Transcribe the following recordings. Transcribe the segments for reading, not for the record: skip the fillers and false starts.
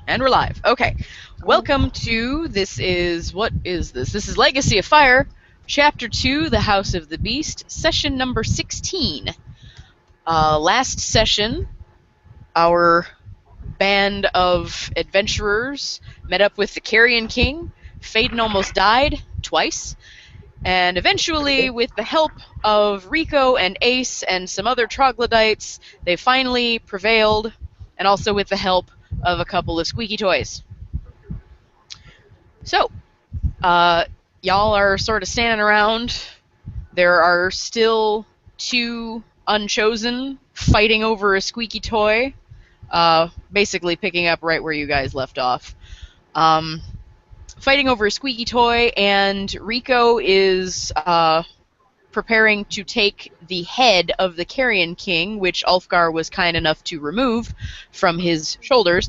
And we're live. Okay. Welcome to what is this? This is Legacy of Fire, Chapter 2, The House of the Beast, session number 16. Last session, our band of adventurers met up with the Carrion King. Phaedon almost died twice. And eventually, with the help of Rico and Ace and some other troglodytes, they finally prevailed, and also with the help of a couple of squeaky toys. So, y'all are sort of standing around. There are still two Unchosen fighting over a squeaky toy, basically picking up right where you guys left off. Fighting over a squeaky toy, and Rico is preparing to take the head of the Carrion King, which Ulfgar was kind enough to remove from his shoulders,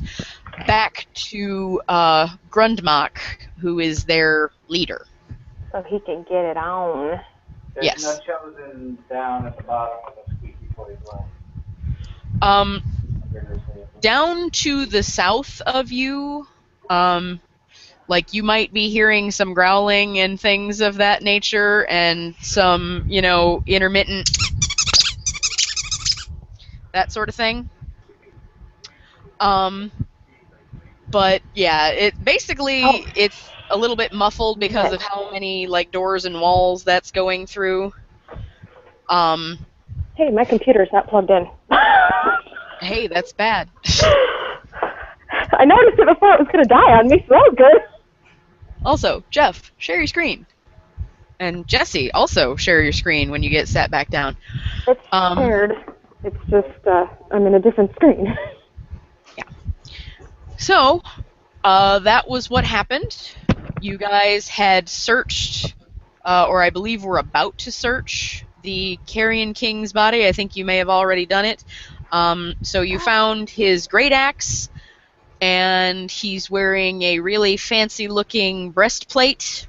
back to Grundmach, who is their leader. So he can get it on. There's Yes. no chosen down at the bottom of the squeaky toy as well. Down to the south of you, like you might be hearing some growling and things of that nature, and some, intermittent that sort of thing. But yeah, it's a little bit muffled because of how many doors and walls that's going through. Hey, my computer's not plugged in. Hey, that's bad. I noticed it before it was going to die on me, so that was good. Also, Jeff, share your screen. And Jesse, also share your screen when you get sat back down. It's shared. It's just, I'm in a different screen. Yeah. So, that was what happened. You guys had searched, or I believe were about to search, the Carrion King's body. I think you may have already done it. So you found his great axe, and he's wearing a really fancy-looking breastplate,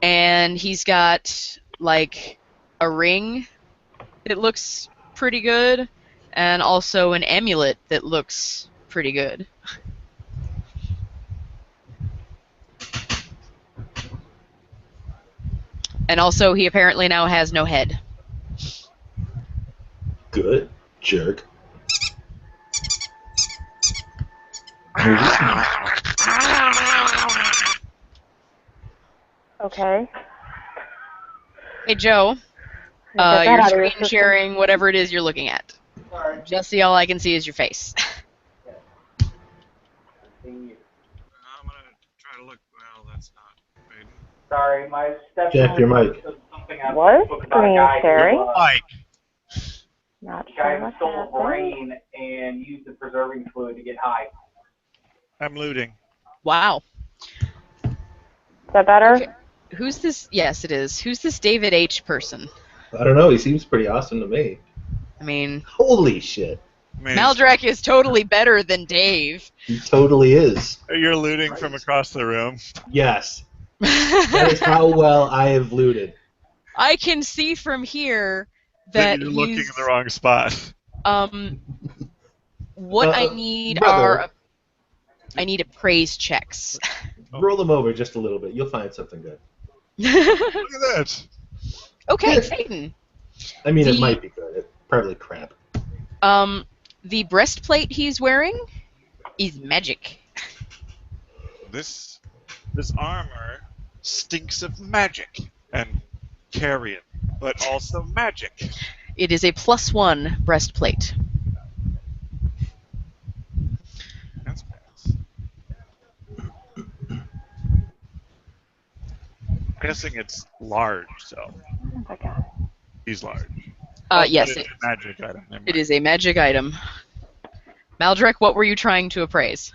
and he's got, a ring that looks pretty good, and also an amulet that looks pretty good. And also, he apparently now has no head. Good. Jerk. Okay. Hey, Joe. Your screen sharing whatever it is you're looking at. Sorry. Jesse, all I can see is your face. I'm gonna try to look. Well, that's not. Wait. sorry, my stepson Jeff, your mic. something on What? Facebook about a Screen guy sharing? who, Mike. Not guy sure who what stole a happened. brain and used the preserving fluid to get high. I'm looting. Wow. Is that better? Okay. Who's this? Yes, it is. Who's this David H. person? I don't know. He seems pretty awesome to me. I mean, Holy shit. I mean, Maldrek is totally better than Dave. He totally is. you're looting from across the room. Yes. That is how well I have looted. I can see from here that you're looking in the wrong spot. What I need brother. I need appraise checks. Roll them over just a little bit. You'll find something good. Look at that. Okay, Phaedon. I mean, it might be good. It's probably crap. The breastplate he's wearing is magic. This armor stinks of magic and carrion, but also magic. It is a +1 breastplate. That's bad. I'm guessing it's large, so Oh my God. he's large. Yes, It's a magic item. Never it mind. is a magic item. Maldrek, what were you trying to appraise?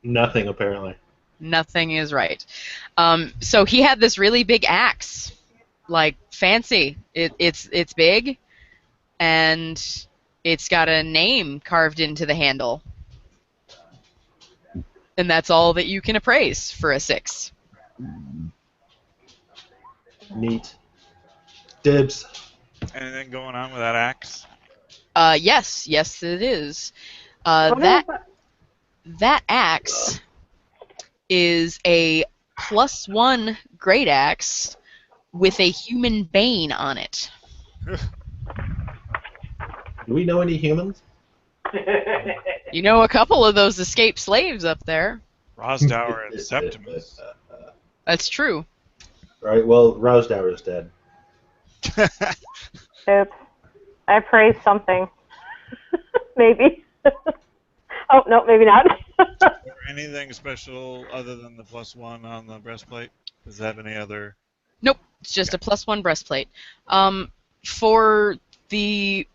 Nothing, apparently. Nothing is right. So he had this really big axe, fancy. It's big, and it's got a name carved into the handle. And that's all that you can appraise for a 6. Neat. Dibs. Anything going on with that axe? Yes, it is. What That is that? that axe is a +1 great axe with a human bane on it. Do we know any humans? You know a couple of those escaped slaves up there. Rosdower and Septimus. That's true. Right, well, Rousdower is dead. Oops. I praised something. Maybe. Oh, no, maybe not. Or anything special other than the +1 on the breastplate? Does it have any other? Nope, it's just a +1 breastplate. For the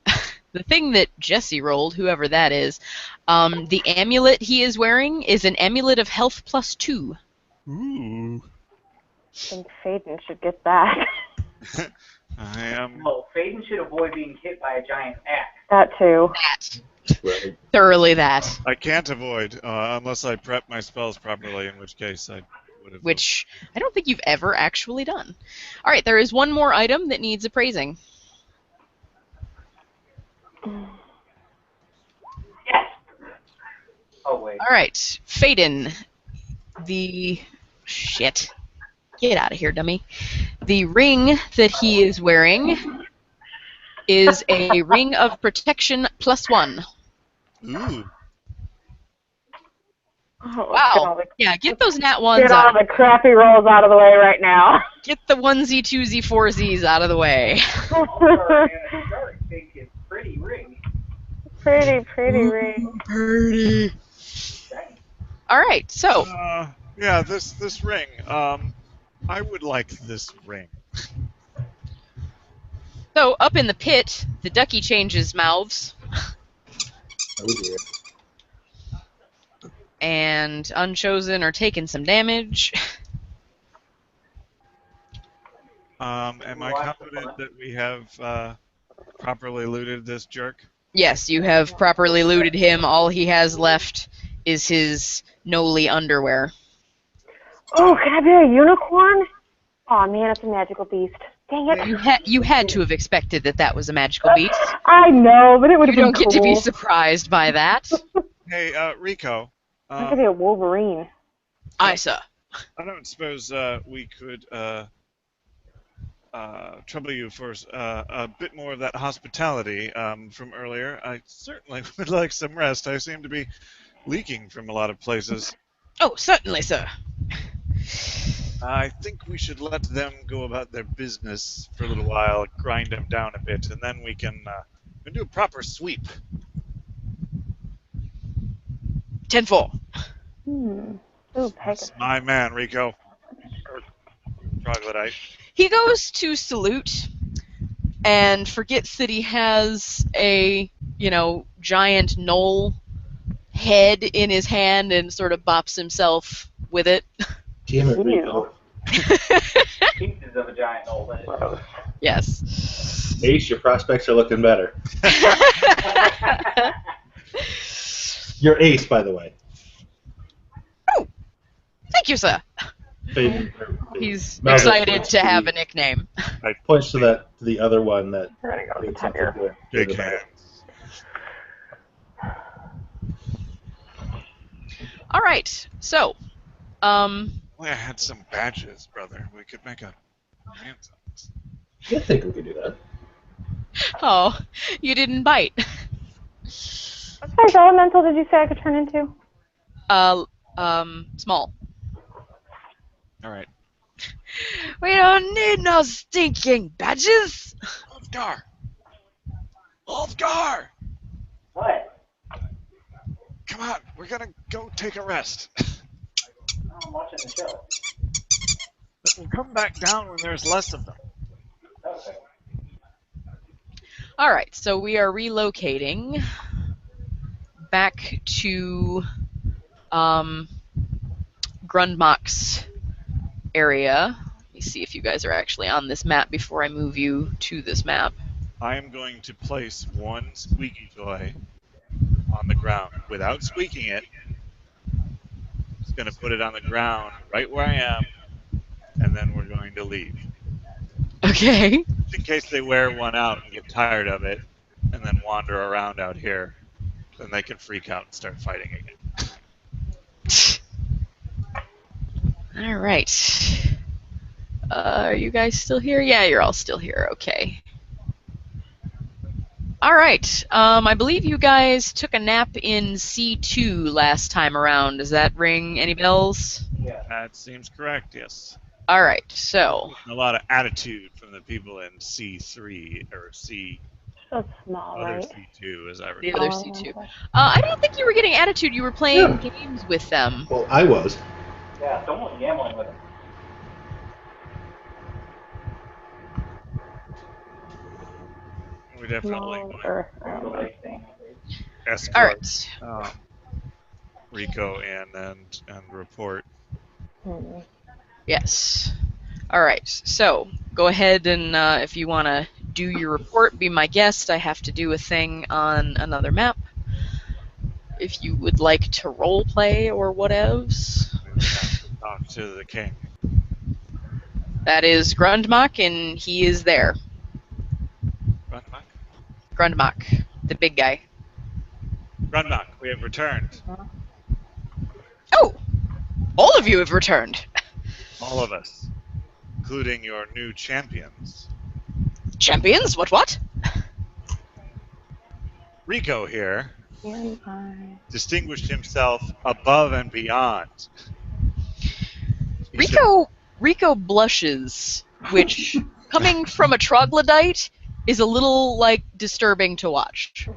the thing that Jesse rolled, whoever that is, the amulet he is wearing is an amulet of health +2. Ooh. I think Faden should get that. I am. No, Faden should avoid being hit by a giant axe. That too. That. Right. Thoroughly that. I can't avoid unless I prep my spells properly, in which case I would have. Which I don't think you've ever actually done. All right, there is one more item that needs appraising. Yes! Oh, wait. All right, Faden. Shit. Get out of here, dummy. The ring that he is wearing is a ring of protection +1. Ooh. Oh, Wow. Yeah, get those nat Get ones all out. the crappy rolls out of the way right now. Get the 1Z, 2Z, 4Zs out of the way. It's pretty ring. Pretty ring. Pretty. All right, so Yeah, this ring. I would like this ring. up in the pit, the ducky changes mouths, Oh dear. and Unchosen are taking some damage. Am I confident that we have properly looted this jerk? Yes, you have properly looted him. All he has left is his Noli underwear. Oh, can I be a unicorn? Oh man, it's a magical beast. Dang it. You had to have expected that was a magical beast. I know, but it would You have been don't get to be cool. surprised by that. Hey, Rico. I could be a Wolverine. Aye, sir. I don't suppose we could trouble you for a bit more of that hospitality from earlier. I certainly would like some rest. I seem to be leaking from a lot of places. Oh, certainly, sir. I think we should let them go about their business for a little while, grind them down a bit, and then we can do a proper sweep. 10-4. Ooh, That's Pegasus. my man, Rico. Troglodyte. He goes to salute and forgets that he has a, giant knoll head in his hand and sort of bops himself with it. Damn it, Ew. Rico. Pieces of a giant old head. Gross. Yes. Ace, your prospects are looking better. You're Ace, by the way. Thank you, sir. Faden, He's Maverick excited points to have the- a nickname. Points to the other one that We're gonna go did get something here. good. Big Good about hand. it. All right. So, Well, I had some badges, brother. We could make a ransom. I think we could do that. oh, you didn't bite. What size elemental did you say I could turn into? Small. All right. We don't need no stinking badges. Ulfgar! Ulfgar! What? Come on, we're gonna go take a rest. Oh, I'm watching the show. We'll come back down when there's less of them. Okay. All right. So we are relocating back to Grundmach's area. Let me see if you guys are actually on this map before I move you to this map. I am going to place one squeaky toy on the ground without squeaking it. Just going to put it on the ground right where I am, and then we're going to leave. Okay. Just in case they wear one out and get tired of it, and then wander around out here, then they can freak out and start fighting again. All right. Are you guys still here? Yeah, you're all still here. Okay. All right. I believe you guys took a nap in C2 last time around. Does that ring any bells? Yeah. That seems correct, yes. All right. So, A lot of attitude from the people in C3 or C That's small, other right? C2, as I the recall. other Oh, C2. okay. I don't think you were getting attitude. You were playing games with them. Well, I was. Yeah, someone was gambling with him. We definitely Small want Earth The element. right thing. to All escort right. Rico in and report. Hmm. Yes. All right. So, go ahead and if you want to do your report, be my guest. I have to do a thing on another map. If you would like to role play or whatevs. We would have to talk to the king. That is Grundmach, and he is there. Grundmach? Grundmach, the big guy. Grundmach, we have returned. Oh, all of you have returned. All of us, including your new champions. Champions? What? Rico here And I. distinguished himself above and beyond. He said, Rico blushes, which, coming from a troglodyte, is a little, like, disturbing to watch.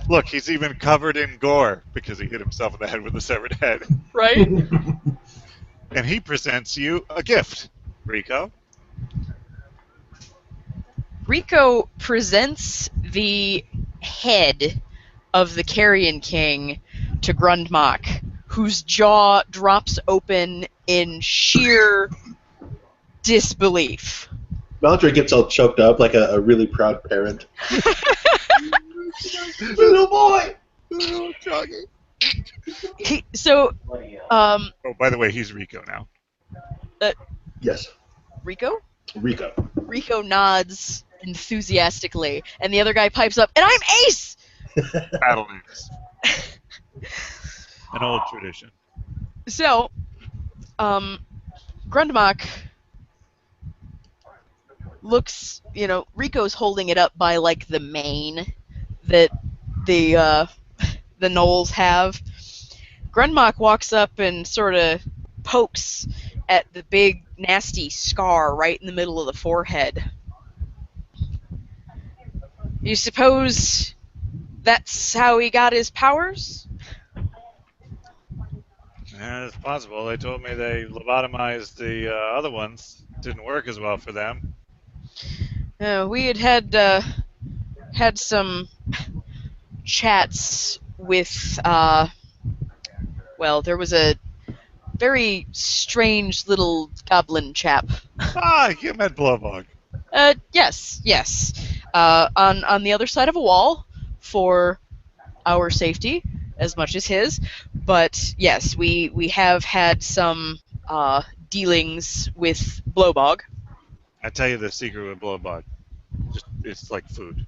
look, he's even covered in gore because he hit himself in the head with a severed head. Right? And he presents you a gift, Rico. Rico presents the head of the Carrion King to Grundmach, whose jaw drops open in sheer disbelief. Valdry gets all choked up like a really proud parent. Little boy! Oh, Choggy. So, Bloody um, Oh, by the way, he's Rico now. Yes, Rico? Rico. Rico nods enthusiastically, and the other guy pipes up, and I'm Ace! Battle names. An old tradition. So, Grundmach looks, Rico's holding it up by, like, the mane that the Knolls have. Grundmach walks up and sort of pokes at the big, nasty scar right in the middle of the forehead. You suppose that's how he got his powers? Yeah, it's possible. They told me they lobotomized the other ones. Didn't work as well for them. We had some chats with, well, there was a very strange little goblin chap. Ah, you met Blowbog. Yes. On the other side of a wall for our safety as much as his. But yes, we have had some dealings with Blowbog. I tell you the secret with Blowbog. Just it's like food.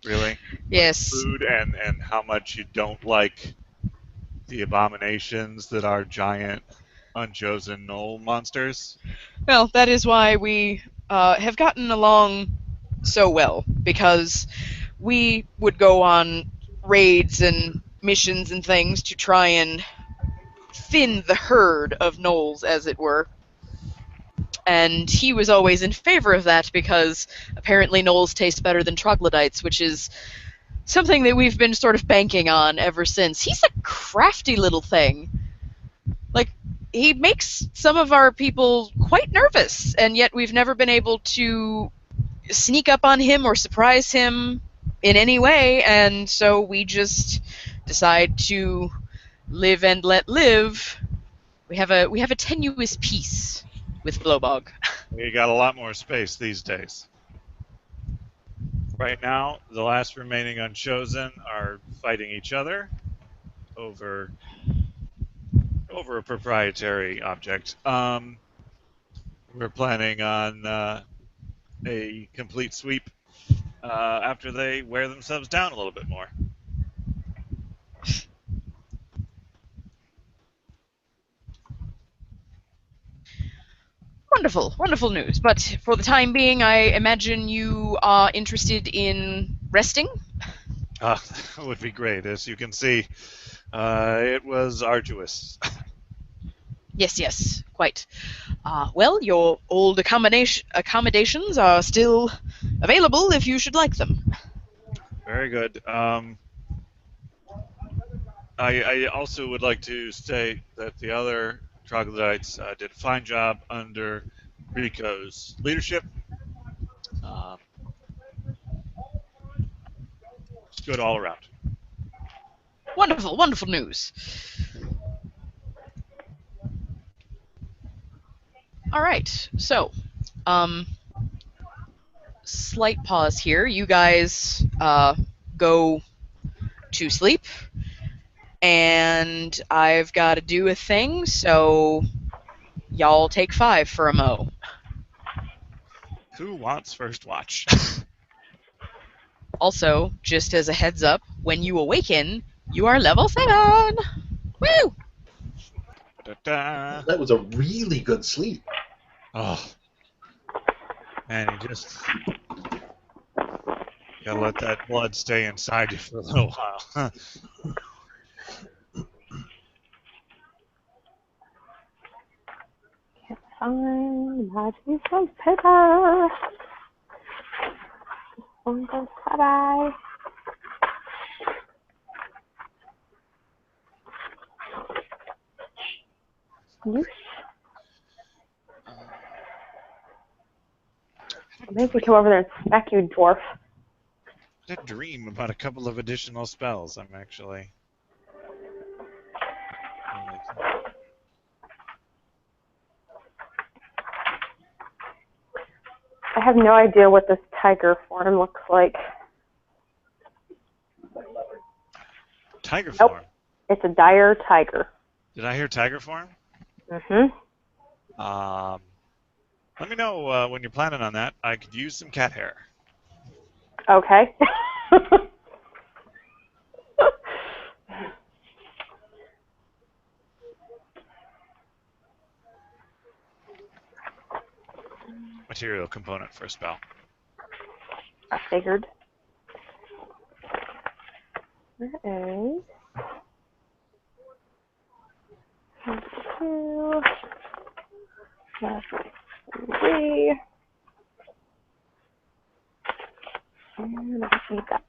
Really? Like Yes. food and how much you don't like the abominations that are giant unchosen knoll monsters. Well, that is why we have gotten along so well, because we would go on raids and missions and things to try and thin the herd of gnolls, as it were. And he was always in favor of that because apparently gnolls taste better than troglodytes, which is something that we've been sort of banking on ever since. He's a crafty little thing. Like, he makes some of our people quite nervous, and yet we've never been able to sneak up on him or surprise him in any way, and so we just decide to live and let live. We have a tenuous peace with Blowbog. We got a lot more space these days. Right now, the last remaining unchosen are fighting each other over a proprietary object. We're planning on a complete sweep after they wear themselves down a little bit more. Wonderful, wonderful news. But for the time being, I imagine you are interested in resting? That would be great. As you can see, it was arduous. Yes, yes, quite. Well, your old accommodations are still available if you should like them. Very good. I also would like to state that the other troglodytes did a fine job under Rico's leadership. Um, good all around. Wonderful, wonderful news. All right, so, um, slight pause here. You guys go to sleep, and I've got to do a thing, so y'all take 5 for a mo. Who wants first watch? Also, just as a heads up, when you awaken, you are level 7! Woo! Da-da. That was a really good sleep. Oh, man, you just gotta let that blood stay inside you for a little while. Find my piece of paper. Bye-bye. You make me come over there and smack you, dwarf. I had a dream about a couple of additional spells. I'm actually. I have no idea what this tiger form looks like. Tiger Nope. form. It's a dire tiger. Did I hear tiger form? Mm-hmm. Let me know when you're planning on that. I could use some cat hair. Okay. Material component for a spell. I figured. There is 2, 3, and I just need that.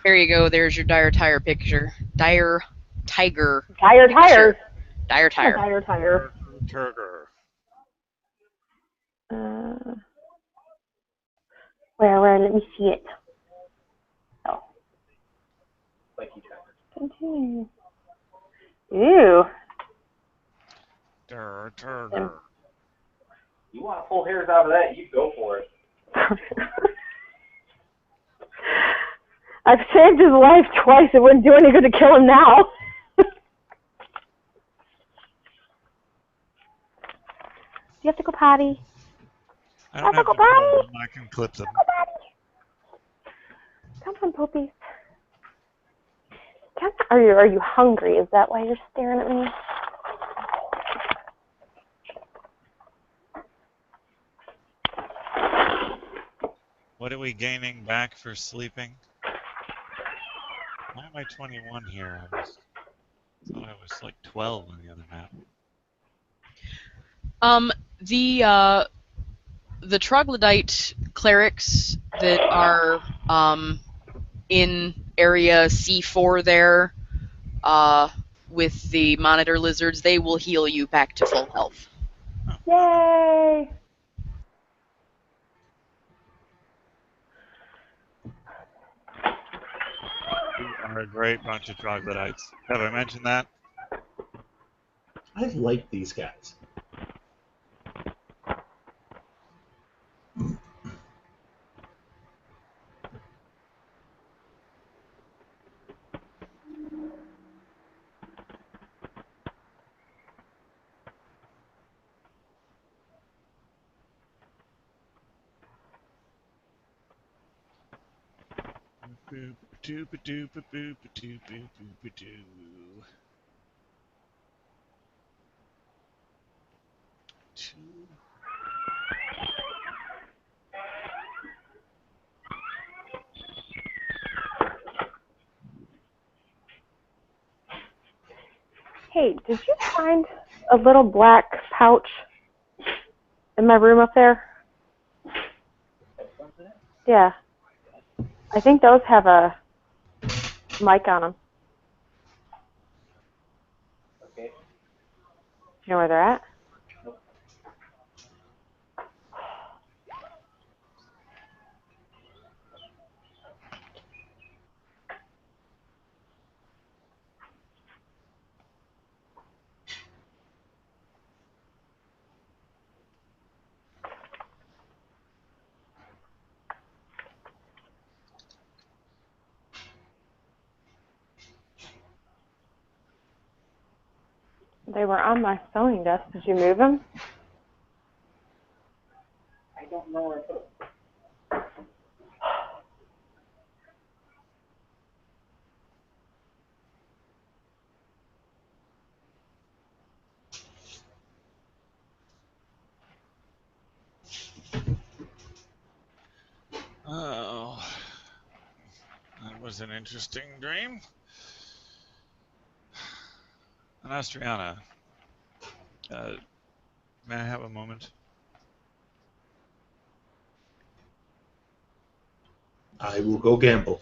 There you go, there's your dire tire picture. Dire tiger Dire picture. tire. Dire A tire. dire tire. Turger. Where? Let me see it. Oh. Like each other. Continue. Ew. Turger. You want to pull hairs out of that, you go for it. I've saved his life twice. It wouldn't do any good to kill him now. Do you have to go potty? I don't have go to pull potty. them. I can clip them. Go potty. Come on, poopies. Are you hungry? Is that why you're staring at me? What are we gaining back for sleeping? Why am I 21 here? Thought I was like 12 on the other map. The troglodyte clerics that are in area C4 there, with the monitor lizards, they will heal you back to full health. Yay! You are a great bunch of troglodytes. Have I mentioned that? I like these guys. Boop-a-doop-a-doop-a-doop-a-doop-a-doop-a-doo. Two. Hey, did you find a little black pouch in my room up there? Yeah. I think those have a mic on them. Okay. Do you know where they're at? They were on my sewing desk. Did you move them? I don't know where I put it. Oh, that was an interesting dream. Anastriana, may I have a moment? I will go gamble.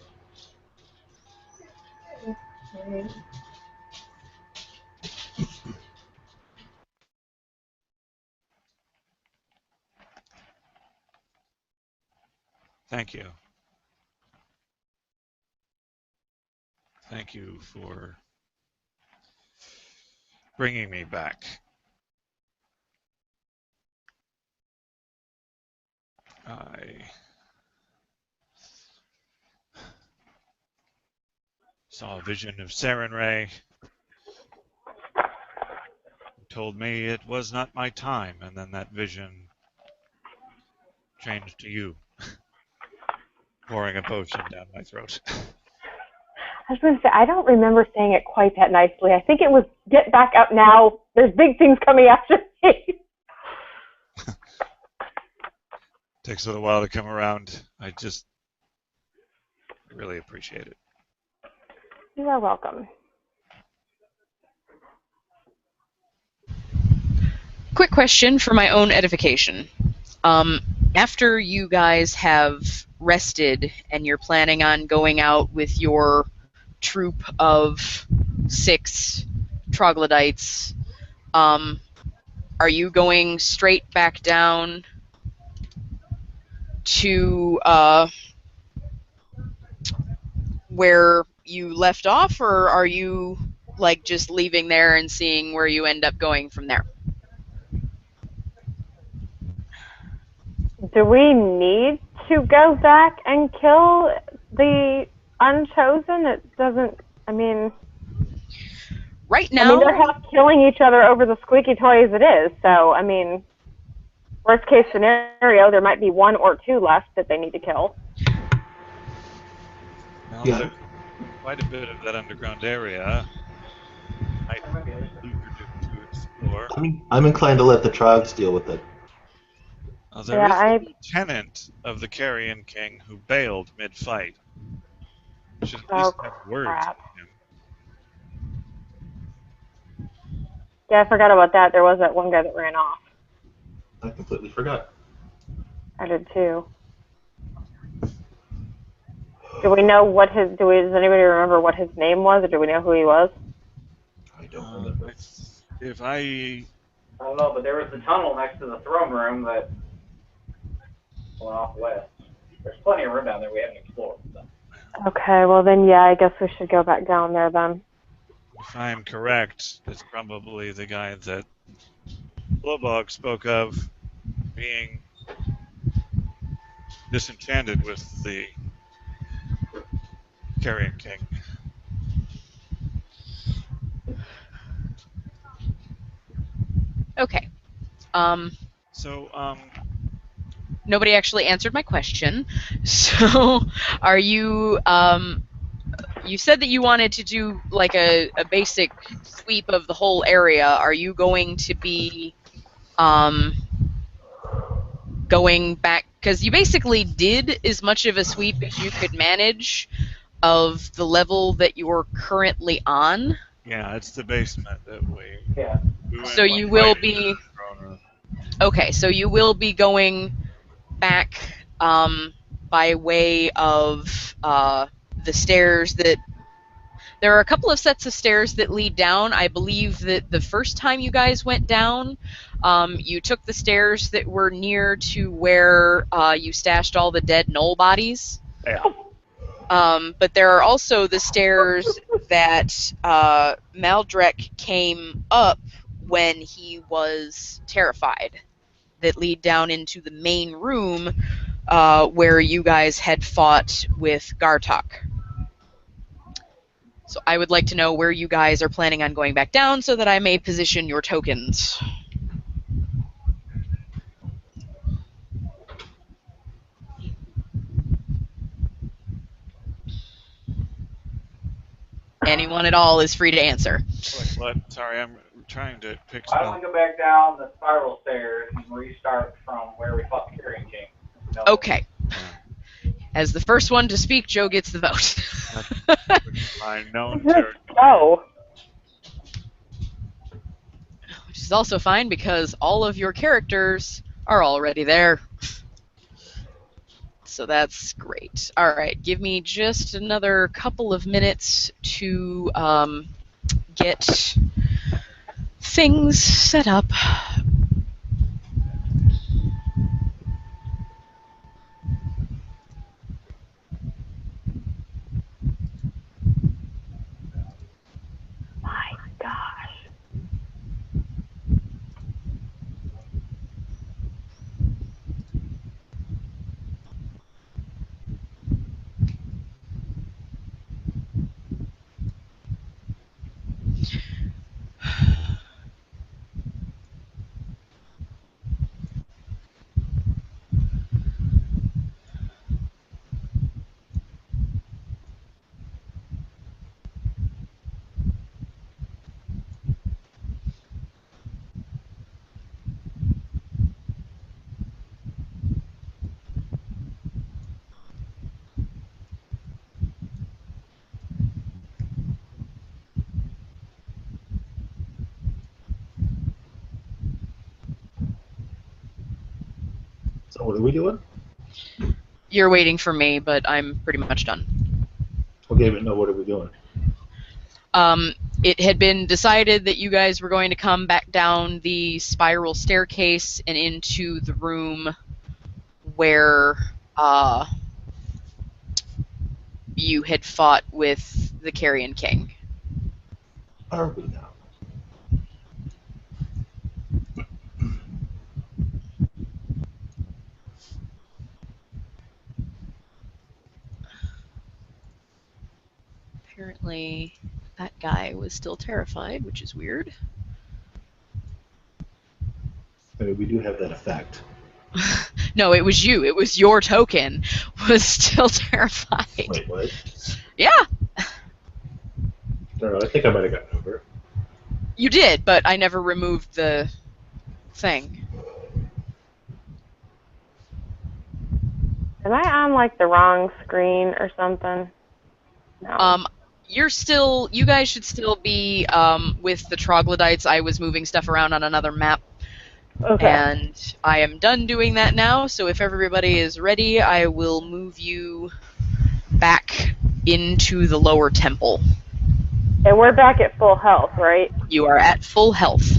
Thank you. Thank you for bringing me back. I saw a vision of Sarenrae, who told me it was not my time, and then that vision changed to you, pouring a potion down my throat. I was going to say, I don't remember saying it quite that nicely. I think it was, get back up now. There's big things coming after me. Takes a little while to come around. I really appreciate it. You are welcome. Quick question for my own edification. After you guys have rested and you're planning on going out with your troop of 6 troglodytes, are you going straight back down to where you left off, or are you like just leaving there and seeing where you end up going from there? Do we need to go back and kill the Unchosen? It doesn't, Right now, they're half killing each other over the squeaky toy as it is. So, worst case scenario, there might be 1 or 2 left that they need to kill. Well, Yeah, there's quite a bit of that underground area. Might There might be other be stuff. lucrative to explore. I'm inclined to let the Trogs deal with it. There Yeah, is a lieutenant of the Carrion King who bailed mid-fight. Should at Oh, least have words crap. with him. Yeah, I forgot about that. There was that one guy that ran off. I completely forgot. I did too. Do we know what his, does anybody remember what his name was, or do we know who he was? I don't remember. If I I don't know, but there was the tunnel next to the throne room that went off west. There's plenty of room down there we haven't explored. So. Okay, well then, yeah, I guess we should go back down there then. if I am correct, it's probably the guy that Blowbog spoke of being disenchanted with the Carrion King. okay. Um, So, nobody actually answered my question. So, are you? You said that you wanted to do like a basic sweep of the whole area. Are you going to be going back? Because you basically did as much of a sweep as you could manage of the level that you're currently on. Yeah, it's the basement that Yeah. we went So you will right into be the throne room. okay. So you will be going back by way of the stairs that. There are a couple of sets of stairs that lead down. I believe that the first time you guys went down, you took the stairs that were near to where you stashed all the dead knoll bodies. Yeah. But there are also the stairs that Maldrek came up when he was terrified, that lead down into the main room where you guys had fought with Gartok. So I would like to know where you guys are planning on going back down so that I may position your tokens. Anyone at all is free to answer. Like what? Sorry, I'm trying to pick Why don't spell. we go back down the spiral stairs and restart from where we fought the Carrion King? Okay. Yeah. As the first one to speak, Joe gets the vote. My known Just territory. go. Which is also fine because all of your characters are already there. So that's great. All right, give me just another couple of minutes to get things set up. My gosh. So what are we doing? You're waiting for me, but I'm pretty much done. Okay, but no, what are we doing? It had been decided that you guys were going to come back down the spiral staircase and into the room where you had fought with the Carrion King. Are we now? Apparently, that guy was still terrified, which is weird. I mean, we do have that effect. No, it was you. It was your token was still terrified. Wait, what? Yeah, I don't know. I think I might have gotten over it. you did, but I never removed the thing. Am I on like the wrong screen or something? No. You guys should still be with the troglodytes. I was moving stuff around on another map, Okay. and I am done doing that now. So if everybody is ready, I will move you back into the lower temple. And we're back at full health, right? You are at full health.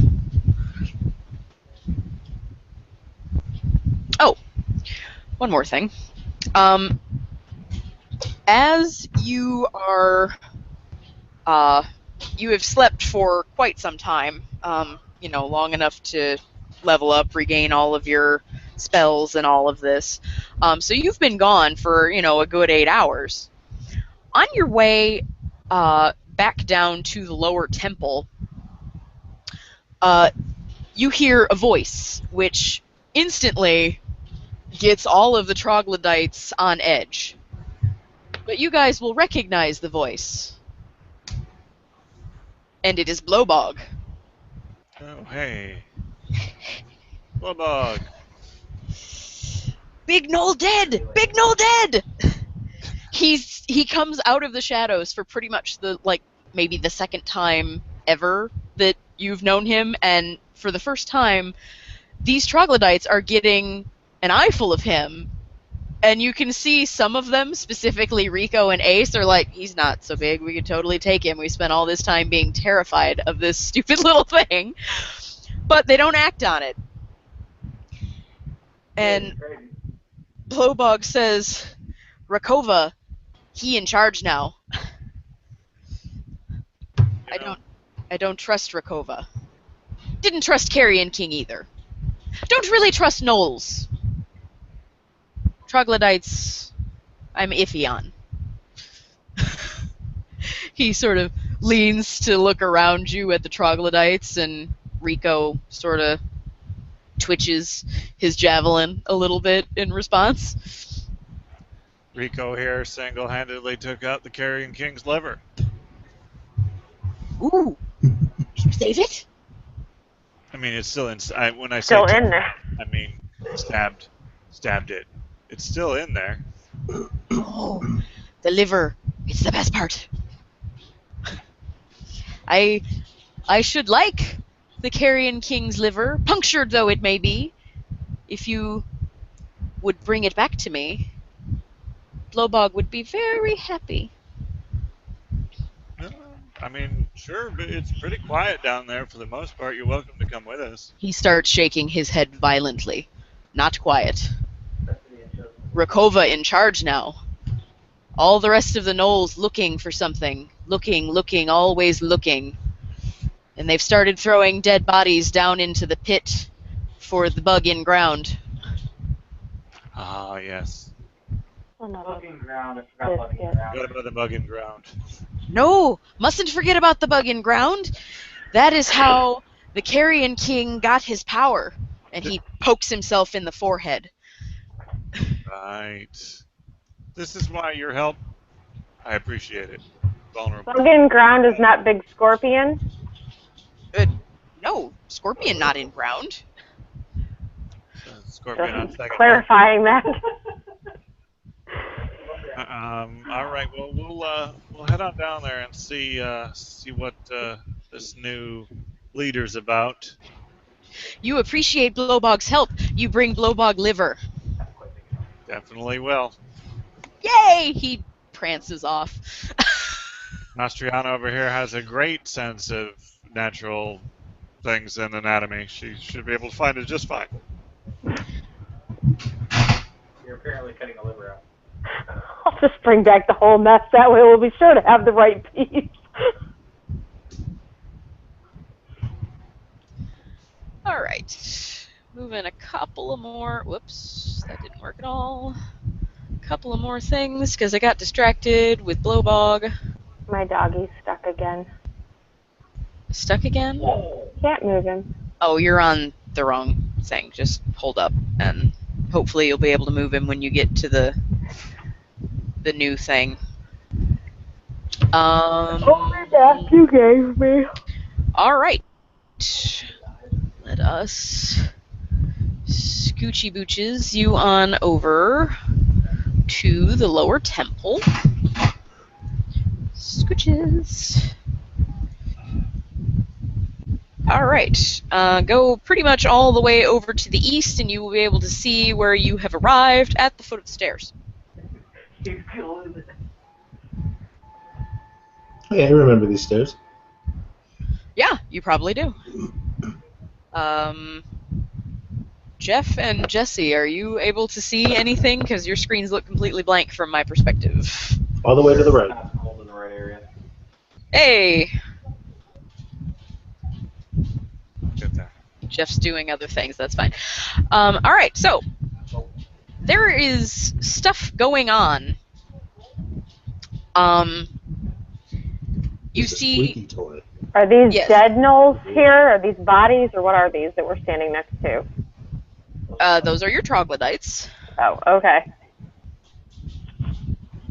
Oh, one more thing. As you are, you have slept for quite some time, long enough to level up, regain all of your spells and all of this. So you've been gone for, a good 8 hours. On your way back down to the lower temple, you hear a voice, which instantly gets all of the troglodytes on edge. But you guys will recognize the voice. And it is Blowbog. Oh, hey. Blowbog. Big Knoll dead! Big Knoll dead! He comes out of the shadows for pretty much maybe the second time ever that you've known him, and for the first time, these troglodytes are getting an eyeful of him, and you can see some of them, specifically Rico and Ace, are like, he's not so big, we could totally take him. We spent all this time being terrified of this stupid little thing. But they don't act on it. And Blowbog says, Rakova, he in charge now. I don't trust Rakova. Didn't trust Carrion King either. Don't really trust Knowles. Troglodytes, I'm iffy on. He sort of leans to look around you at the troglodytes, and Rico sort of twitches his javelin a little bit in response. Rico here single-handedly took out the Carrion King's liver. Ooh, did you save it? I mean, it's still in. When I say Still in there. I mean stabbed it. It's still in there. Oh, the liver. It's the best part. I should like the Carrion King's liver, punctured though it may be, if you would bring it back to me. Blowbog would be very happy. I mean, sure, but it's pretty quiet down there for the most part. You're welcome to come with us. He starts shaking his head violently. Not quiet. Rakova in charge now. All the rest of the Knolls looking for something. Looking, always looking. And they've started throwing dead bodies down into the pit for the bug in ground. Ah, yes. Bugging ground. I forgot bugging ground. Forgot about the bug in ground. No, mustn't forget about the bug in ground. That is how the Carrion King got his power. And he pokes himself in the forehead. Right. This is why your help. I appreciate it. Vulnerable. Bug in ground is not Big Scorpion. No, Scorpion not in ground. Scorpion on Just second. clarifying that. All right. Well, we'll head on down there and see what this new leader's about. You appreciate Blowbog's help. You bring Blowbog liver. Definitely will. Yay! He prances off. Mastriana over here has a great sense of natural things in anatomy. She should be able to find it just fine. You're apparently cutting a liver out. I'll just bring back the whole mess. That way we'll be sure to have the right piece. All right. Moving a couple of more. Whoops, that didn't work at all. A couple of more things because I got distracted with Blowbog. My doggy's stuck again. Stuck again? Can't move him. Oh, you're on the wrong thing. Just hold up, and hopefully you'll be able to move him when you get to the new thing. That you gave me. All right. Let us scoochy booches you on over to the lower temple. Scooches. All right. Go pretty much all the way over to the east, and you will be able to see where you have arrived at the foot of the stairs. Hey, I remember these stairs. Yeah, you probably do. Jeff and Jesse, are you able to see anything? Because your screens look completely blank from my perspective. All the way to the right. Hold in the right area. Hey! Get there. Jeff's doing other things, that's fine. Alright, so there is stuff going on. You It's a see... squeaky toy. Are these Yes. dead gnolls here? Are these bodies, or what are these that we're standing next to? Those are your troglodytes. Oh, okay.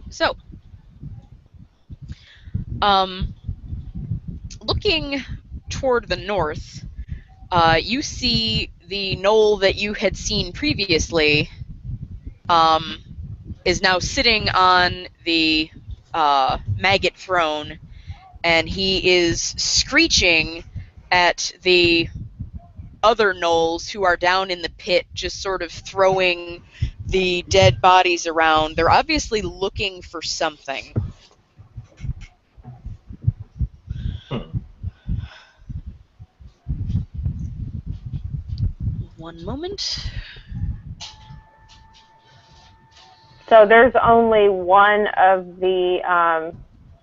So, looking toward the north, you see the knoll that you had seen previously is now sitting on the maggot throne, and he is screeching at the other gnolls who are down in the pit, just sort of throwing the dead bodies around. They're obviously looking for something. Hmm. One moment. So there's only one of the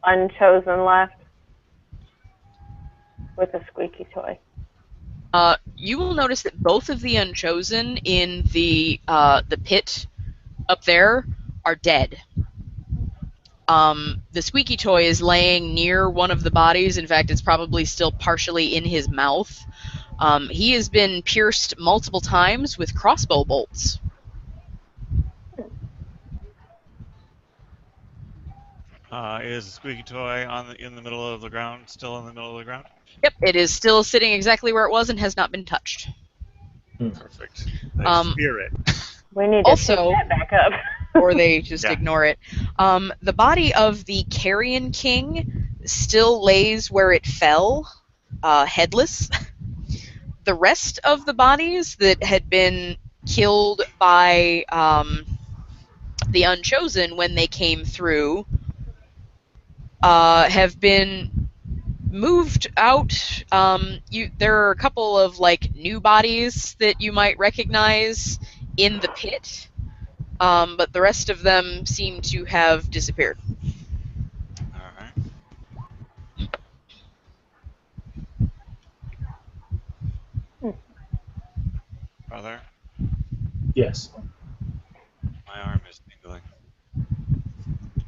unchosen left with a squeaky toy. You will notice that both of the Unchosen in the pit up there are dead. The squeaky toy is laying near one of the bodies. In fact, it's probably still partially in his mouth. He has been pierced multiple times with crossbow bolts. Is the squeaky toy in the middle of the ground, still in the middle of the ground? Yep, it is still sitting exactly where it was and has not been touched. Perfect. I spear it. We need to Also, pick that back up. or they just Yeah. ignore it. The body of the Carrion King still lays where it fell, headless. The rest of the bodies that had been killed by the Unchosen when they came through have been moved out. There are a couple of like new bodies that you might recognize in the pit, but the rest of them seem to have disappeared. All right. Brother, Yes. my arm is tingling.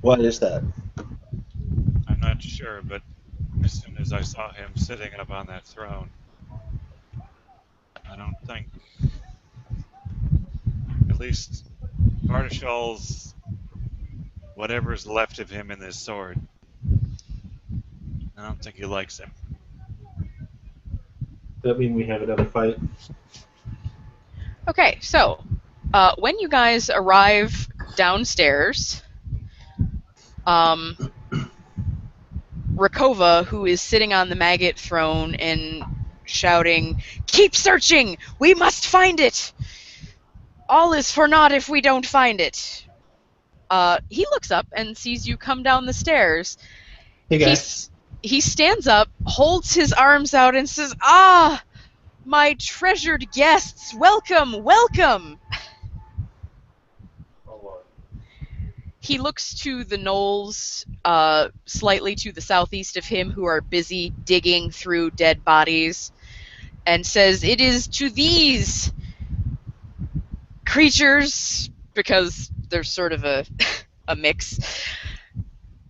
What is that? I'm not sure, but as soon as I saw him sitting up on that throne, I don't think, at least Bartishal's, whatever's left of him in this sword, I don't think he likes him. Does that mean we have another fight? Okay, so when you guys arrive downstairs, Rakova, who is sitting on the maggot throne and shouting, "Keep searching! We must find it! All is for naught if we don't find it." He looks up and sees you come down the stairs. Hey He, guys. he stands up, holds his arms out, and says, "Ah, my treasured guests, welcome, welcome!" He looks to the gnolls slightly to the southeast of him who are busy digging through dead bodies and says, "It is to these creatures," because there's sort of a, a mix,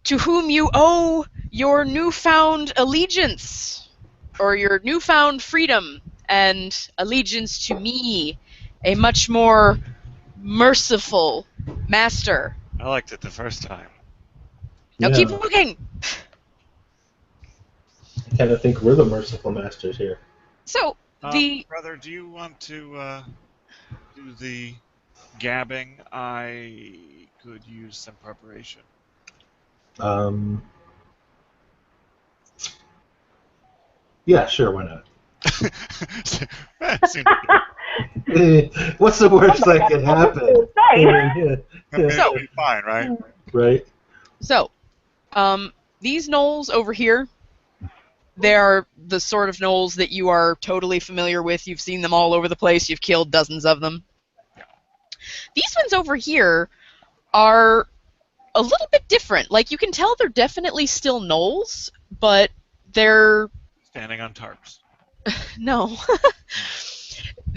"to whom you owe your newfound allegiance, or your newfound freedom and allegiance to me, a much more merciful master. I liked it the first time. Now keep Yeah. looking." I kind of think we're the merciful masters here. So the Brother, do you want to do the gabbing? I could use some preparation. Um. Yeah, sure. Why not? That seemed good. What's the worst that can happen? I mean, So- it'll be fine, right? Right. So, these gnolls over here, they're the sort of gnolls that you are totally familiar with. You've seen them all over the place. You've killed dozens of them. These ones over here are a little bit different. Like, you can tell they're definitely still gnolls, but they're... Standing on tarps. No.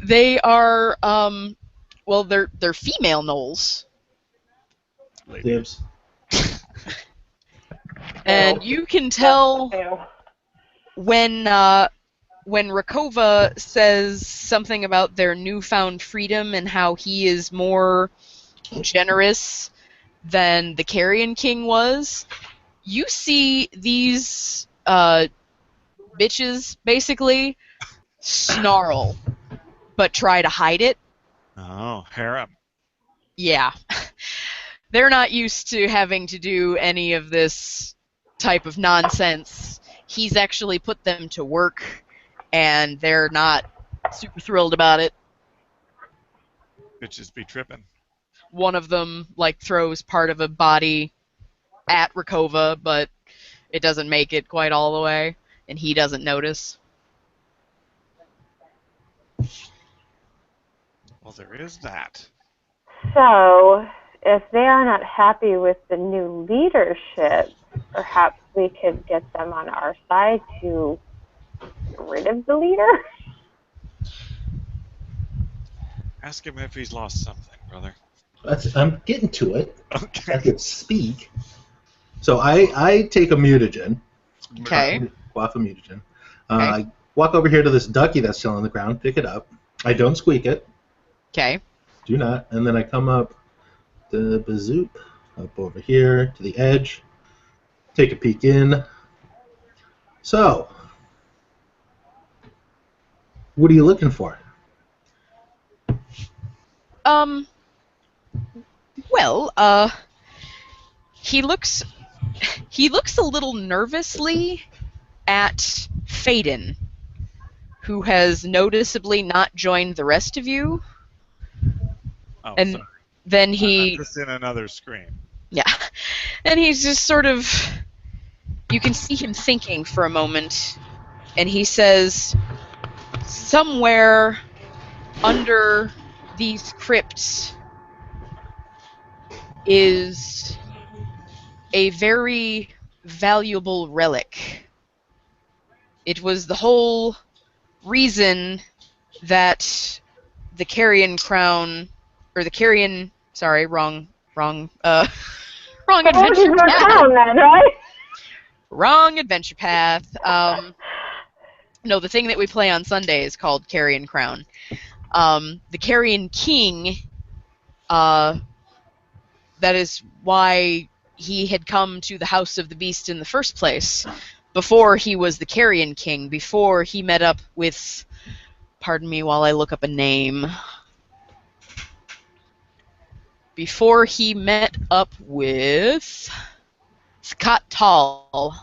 They are, well, they're female gnolls. Lady. Dibs. And you can tell when Rakova says something about their newfound freedom and how he is more generous than the Carrion King was, you see these bitches basically snarl, but try to hide it. Oh, harem. Yeah. They're not used to having to do any of this type of nonsense. He's actually put them to work, and they're not super thrilled about it. Bitches be tripping. One of them throws part of a body at Rakova, but it doesn't make it quite all the way, and he doesn't notice. Well, there is that. So, if they are not happy with the new leadership, perhaps we could get them on our side to get rid of the leader? Ask him if he's lost something, brother. I'm getting to it. Okay. I could speak. So I take a mutagen. Okay. Quaff a mutagen. Okay. I walk over here to this ducky that's still on the ground, pick it up. I don't squeak it. Okay. Do not. And then I come up the bazoop, up over here to the edge, take a peek in. So, what are you looking for? Well, he looks a little nervously at Faden, who has noticeably not joined the rest of you. Oh, And sorry. then I'm he, just in another screen. yeah, and he's just sort of, you can see him thinking for a moment, and he says, somewhere under these crypts is a very valuable relic. It was the whole reason that the Carrion Crown, or the Carrion, sorry, wrong wrong He's adventure my path. crown then, right? Wrong adventure path. No, the thing that we play on Sunday is called Carrion Crown. The Carrion King, that is why he had come to the House of the Beast in the first place, before he was the Carrion King, before he met up with, pardon me while I look up a name, before he met up with Ch.2.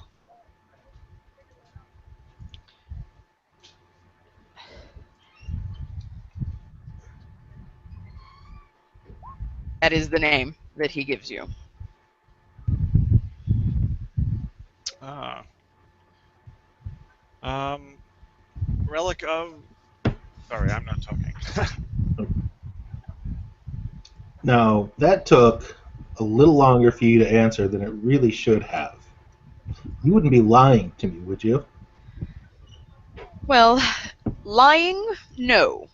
That is the name that he gives you. Ah. Relic of. Sorry, I'm not talking. Now, that took a little longer for you to answer than it really should have. You wouldn't be lying to me, would you? Well, lying? No.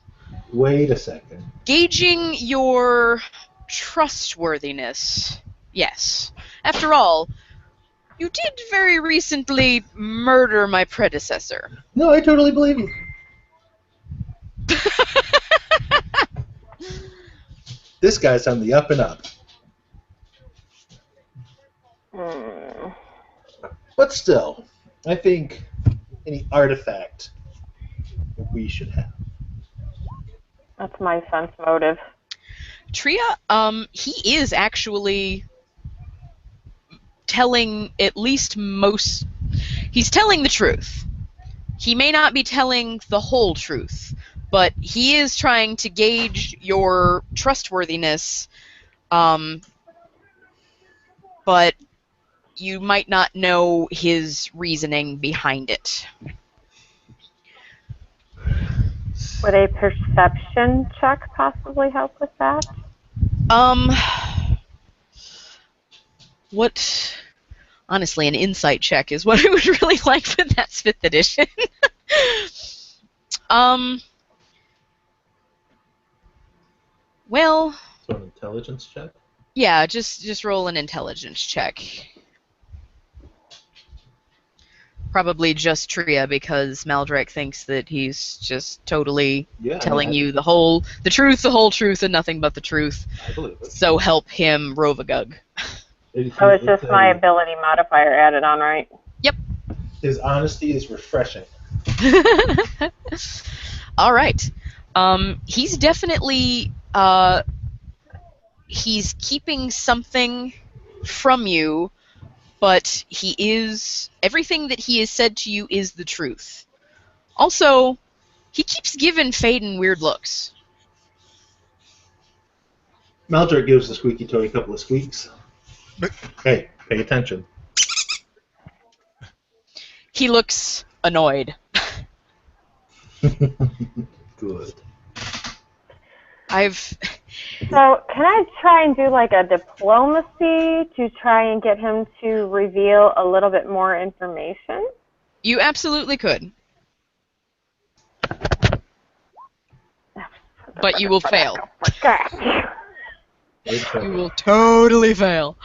Wait a second. Gauging your trustworthiness? Yes. After all, you did very recently murder my predecessor. No, I totally believe you. This guy's on the up and up. But still, I think any artifact that we should have. That's my sense motive. Tria, he is actually telling at least most. He's telling the truth. He may not be telling the whole truth, but he is trying to gauge your trustworthiness, but you might not know his reasoning behind it. Would a perception check possibly help with that? What? Honestly, an insight check is what I would really like for that 5th edition. Well, So an intelligence check? yeah, just roll an intelligence check. Probably just Tria, because Maldrek thinks that he's just totally Yeah, telling you the truth, the whole truth, and nothing but the truth. I believe it. So help him, Rovagug. Oh, it's just my ability modifier added on, right? Yep. His honesty is refreshing. All right. He's definitely he's keeping something from you, but everything that he has said to you is the truth. Also, he keeps giving Faden weird looks. Maldrick gives the squeaky toy a couple of squeaks. Hey, pay attention. He looks annoyed. Good. So, can I try and do like a diplomacy to try and get him to reveal a little bit more information? You absolutely could. But you will fail. You will totally fail.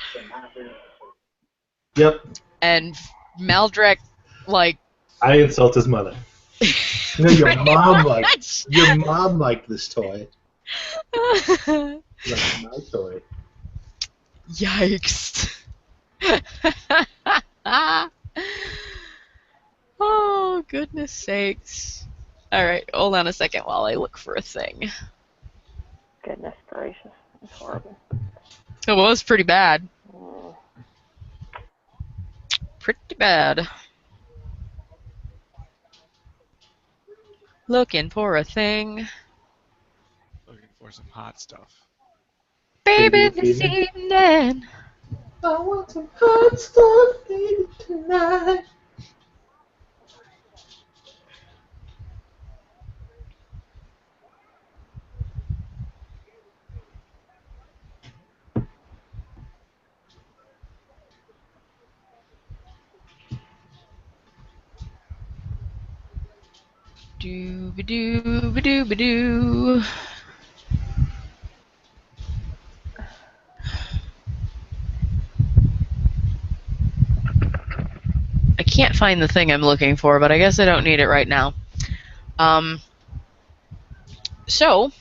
Yep. And Maldrek, like... I insult his mother. No, your mom liked this toy. Like my toy. Yikes. Oh, goodness sakes. Alright, hold on a second while I look for a thing. Goodness gracious. That's horrible. It was pretty bad. Mm. Pretty bad. Looking for a thing. Looking for some hot stuff. Baby, this evening. I want some hot stuff, baby, tonight. Doo-ba-doo-ba-doo-ba-doo. I can't find the thing I'm looking for, but I guess I don't need it right now. So,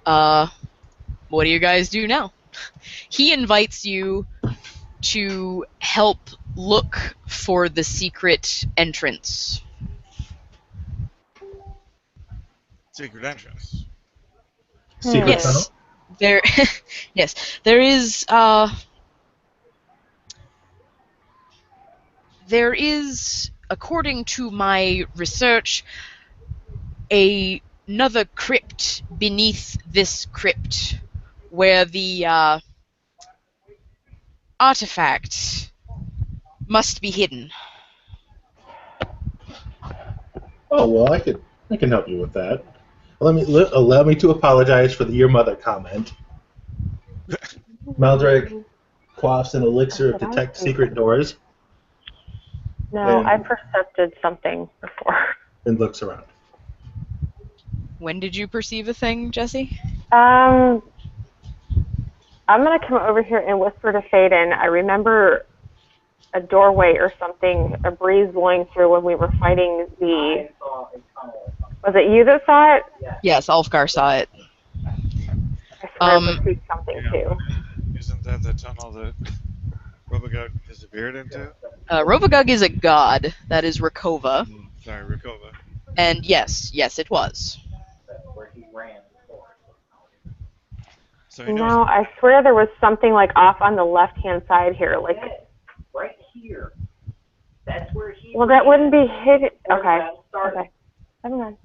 what do you guys do now? He invites you to help look for the secret entrance. Secret entrance. Secret tunnel? There, yes, there is, according to my research, another crypt beneath this crypt where the artifact must be hidden. Oh well, I can help you with that. Allow me to apologize for the your mother comment. Maldrake quaffs an elixir of detect secret doors. No, I percepted something before. And looks around. When did you perceive a thing, Jesse? I'm gonna come over here and whisper to Faden. I remember a doorway or something, a breeze blowing through when we were fighting the... Was it you that saw it? Yes, Ulfgar saw it. I swear I perceived something too. Isn't that the tunnel that Robogog disappeared into? Rovagug is a god. That is Rakova. Sorry, Rakova. And yes, it was. Where he ran before. So he knows. No, I swear there was something like off on the left-hand side here, like... Right here. That's where he... Well, that wouldn't be hidden... Okay. Never mind.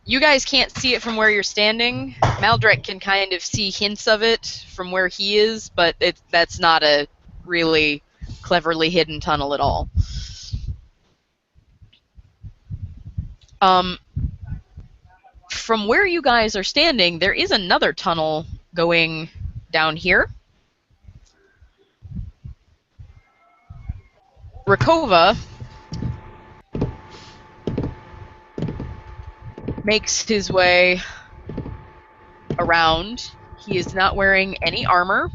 You guys can't see it from where you're standing. Maldrek can kind of see hints of it from where he is, but that's not a really cleverly hidden tunnel at all. From where you guys are standing, there is another tunnel going down here. Rakova makes his way around. He is not wearing any armor.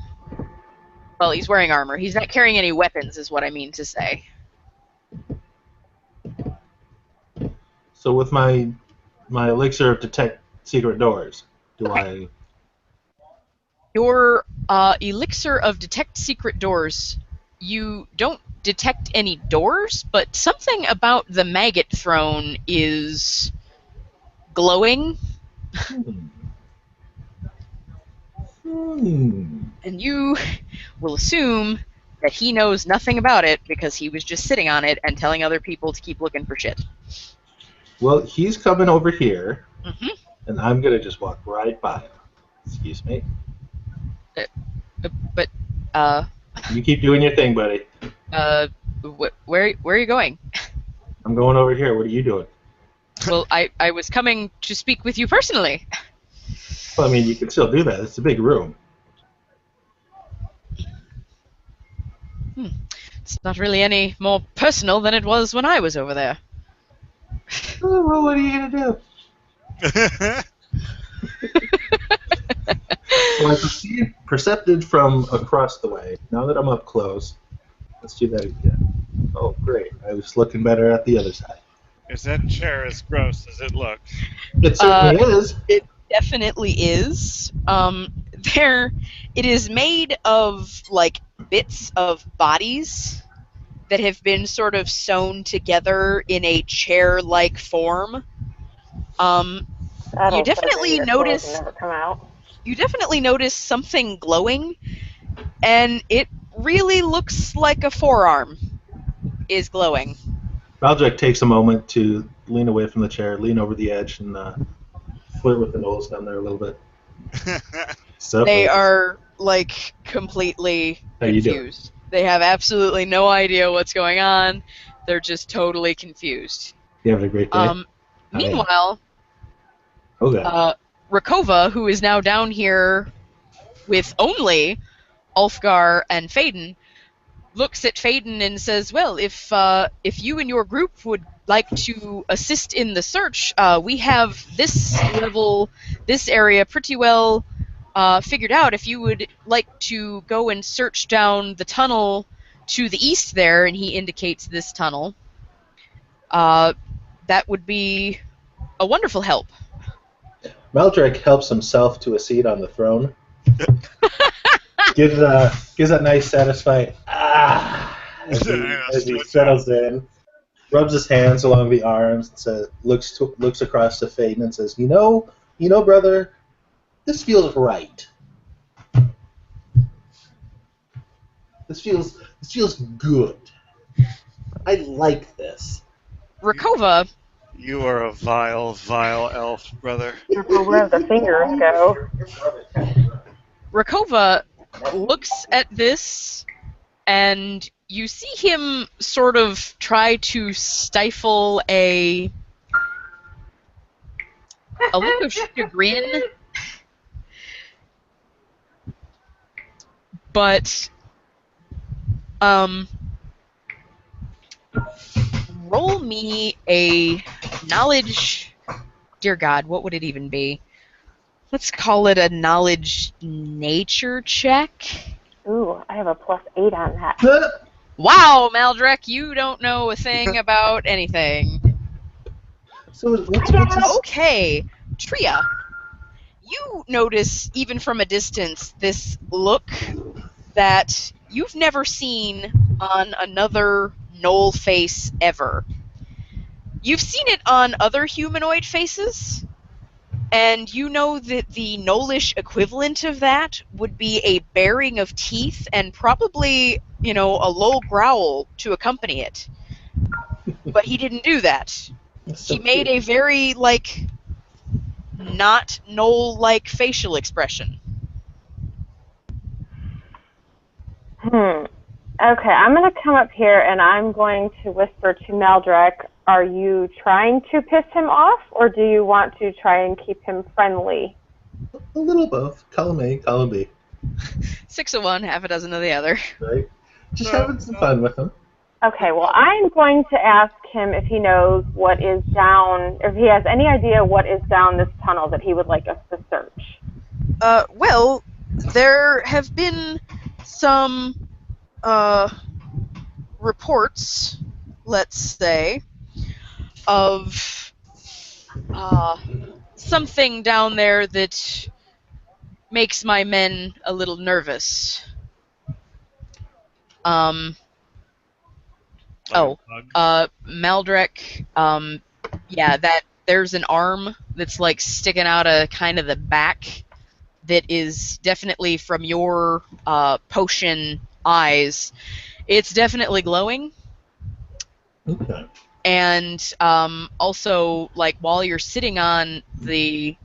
Well, he's wearing armor. He's not carrying any weapons, is what I mean to say. So with my elixir of detect secret doors, do Okay. I? Your elixir of detect secret doors, you don't detect any doors, but something about the maggot throne is glowing, Hmm. Hmm. and you will assume that he knows nothing about it because he was just sitting on it and telling other people to keep looking for shit. Well, he's coming over here, Hmm. and I'm gonna just walk right by him. Excuse me. But, uh, You keep doing your thing, buddy. uh, where are you going? I'm going over here. What are you doing? Well, I was coming to speak with you personally. Well, I mean, you can still do that. It's a big room. It's not really any more personal than it was when I was over there. Oh, well, what are you gonna do? So I percepted from across the way. Now that I'm up close, let's do that again. Oh, great. I was looking better at the other side. Is that chair as gross as it looks? It Uh, certainly is. it definitely is. There, it is made of like bits of bodies that have been sort of sewn together in a chair-like form. Um, you That'll so definitely dangerous. Clothes will notice never come out. you definitely notice something glowing, and it really looks like a forearm is glowing. Baldric takes a moment to lean away from the chair, lean over the edge, and flirt with the nose down there a little bit. They Surprise. are like completely How you doing? confused. They have absolutely no idea what's going on. They're just totally confused. You having a great day? I am. Meanwhile, Oh, God. Rakova, who is now down here with only Ulfgar and Faden, looks at Faden and says, "Well, if you and your group would like to assist in the search, we have this area pretty well figured out. If you would like to go and search down the tunnel to the east there," and he indicates this tunnel, that would be a wonderful help. Baldric helps himself to a seat on the throne. Gives that nice, satisfied as he settles in. Rubs his hands along the arms and says, looks across to Faden and says, you know, brother, this feels right. This feels good. I like this. Rakova, You are a vile, vile elf, brother. Careful where the fingers go. Rakova looks at this, and you see him sort of try to stifle a look of chagrin, but roll me a knowledge. Dear God, what would it even be? Let's call it a knowledge nature check. Ooh, I have a +8 on that. Wow, Maldrek, you don't know a thing about anything. So what's this? Okay, Tria, you notice, even from a distance, this look that you've never seen on another Knoll face ever. You've seen it on other humanoid faces, and you know that the Knollish equivalent of that would be a baring of teeth and probably, a low growl to accompany it. But he didn't do that. So He made a very, not Knoll-like facial expression. Okay, I'm going to come up here and I'm going to whisper to Maldrek, are you trying to piss him off or do you want to try and keep him friendly? a little both. Column A, column B. 6 of one, half a dozen of the other. Right? Just having some fun with him. Okay, well, I'm going to ask him if he knows what is down, if he has any idea what is down this tunnel that he would like us to search. Well, there have been some reports, let's say, of something down there that makes my men a little nervous. Like Oh, a bug? Maldrek, yeah, that there's an arm that's like sticking out of kind of the back that is definitely from your potion eyes. It's definitely glowing. Okay. And also, like, while you're sitting on the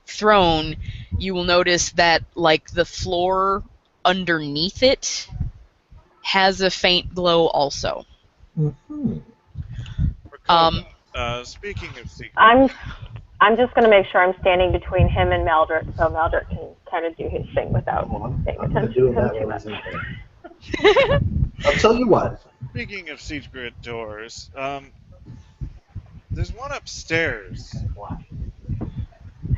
throne, you will notice that, like, the floor underneath it has a faint glow also. Mm-hmm. Um, Rakova, speaking of secret, I'm just going to make sure I'm standing between him and Maldrick so Maldrick can kind of do his thing without Oh, paying I'm not attention to doing him that too while much. he's in there. I'll tell you what. speaking of secret doors, there's one upstairs.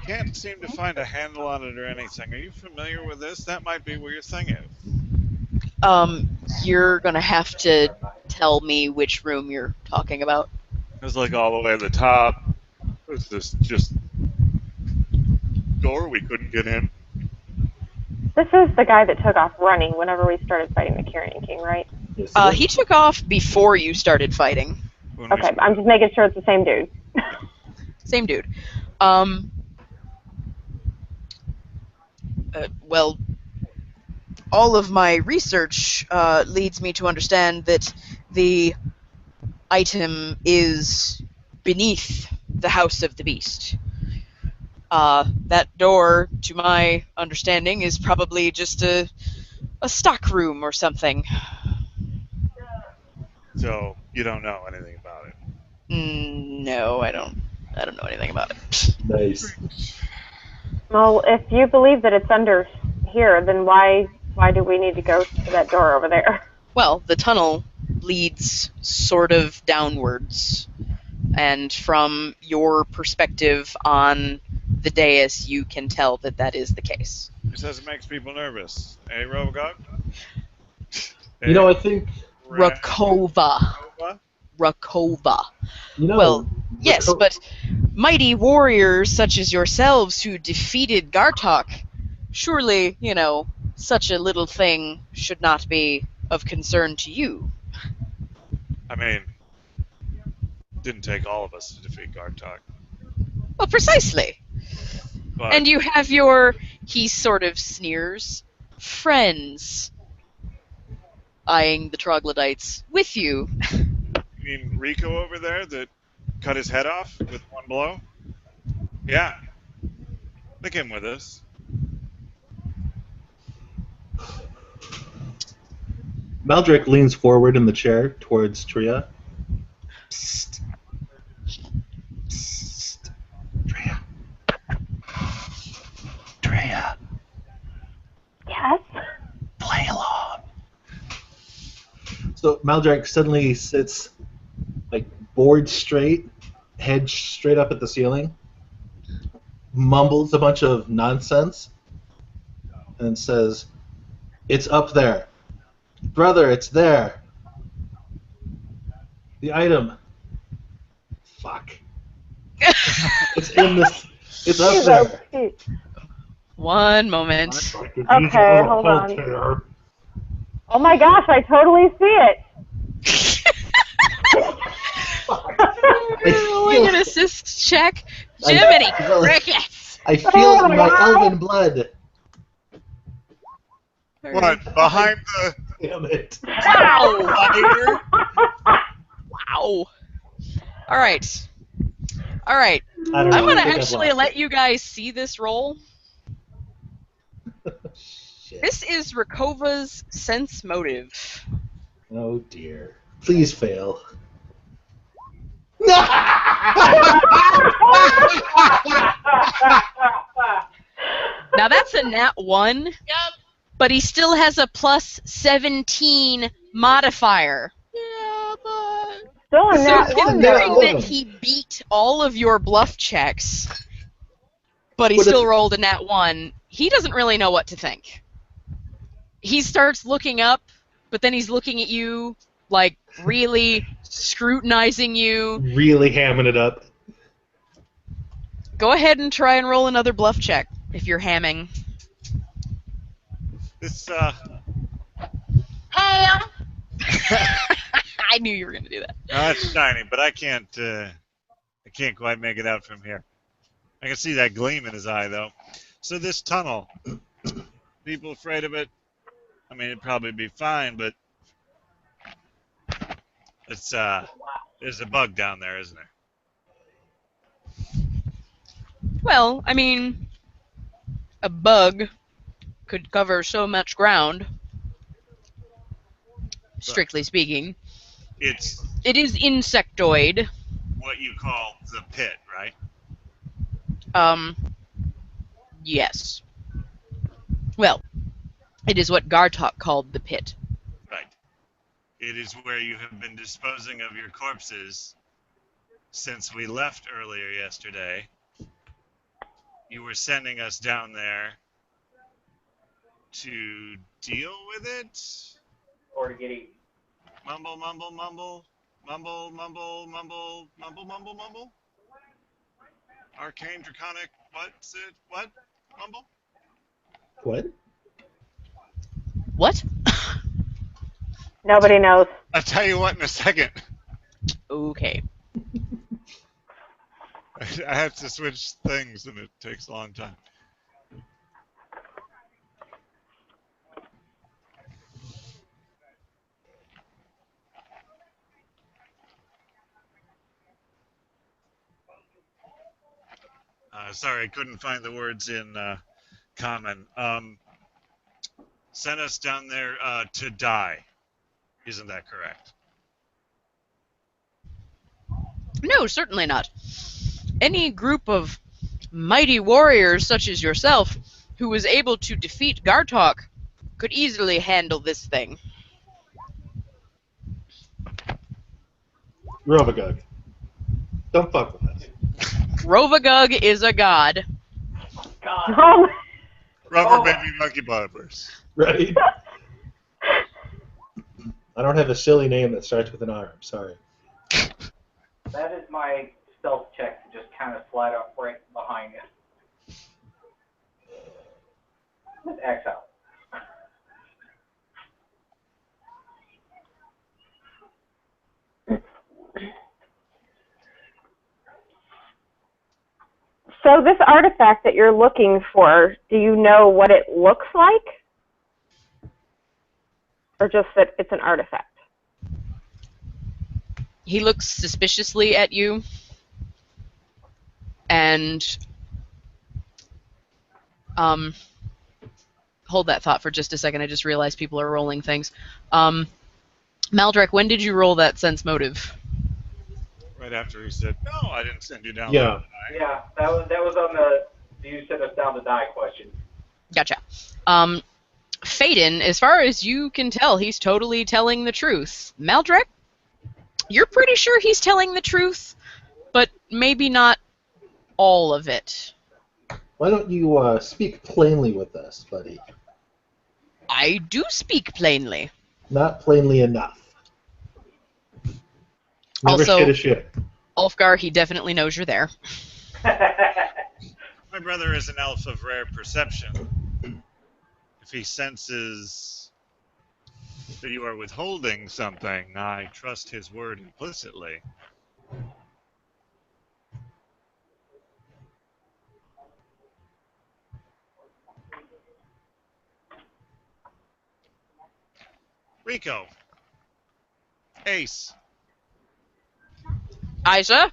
Can't seem to find a handle on it or anything. Are you familiar with this? That might be where your thing is. you're gonna have to tell me which room you're talking about. It's like all the way at the top. There's this just door we couldn't get in. This is the guy that took off running whenever we started fighting the Carrion King, right? Yes, it is. He took off before you started fighting. When we Okay, I'm just making sure it's the same dude. Same dude. Well, all of my research leads me to understand that the item is beneath the House of the Beast. That door, to my understanding, is probably just a stock room or something. So you don't know anything about it. No, I don't know anything about it. Nice. Well, if you believe that it's under here, then why do we need to go to that door over there? Well, the tunnel leads sort of downwards, and from your perspective on the dais, you can tell that that is the case. He says it makes people nervous. Hey, Robocop? You know, I think. Rakova. Rakova. You know. Well, yes, but mighty warriors such as yourselves who defeated Gartok, surely, such a little thing should not be of concern to you. I mean, didn't take all of us to defeat Gartok. Well, precisely. But And you have your, he sort of sneers, friends, eyeing the troglodytes, with you. you mean Rico over there that cut his head off with one blow? Yeah. They came with us. Maldrick leans forward in the chair towards Tria. Psst. Psst. Tria. Tria. Yes. Play along. So Maldrick suddenly sits, like, board straight, head straight up at the ceiling, mumbles a bunch of nonsense, and says, "It's up there. Brother, it's there. The item. Fuck. It's in this. It's up there." One moment. Okay, hold on. Oh my gosh, I totally see it. Rolling an assist check. Jiminy crickets! I feel it in my elven blood. What? Behind the Damn it. Wow! Wow. Alright. Alright. I don't know. I'm gonna I think I've actually lost let it. you guys see this roll. Shit. This is Rakova's sense motive. Oh dear. Please fail. Now that's a nat 1. Yep. But he still has a plus 17 modifier. Yeah, but... Still in So that one, considering though. that he beat all of your bluff checks, but he But still it's- rolled a nat 1, he doesn't really know what to think. he starts looking up, but then he's looking at you, like, really scrutinizing you. Really hamming it up. Go ahead and try and roll another bluff check if you're hamming. This I knew you were going to do that. it's shiny, but I can't quite make it out from here. I can see that gleam in his eye though. So this tunnel, people afraid of it? I mean, it'd probably be fine, but it's there's a bug down there, isn't there? Well, I mean, a bug could cover so much ground, strictly speaking. It's It is insectoid. what you call the pit, right? Yes. Well, it is what Gartok called the pit. Right. It is where you have been disposing of your corpses since we left earlier yesterday. You were sending us down there to deal with it? Or to get eaten. Mumble, mumble, mumble. Mumble, mumble, mumble, mumble, mumble, mumble. Arcane, draconic, what's it? What? Mumble? What? What? Nobody knows. I'll tell you what in a second. Okay. I have to switch things and it takes a long time. Sorry, I couldn't find the words in common. Sent us down there to die. Isn't that correct? No, certainly not. Any group of mighty warriors such as yourself who was able to defeat Gartok could easily handle this thing. Rovagug. Don't fuck with us. Rovagug is a god. God. Oh, Rubber baby monkey barbers. Right? I don't have a silly name that starts with an R. I'm sorry. That is my stealth check to just kind of slide up right behind it. Let's X out. so this artifact that you're looking for, do you know what it looks like? Or just that it's an artifact? He looks suspiciously at you and hold that thought for just a second. I just realized people are rolling things. Maldrek, when did you roll that sense motive? Right after he said, "No, I didn't send you down Yeah. there." Yeah, that was on the you sent us down to die question. Gotcha. Phaedon, as far as you can tell, he's totally telling the truth. Maldrek, you're pretty sure he's telling the truth, but maybe not all of it. Why don't you speak plainly with us, buddy? I do speak plainly. Not plainly enough. Never Also- shit a shit. Ulfgar, he definitely knows you're there. My brother is an elf of rare perception. If he senses that you are withholding something, I trust his word implicitly. Rico. Ace. Isa?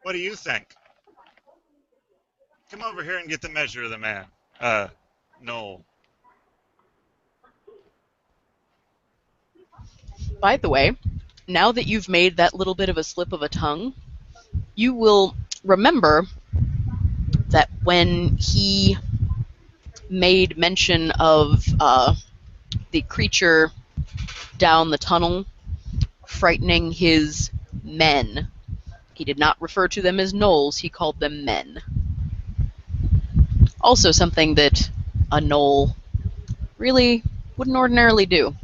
What do you think? Come over here and get the measure of the man. Noel. By the way, now that you've made that little bit of a slip of a tongue, you will remember that when he made mention of the creature down the tunnel frightening his men, he did not refer to them as gnolls, he called them men. Also something that a gnoll really wouldn't ordinarily do.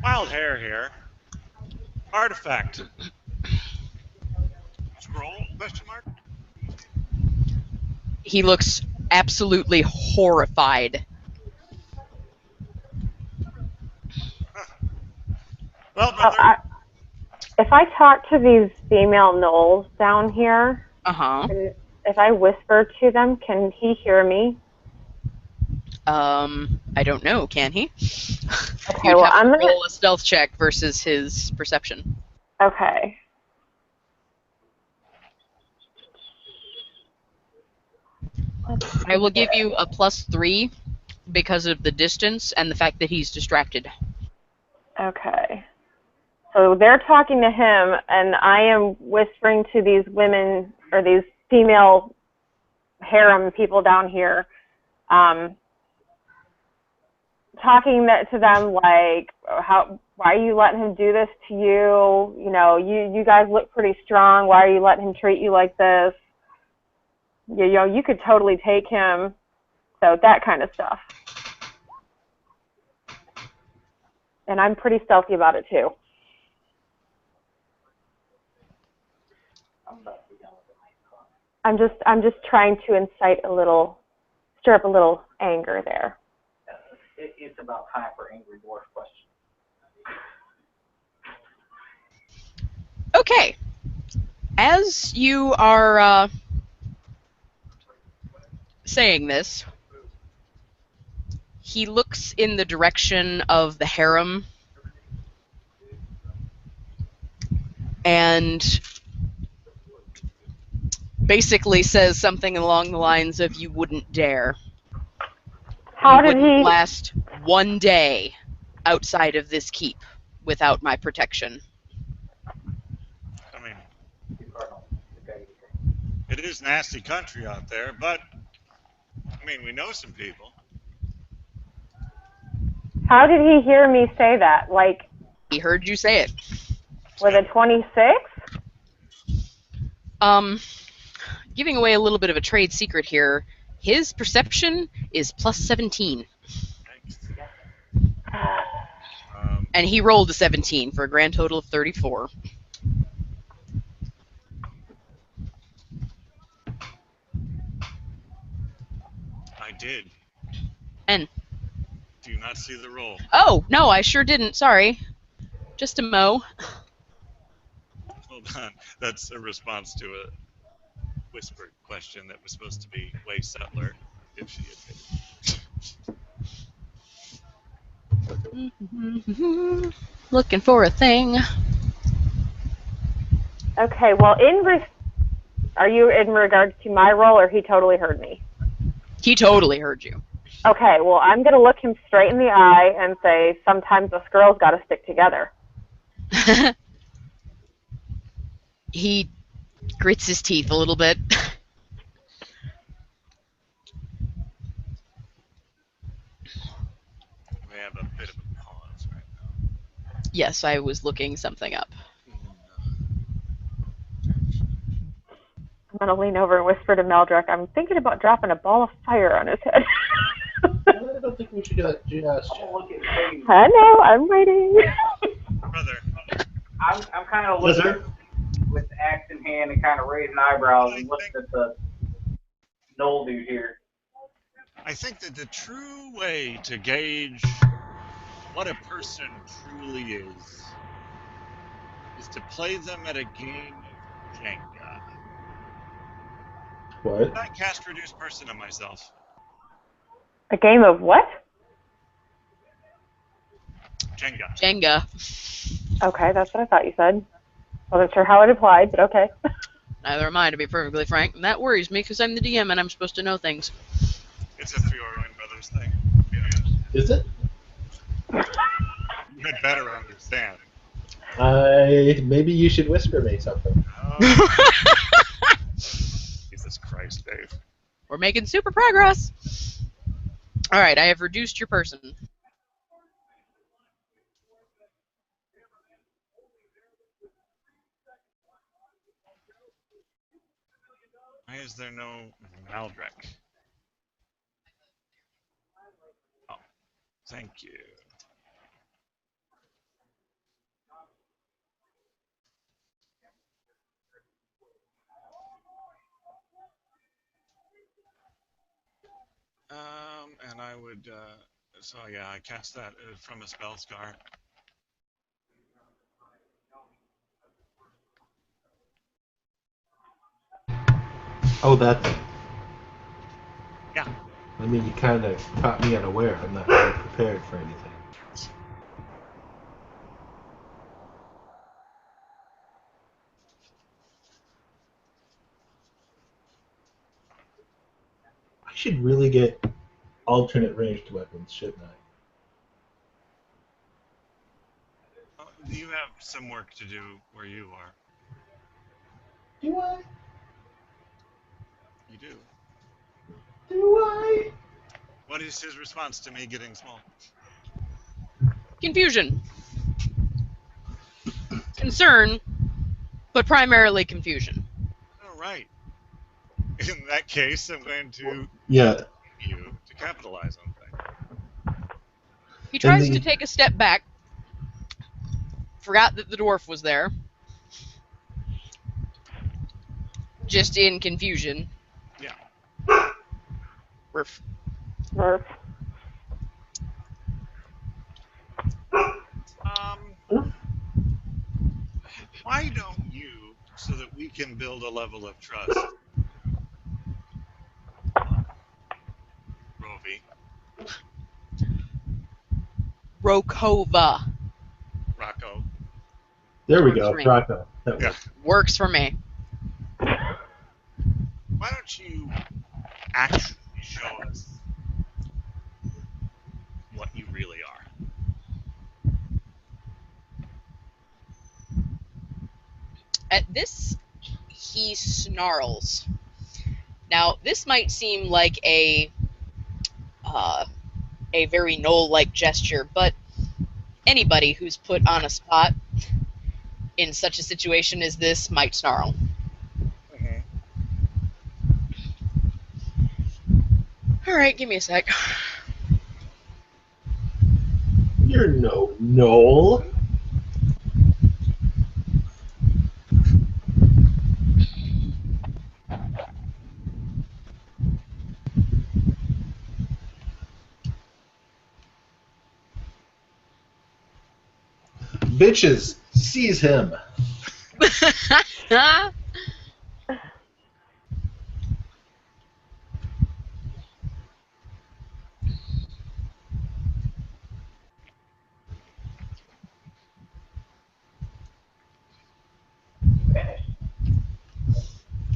Wild hair here. Artifact. Scroll? Question mark. He looks absolutely horrified. Well, Oh, brother. if I talk to these female gnolls down here, Uh-huh. if I whisper to them, can he hear me? I don't know, can he? Okay, You'd well, have I'm to gonna. roll a stealth check versus his perception. Okay. I will give you a +3 because of the distance and the fact that he's distracted. Okay. So they're talking to him, and I am whispering to these women or these female harem people down here, talking to them like, why are you letting him do this to you? You know, you guys look pretty strong. Why are you letting him treat you like this? You know, you could totally take him. So that kind of stuff. And I'm pretty stealthy about it too. I'm just trying to incite stir up a little anger there. It's about time for Angry Dwarf questions. Okay. As you are saying this, he looks in the direction of the harem and basically says something along the lines of, "You wouldn't dare. How You did wouldn't he? last one day outside of this keep without my protection." I mean, it is nasty country out there, but I mean, we know some people. How did he hear me say that? Like He heard you say it. with a 26? Giving away a little bit of a trade secret here. His perception is +17. And he rolled a 17 for a grand total of 34. I did. And Do you not see the roll? oh, no, I sure didn't. Sorry. Just a mo. Hold on. That's a response to a whispered question that was supposed to be way subtler if she had been. Looking for a thing. Okay, well, are you in regards to my role, or he totally heard me? He totally heard you. Okay, well, I'm going to look him straight in the eye and say, sometimes us girls got to stick together. He grits his teeth a little bit. We have a bit of a pause right now. Yes, I was looking something up. I'm going to lean over and whisper to Meldrick, I'm thinking about dropping a ball of fire on his head. I don't think we should do that just yet. I know, I'm waiting. Brother, I'm kind of looking with the axe in hand and kind of raising eyebrows and looking at the Knoll dude here. I think that the true way to gauge what a person truly is to play them at a game of Jenga. What? I cast Reduce Person on myself. A game of what? Jenga. Jenga. Okay, that's what I thought you said. Wasn't sure how it applied, but okay. Neither am I, to be perfectly frank. And that worries me because I'm the DM and I'm supposed to know things. It's a Three Orwin Brothers thing. Is it? You had better understand. Maybe you should whisper me something. Oh, Jesus Christ, Dave. We're making super progress. All right, I have reduced your person. Why is there no Maldrek? Thank you. And I would, so yeah, I cast that from a spell scar. Oh, that's. Yeah. I mean, you kind of caught me unaware. I'm not really prepared for anything. I should really get alternate ranged weapons, shouldn't I? You have some work to do where you are. Do I? You do. Do I? What is his response to me getting small? Confusion. Concern, but primarily confusion. All right. In that case, I'm going to Yeah. you to capitalize on things. He And tries to the take a step back, forgot that the dwarf was there, just in confusion. Yeah. Roof. Murph. Why don't you, so that we can build a level of trust, Rovi, Rokova. Rocco? there we Works go, for me. Rocco. That Yeah. works. Works for me. Why don't you actually show us what you really are? At this, he snarls. Now, this might seem like uh, a very Knoll-like gesture, but anybody who's put on a spot in such a situation as this might snarl. Mm-hmm. All right, give me a sec. You're no Knoll. Bitches, seize him. You finished.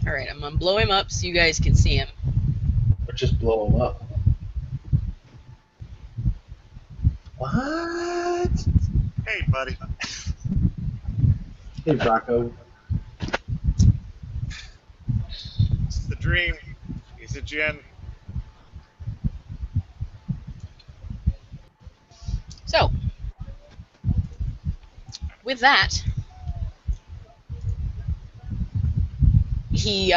All right, I'm gonna blow him up so you guys can see him. Or just blow him up. What? Hey, buddy. Hey, Rocco. It's the dream. He's a Jen. So, with that, he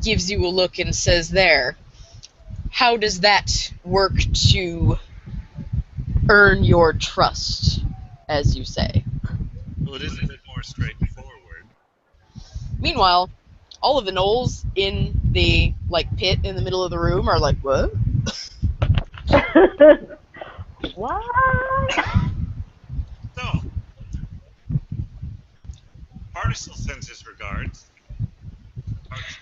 gives you a look and says, "There. How does that work to earn your trust, as you say?" Well, it is a bit more straightforward. Meanwhile, all of the gnolls in the pit in the middle of the room are like, "What?" What? So, Particle sends his regards. Particle.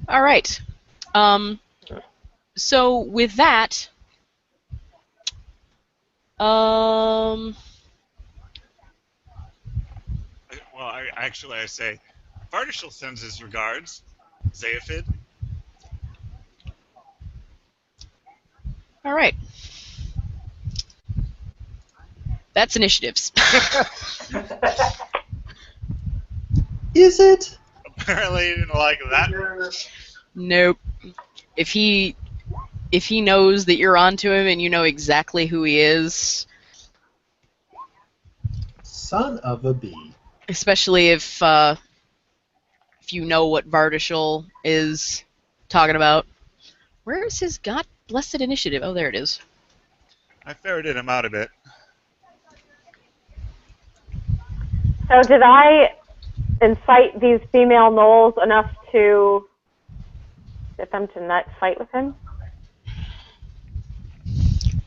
All right. So with that, Well, I say, Particle sends his regards. Zaphid. all right. That's initiatives. Is it? Apparently, he didn't like that. Nope. If he knows that you're onto him and you know exactly who he is, Son of a bee. especially if you know what Vardishal is talking about, Where is his god blessed initiative? Oh, there it is. I ferreted him out a bit. So did I incite these female gnolls enough to get them to not fight with him?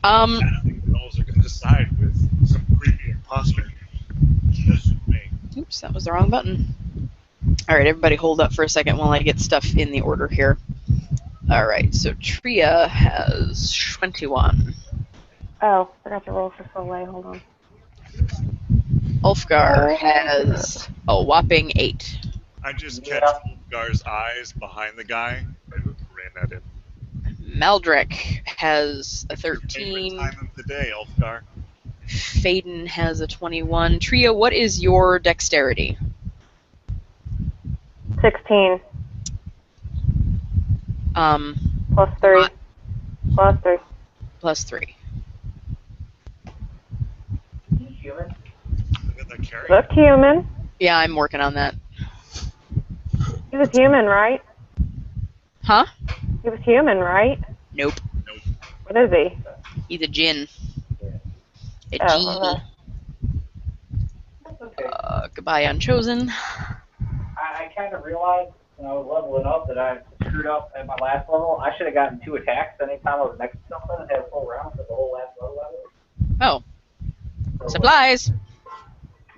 I think the gnolls are going to decide with some creepy imposter. Just me. Oops, that was the wrong button. All right, everybody hold up for a second while I get stuff in the order here. All right, so Tria has 21. Oh, forgot to roll for Soleil. Hold on. Ulfgar has a whopping 8. I just catch Ulfgar's eyes behind the guy and grin at him. Maldrick has a Favorite 13. time of the day, Ulfgar. Faden has a 21. Tria, what is your dexterity? 16 Um, plus 3. not Plus 3. plus 3. Human? Look at that carry. Look human. Yeah, I'm working on that. He was human, right? Huh? He was human, right? Nope. What is he? He's a djinn. A Oh, genie. okay. That's okay. Goodbye, Unchosen. I kind of realized when I was leveling up that I screwed up at my last level. I should have gotten 2 attacks anytime I was next to something and had a full round for the whole last level. Oh, So, supplies.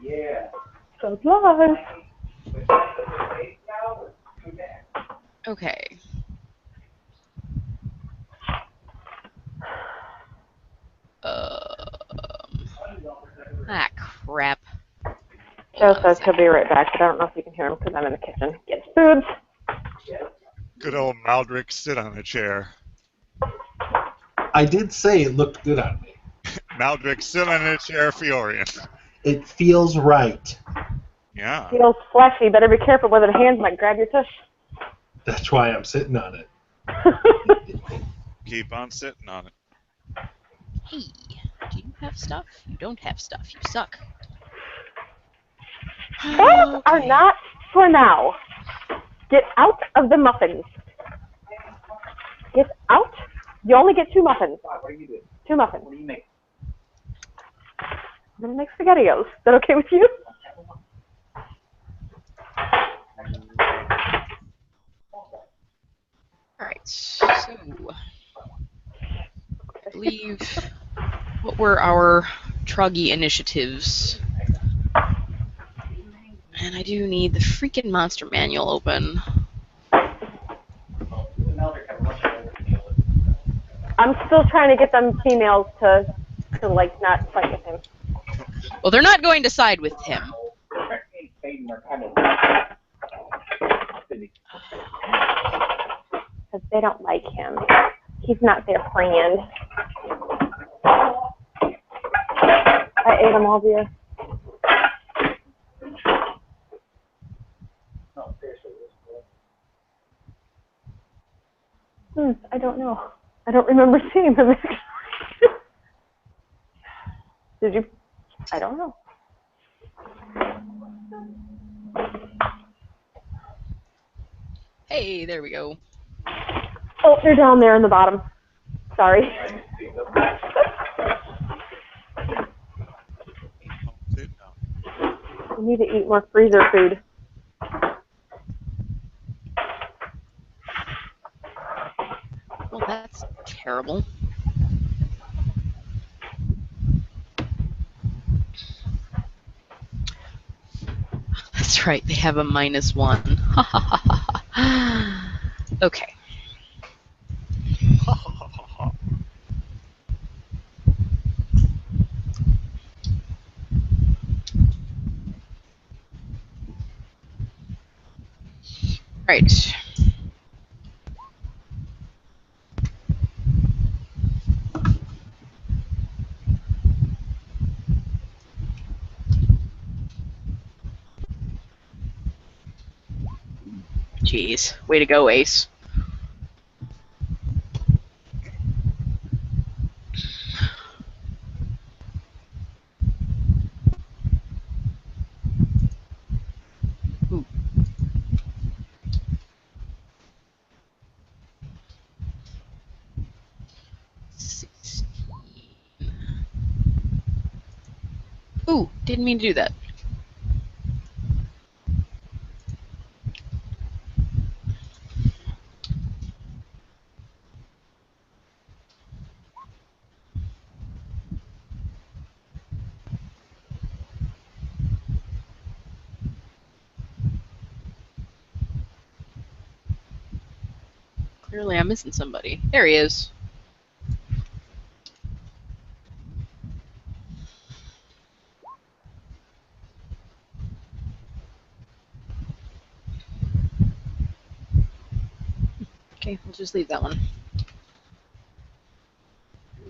yeah. Supplies. With that, it's 8 now, it's 2 attacks. Okay. Crap. Joe Hold on a says he'll second. be right back, but I don't know if you can hear him because I'm in the kitchen. Get food. Good old Maldrick, sit on a chair. I did say it looked good on me. Maldrick, sit on a chair, Fiorian. It feels right. Yeah. Feels fleshy. Better be careful whether the hands might grab your tush. That's why I'm sitting on it. Keep on sitting on it. Hey, do you have stuff? You don't have stuff. You suck. Hands are not for now. Get out of the muffins. Get out. You only get 2 muffins. What are you doing? 2 muffins. What do you make? I'm going to make SpaghettiOs. Is that okay with you? Alright, so I believe what were our Troggy initiatives? And I do need the freaking monster manual open. I'm still trying to get them females to like not fight with him. Well, they're not going to side with him. Because they don't like him. He's not their friend. I ate them all, dear. I don't know. I don't remember seeing them. Did you? I don't know. Hey, there we go. Oh, they're down there in the bottom. Sorry. We need to eat more freezer food. Well, that's terrible. That's right, they have a -1. Okay. Right. Jeez. Way to go, Ace. Ooh. Didn't mean to do that. Clearly I'm missing somebody. There he is. Okay, we'll just leave that one.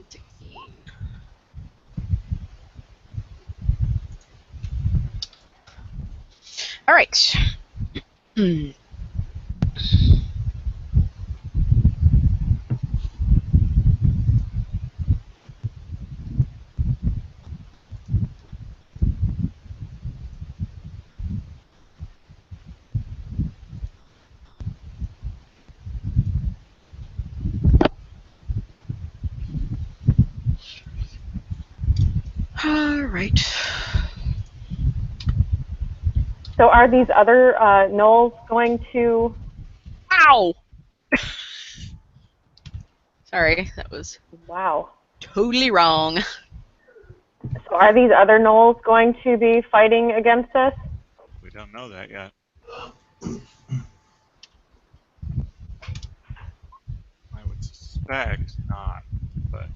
16. All right. All right. So are these other gnolls going to? Ow! Sorry, that was Wow. totally wrong. So are these other gnolls going to be fighting against us? We don't know that yet. I would suspect not, but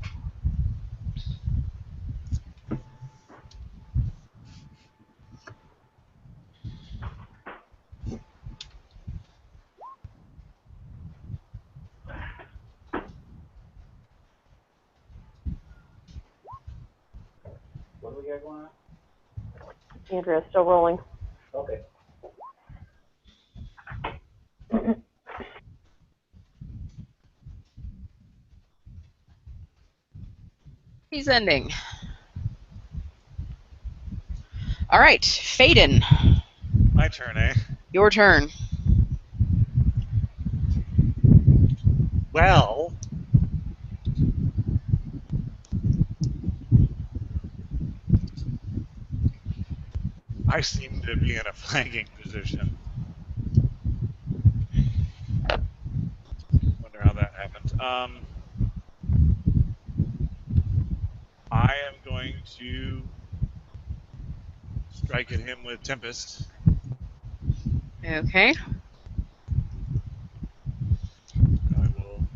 What do we got going on? Andrea's still rolling. Okay. He's ending. All right, Faden, my turn, eh? your turn. Well, I seem to be in a flanking position. Wonder how that happens. I am going to strike at him with Tempest. Okay. I will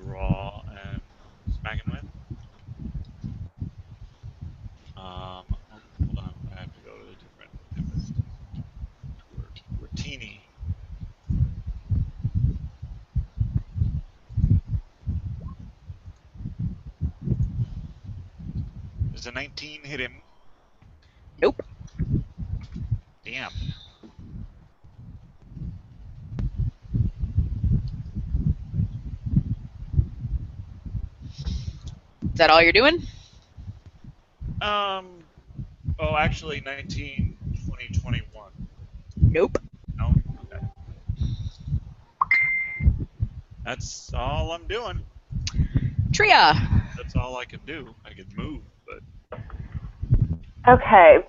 draw and smack him with. Hold on. I have to go to a different Tempest. Rotini. Does a 19 hit him? Nope. Damn. Is that all you're doing? Oh, actually, 19, 20, 21. Nope. No? Okay. That's all I'm doing. Tria. That's all I can do. I can move, but Okay.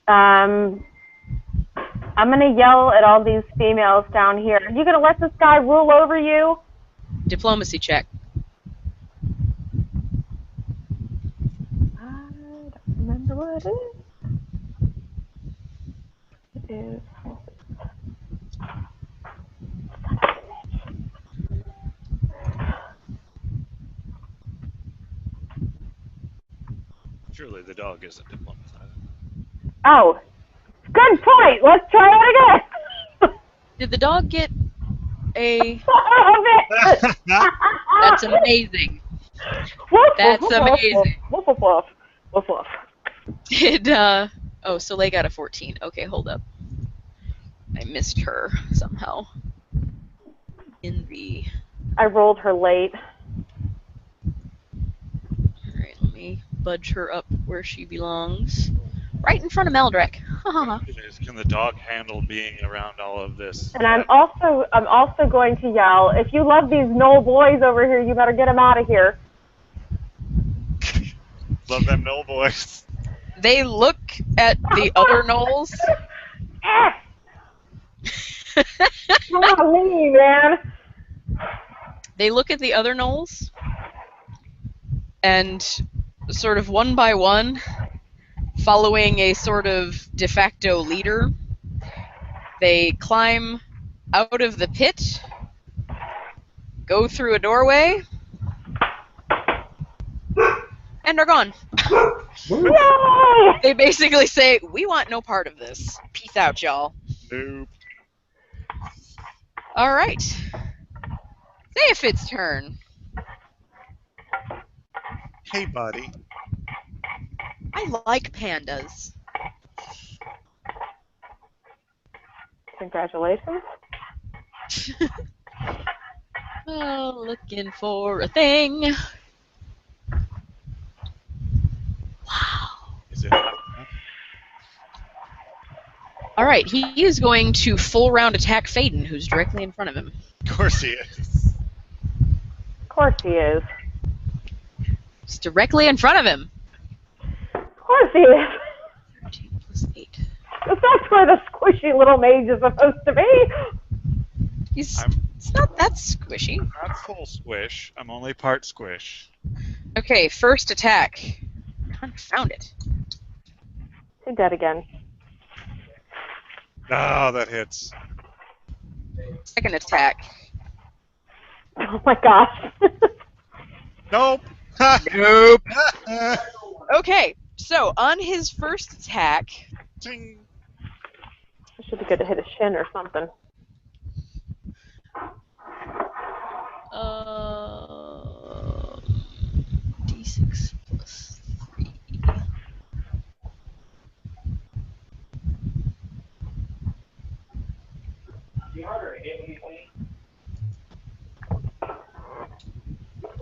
I'm going to yell at all these females down here. Are you going to let this guy rule over you? Diplomacy check. I don't remember what it is. It is. surely the dog isn't diplomatizing. Oh, good point. Let's try it again. Did the dog get a... That's That's amazing. Woof, That's woof, amazing. Woof, woof, woof, woof, woof. Did, oh, Soleil got a 14. Okay, hold up. I missed her somehow. In the... I rolled her late. Alright, let me budge her up where she belongs. Right in front of Meldrek. Can the dog handle being around all of this? And I'm also going to yell, if you love these Knoll boys over here, you better get them out of here. Love them Knoll boys. They look at the other gnolls. Golly, man. They look at the other gnolls, and sort of one by one, following a sort of de facto leader, they climb out of the pit, go through a doorway, and are gone. Yay! They basically say, "We want no part of this. Peace out, y'all." Nope. All right. Zeophid's turn. Hey, buddy. I like pandas. Congratulations. Oh, looking for a thing. Wow. Is it hot enough? All right, he is going to full round attack Faden, who's directly in front of him. Of course he is. Of course he is. It's directly in front of him. Of course he is. 13 plus 8. Because that's where the squishy little mage is supposed to be. It's not that squishy. Not full squish. I'm only part squish. Okay, first attack. Confound it. He's dead again. Oh, that hits. Second attack. Oh my gosh. Nope. Nope. Okay, so on his first attack, Ting. I should be good to hit a shin or something. D6 plus 3.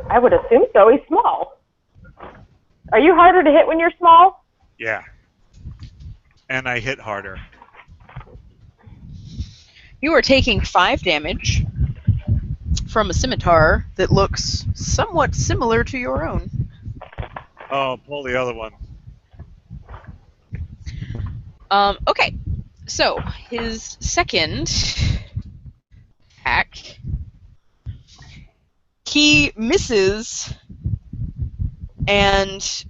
I would assume so. He's small. Are you harder to hit when you're small? Yeah. And I hit harder. You are taking 5 damage from a scimitar that looks somewhat similar to your own. Oh, pull the other one. Okay, so his second attack, he misses, and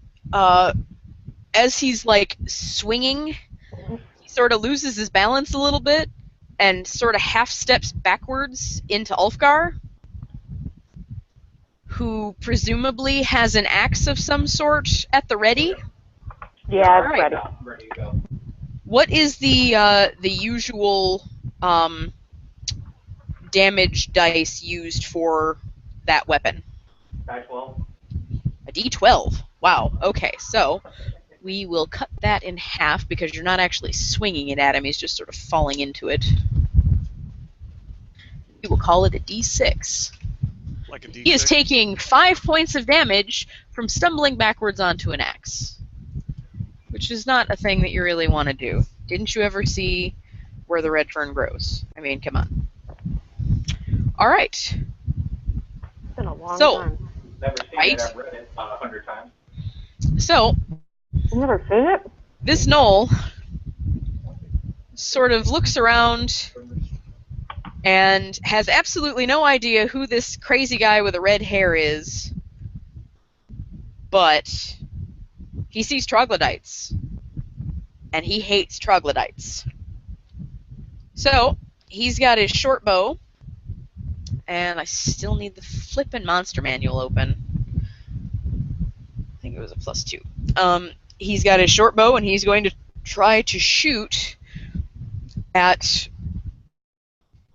as he's like swinging, he sort of loses his balance a little bit and sort of half steps backwards into Ulfgar, who presumably has an axe of some sort at the ready. Yeah, it's Alright. ready. Ready to go. What is the usual damage dice used for that weapon? Guys, well, A D12. Wow. Okay, so we will cut that in half because you're not actually swinging it at him. He's just sort of falling into it. We will call it a D6. Like a D6. He is taking 5 points of damage from stumbling backwards onto an axe, which is not a thing that you really want to do. Didn't you ever see Where the Red Fern Grows? I mean, come on. All right. It's been a long So, time. never seen Right. it. I've read it 100 times. So, You've never seen it? this gnoll sort of looks around and has absolutely no idea who this crazy guy with the red hair is, but he sees troglodytes, and he hates troglodytes. So, he's got his short bow, and I still need the flippin' monster manual open. I think it was a +2. He's got his short bow, and he's going to try to shoot at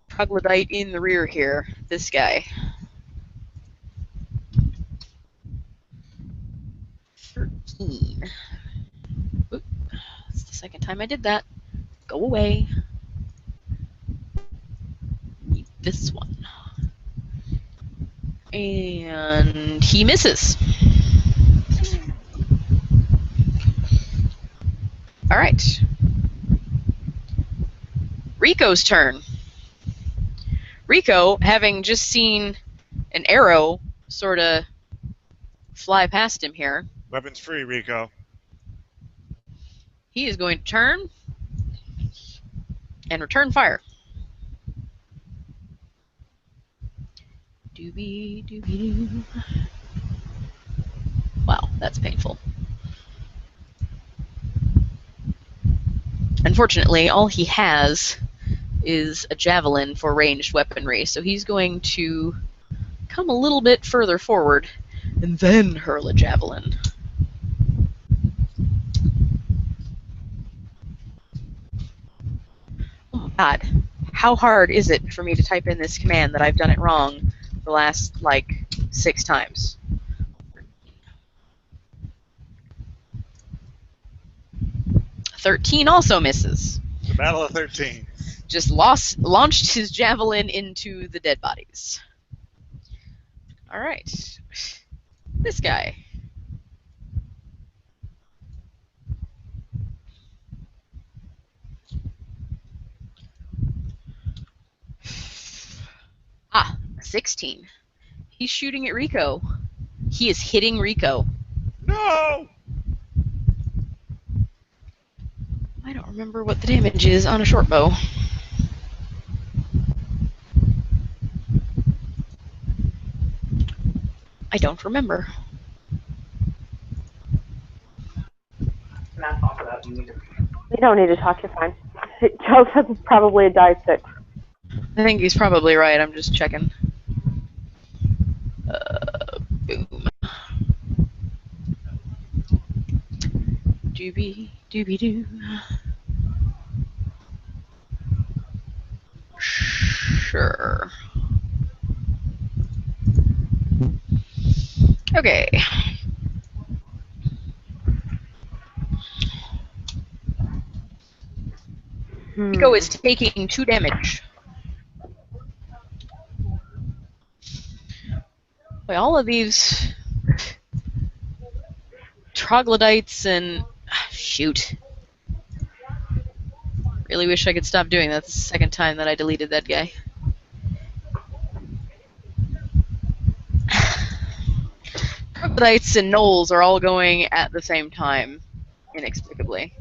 troglodyte in the rear here. This guy. 13. Oop, that's the second time I did that. Go away. Need this one. And he misses. All right. Rico's turn. Rico, having just seen an arrow sort of fly past him here, Weapons free, Rico. He is going to turn and return fire. Doobie doobie doo. Wow, that's painful. Unfortunately, all he has is a javelin for ranged weaponry, so he's going to come a little bit further forward and then hurl a javelin. Oh God, how hard is it for me to type in this command that I've done it wrong the last, 6 times? "13" also misses. The Battle of 13. Just launched his javelin into the dead bodies. Alright. This guy. Ah, 16. He's shooting at Rico. He is hitting Rico. No! I don't remember what the damage is on a short bow. I don't remember. Not talk about you either. You don't need to talk, you're fine. Joseph is probably a die 6. I think he's probably right. I'm just checking. Boom. Doobie doobie doo. Sure. Okay. Rico is taking 2 damage. Boy, all of these troglodytes and... Shoot. Really wish I could stop doing that. That's the second time that I deleted that guy. Troglodytes and gnolls are all going at the same time, inexplicably.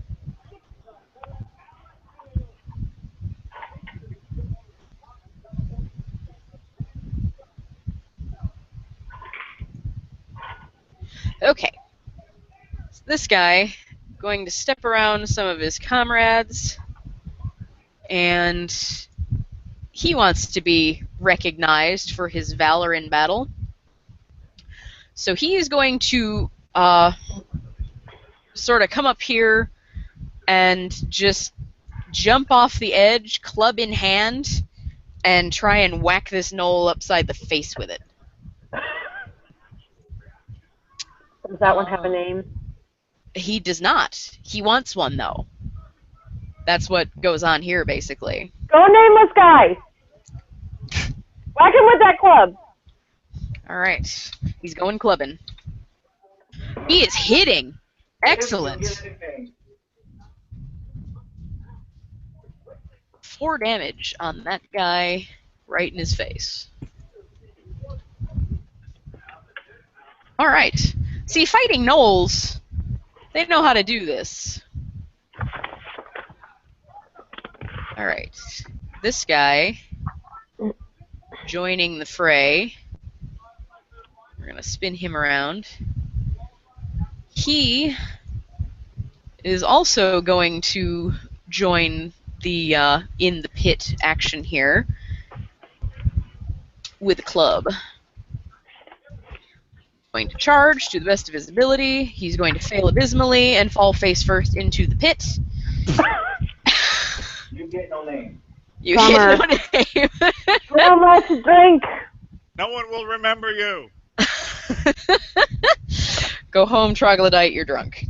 Okay. So this guy going to step around some of his comrades, and he wants to be recognized for his valor in battle. So he is going to sort of come up here and just jump off the edge, club in hand, and try and whack this gnoll upside the face with it. Does that one have a name? He does not. He wants one, though. That's what goes on here, basically. Go nameless guy! Whack him with that club! Alright. He's going clubbing. He is hitting! Excellent! 4 damage on that guy right in his face. Alright. See, fighting gnolls, they know how to do this. Alright. This guy joining the fray. We're going to spin him around. He is also going to join the in the pit action here with a club. Going to charge to the best of his ability. He's going to fail abysmally and fall face first into the pit. You get no name. You Bummer. get no name. So much drink! No one will remember you. Go home, troglodyte, you're drunk.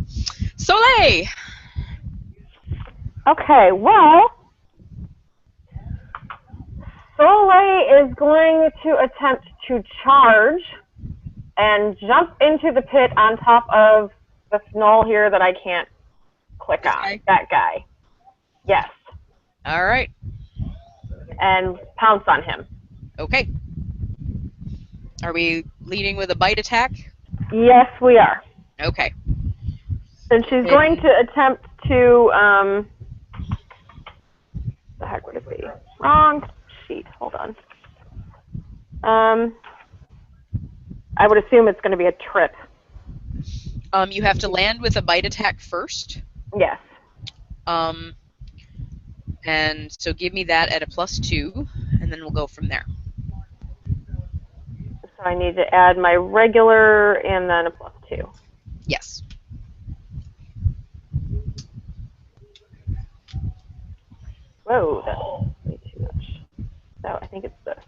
Soleil! Okay, well, Soleil is going to attempt to charge and jump into the pit on top of the gnoll here that I can't click This on. guy? That guy. Yes. Alright, And pounce on him. okay. Are we leading with a bite attack? Yes, we are. Okay. And she's going to attempt to, the heck would it be? Wrong sheet. Hold on. I would assume it's going to be a trip. You have to land with a bite attack first. Yes. And so give me that at a +2, and then we'll go from there. So I need to add my regular and then a +2. Yes. Whoa, that's way too much. So I think it's this.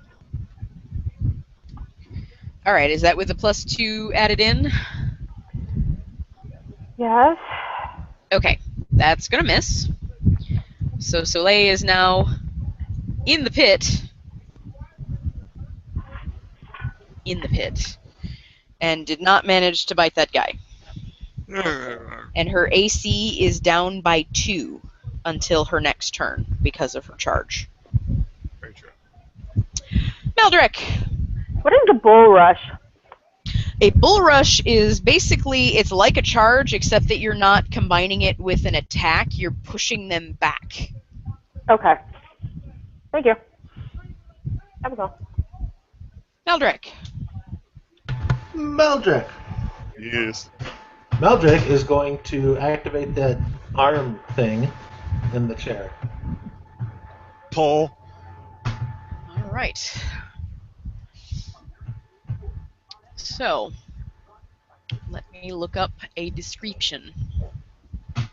All right. Is that with a +2 added in? Yes. Okay. That's gonna miss. So Soleil is now in the pit. And did not manage to bite that guy. And her AC is down by 2 until her next turn because of her charge. Very true. Meldrick. What is a bull rush? A bull rush is basically, it's like a charge, except that you're not combining it with an attack. You're pushing them back. Okay. Thank you. That was all. Meldrick. Meldrick. Yes. Meldrick is going to activate that arm thing in the chair. Pull. All right. So, let me look up a description. You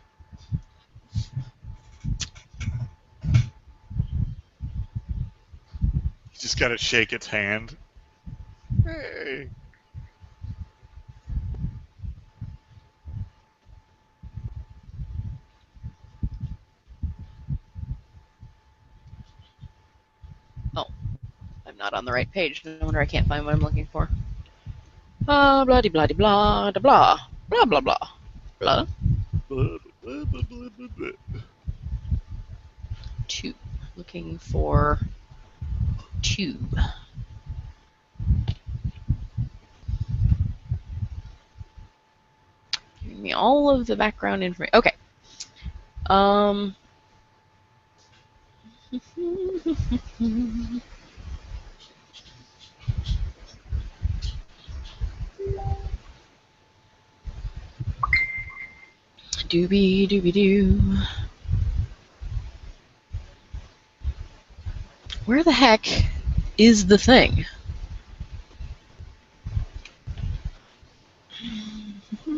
just gotta shake its hand. Hey. Oh, I'm not on the right page. No wonder I can't find what I'm looking for. Blah blah blah blah blah blah blah blah blah. Blah, blah, blah, blah, blah, blah. 2. Looking for tube. Giving me all of the background information. Okay. Doobie doobie doo. Where the heck is the thing? You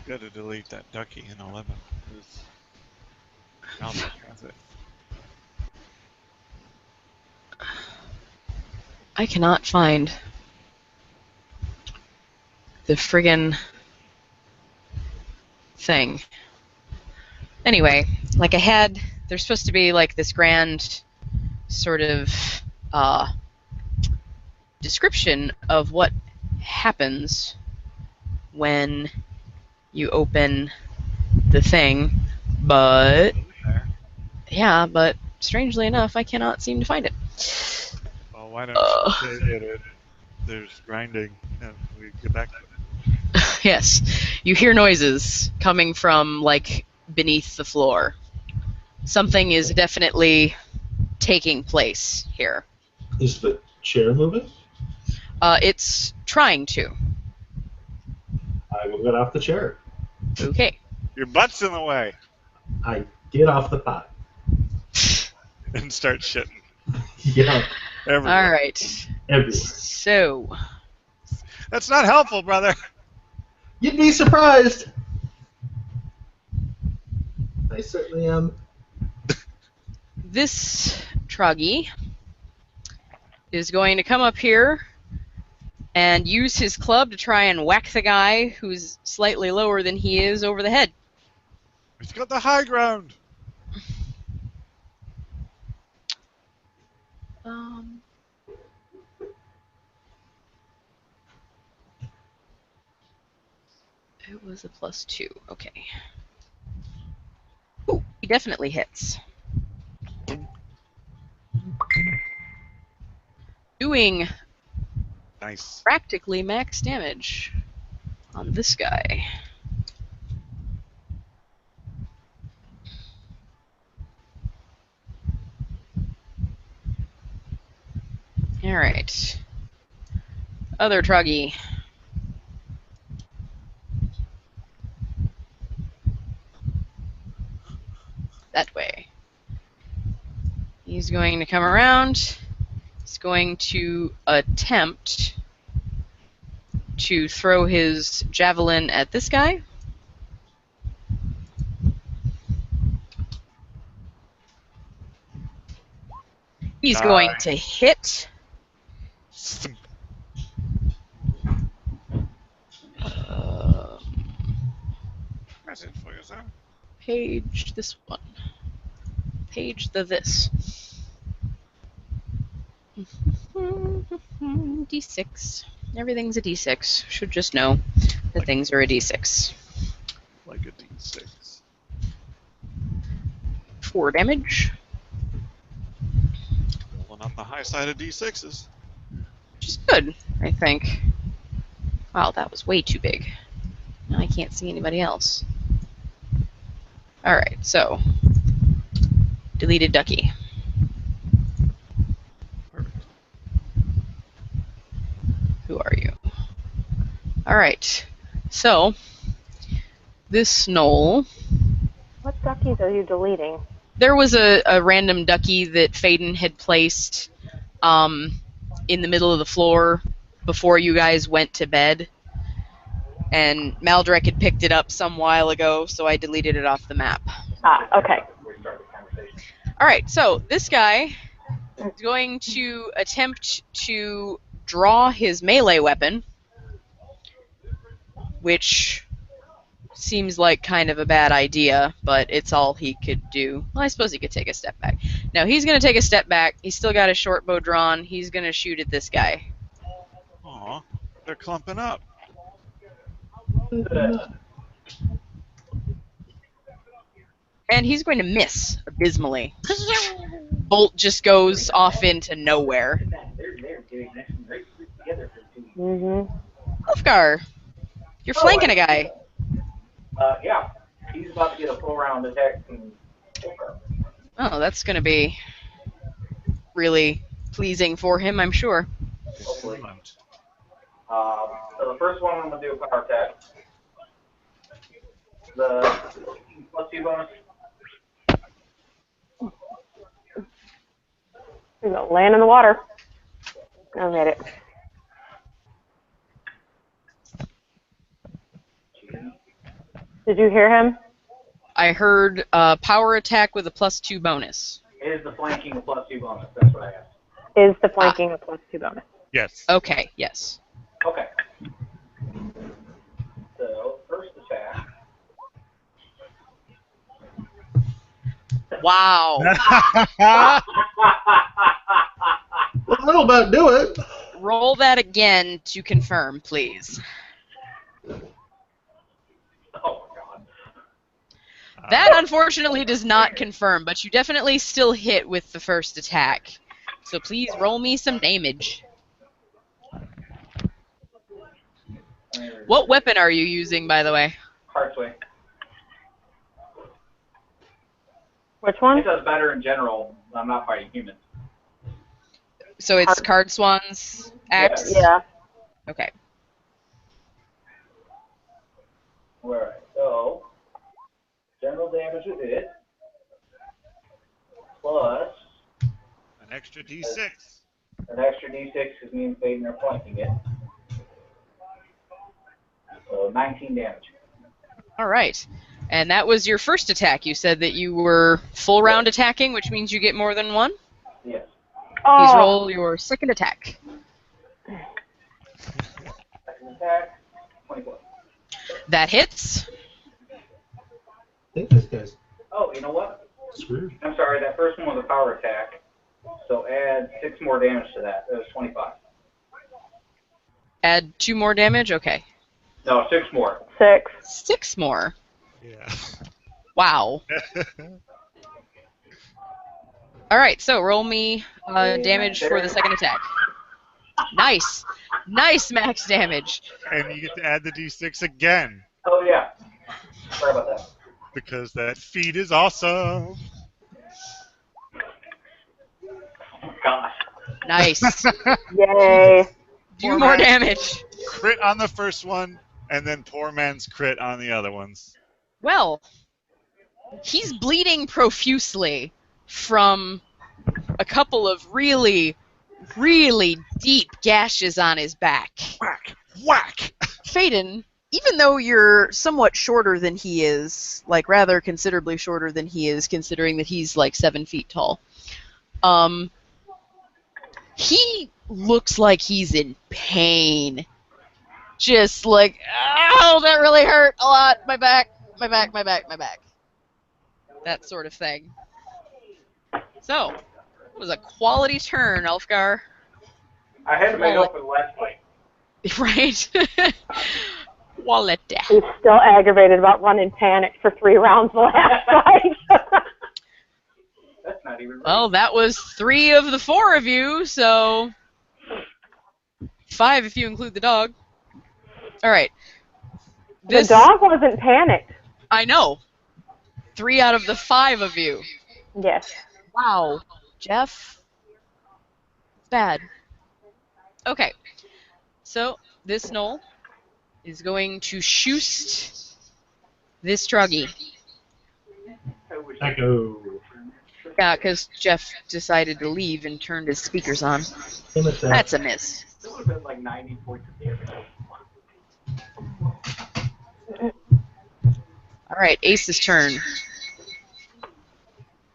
gotta delete that ducky in 11. Because Malcolm has it. I cannot find the friggin' thing. Anyway, like there's supposed to be like this grand sort of description of what happens when you open the thing, but There. yeah, but strangely enough, I cannot seem to find it. Well, why don't you say that there's grinding and we get back to it? Yes, you hear noises coming from like beneath the floor. Something is definitely taking place here. Is the chair moving? It's trying to. I will get off the chair. Okay. Your butt's in the way. I get off the pot. And start shitting Yeah, everywhere. All right. everywhere. So, That's not helpful, brother. You'd be surprised. I certainly am. this Truggy is going to come up here and use his club to try and whack the guy who's slightly lower than he is over the head. He's got the high ground. It was a +2. Okay. Ooh, he definitely hits. doing Nice. practically max damage on this guy. Alright. Other Truggy. That way. He's going to come around. He's going to attempt to throw his javelin at this guy. He's going to hit. Message for yourself. Page this one. Page the this. D6. Everything's a D6. Should just know that things are a D6. Like a D6. 4 damage, Rolling on the high side of D6s. which is good, I think. Wow, that was way too big. Now I can't see anybody else. Alright, so. Deleted ducky. Perfect. Who are you? Alright, so. This knoll. What duckies are you deleting? There was a random ducky that Faden had placed in the middle of the floor before you guys went to bed. And Maldrek had picked it up some while ago, so I deleted it off the map. Ah, okay. Restart the conversation. Alright, so this guy is going to attempt to draw his melee weapon, which seems like kind of a bad idea, but it's all he could do. Well, I suppose he could take a step back. No, he's going to take a step back. He's still got his short bow drawn. He's going to shoot at this guy. Aw, they're clumping up. And he's going to miss abysmally. Bolt just goes off into nowhere. They're doing next and great together for 2 weeks. Mm-hmm. Ulfgar, you're flanking a guy. Yeah, he's about to get a full round attack from Ulfgar. Oh, that's going to be really pleasing for him, I'm sure. Hopefully. So the first one I'm going to do a power attack. The +2 bonus. He's gonna land in the water. I made it. Did you hear him? I heard power attack with a +2 bonus. Is the flanking a +2 bonus? That's what I asked. Is the flanking a +2 bonus? Yes. Okay, yes. Okay. So, first attack. Wow. Well, that'll about do it. Roll that again to confirm, please. Oh my god. That unfortunately does not confirm, but you definitely still hit with the first attack. So please roll me some damage. What weapon are you using, by the way? Hard swing. Which one? It does better in general. I'm not fighting humans. So it's Card Swan's axe? Yeah. Okay. Alright, so general damage with it. Plus An extra D6. an extra D6 because me and Faden are flanking it. So 19 damage. All right. And that was your first attack. You said that you were full round attacking, which means you get more than one. Yes. Please Oh. roll your second attack. Second attack, 24. That hits. I think this guy's Oh, you know what? screwed. I'm sorry, that first one was a power attack. So add 6 more damage to that. That was 25. Add 2 more damage? Okay. No, 6 more. 6. 6 more. Yeah. Wow. All right, so roll me damage for the second attack. Nice. Nice max damage. And you get to add the d6 again Oh yeah. Sorry about that. because that feat is awesome. Oh gosh. Nice. Yay. Do Poor more man damage. crit on the first one, and then poor man's crit on the other ones. Well, he's bleeding profusely from a couple of really, really deep gashes on his back. Whack! Whack! Faden, even though you're somewhat shorter than he is, like rather considerably shorter than he is, considering that he's like 7 feet tall, he looks like he's in pain. Just like, oh, that really hurt a lot. My back, my back, my back, my back. That sort of thing. So, it was a quality turn, Elfgar. I had to make up for the last fight. Right? Quality. He's still aggravated about running panic for 3 rounds the last fight. That's not even right. Well, that was 3 of the 4 of you, so 5 if you include the dog. All right. The dog wasn't panicked. I know. 3 out of the 5 of you. Yes. Wow. Jeff. Bad. Okay. So, this Knoll is going to shoost this Truggy. Echo. Yeah, because Jeff decided to leave and turned his speakers on. That's a miss. It would have been like 90 points of damage. All right, Ace's turn.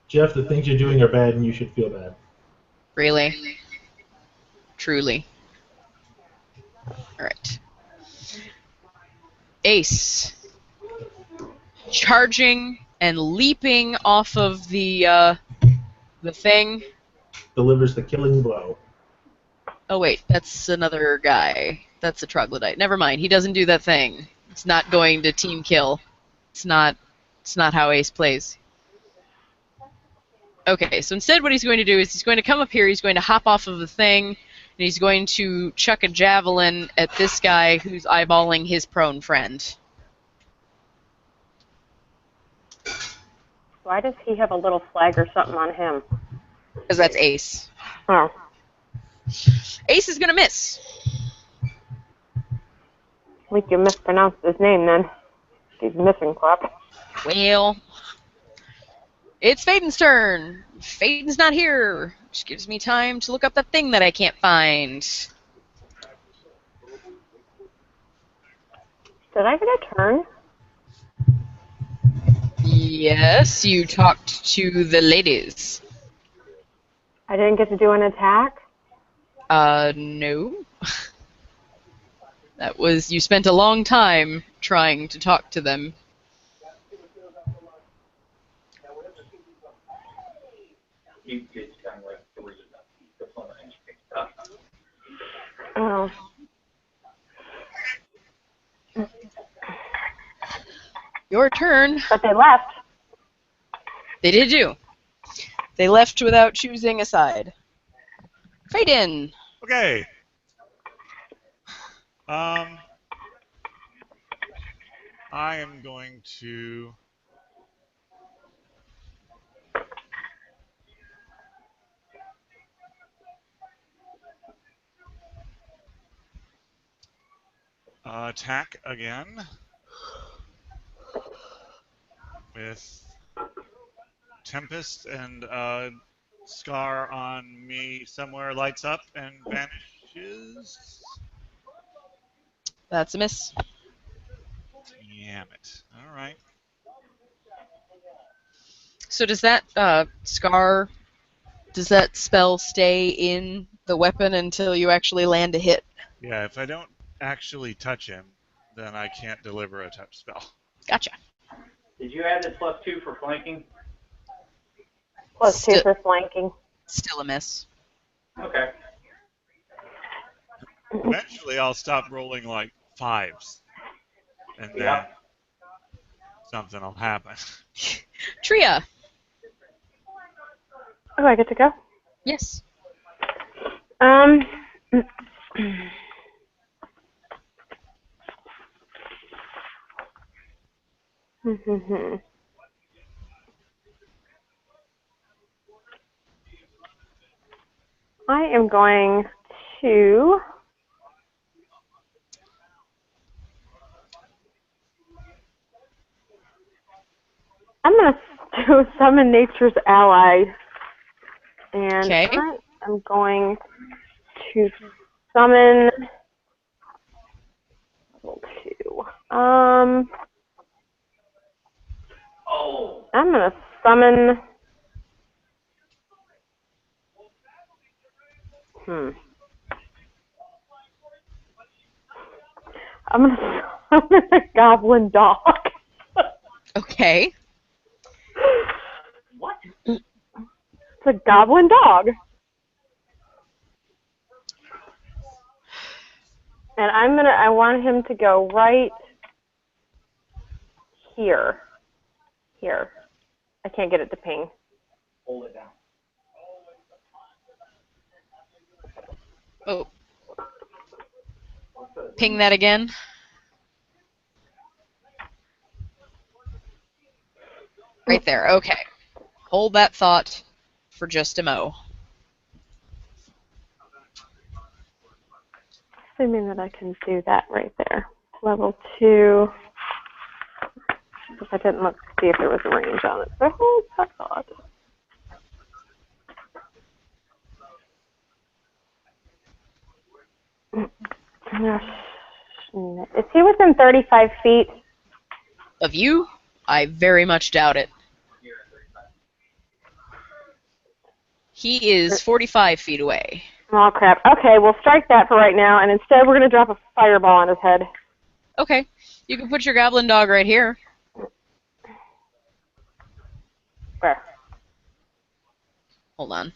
Jeff, the things you're doing are bad, and you should feel bad. Really? Truly. All right. Ace. Charging and leaping off of the thing. Delivers the killing blow. Oh wait, that's another guy. That's a troglodyte. Never mind. He doesn't do that thing. It's not going to team kill. It's not how Ace plays. Okay, so instead what he's going to do is he's going to come up here, he's going to hop off of the thing, and he's going to chuck a javelin at this guy who's eyeballing his prone friend. Why does he have a little flag or something on him? Because that's Ace. Oh. Ace is going to miss. I think you mispronounced his name then. He's missing crap. Well, it's Faden's turn. Faden's not here, which gives me time to look up that thing that I can't find. Did I get a turn? Yes, you talked to the ladies. I didn't get to do an attack? No. That was, you spent a long time trying to talk to them. You did kind of like 3 diplomatic stuff. Oh. Your turn. But they left. They did do. They left without choosing a side. Faden. Okay. I am going to attack again with Tempest, and Scar on me somewhere lights up and vanishes. That's a miss. Damn it. All right. So does that scar, does that spell stay in the weapon until you actually land a hit? Yeah, if I don't actually touch him, then I can't deliver a touch spell. Gotcha. Did you add the +2 for flanking? +2 for flanking. Still a miss. Okay. Eventually, I'll stop rolling like 5s, and then something will happen. Tria. Oh, I get to go? Yes. I am going to do summon nature's ally, and Okay. I am going to summon level 2. I'm going to summon. I'm going to summon a goblin dog. Okay. What? It's a goblin dog. And I want him to go right here. Here. I can't get it to ping. Hold it down. Oh. Ping that again. Right there. Okay. Hold that thought for just a mo. Assuming that I can do that right there. Level 2. Because I didn't look to see if there was a range on it. So hold that thought. Is he within 35 feet? Of you? I very much doubt it. He is 45 feet away. Oh, crap. Okay, we'll strike that for right now, and instead we're going to drop a fireball on his head. Okay. You can put your goblin dog right here. Where? Hold on.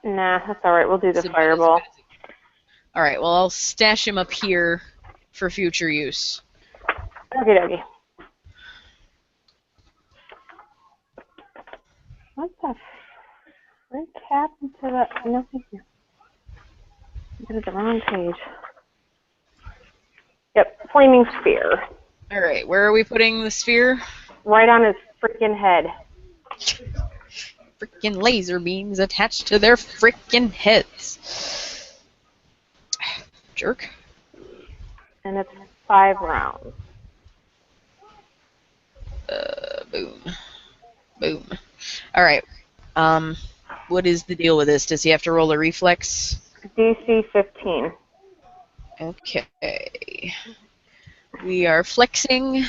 Nah, that's all right. We'll do the It's about fireball. All right. Well, I'll stash him up here for future use. Okie dokie. What the frick happened to the... No, thank you. I did the wrong page. Yep, flaming sphere. All right. Where are we putting the sphere? Right on his freaking head. Freaking laser beams attached to their freaking heads. Jerk. And it's 5 rounds. Boom. Boom. All right. What is the deal with this? Does he have to roll a reflex? DC 15. Okay. We are flexing.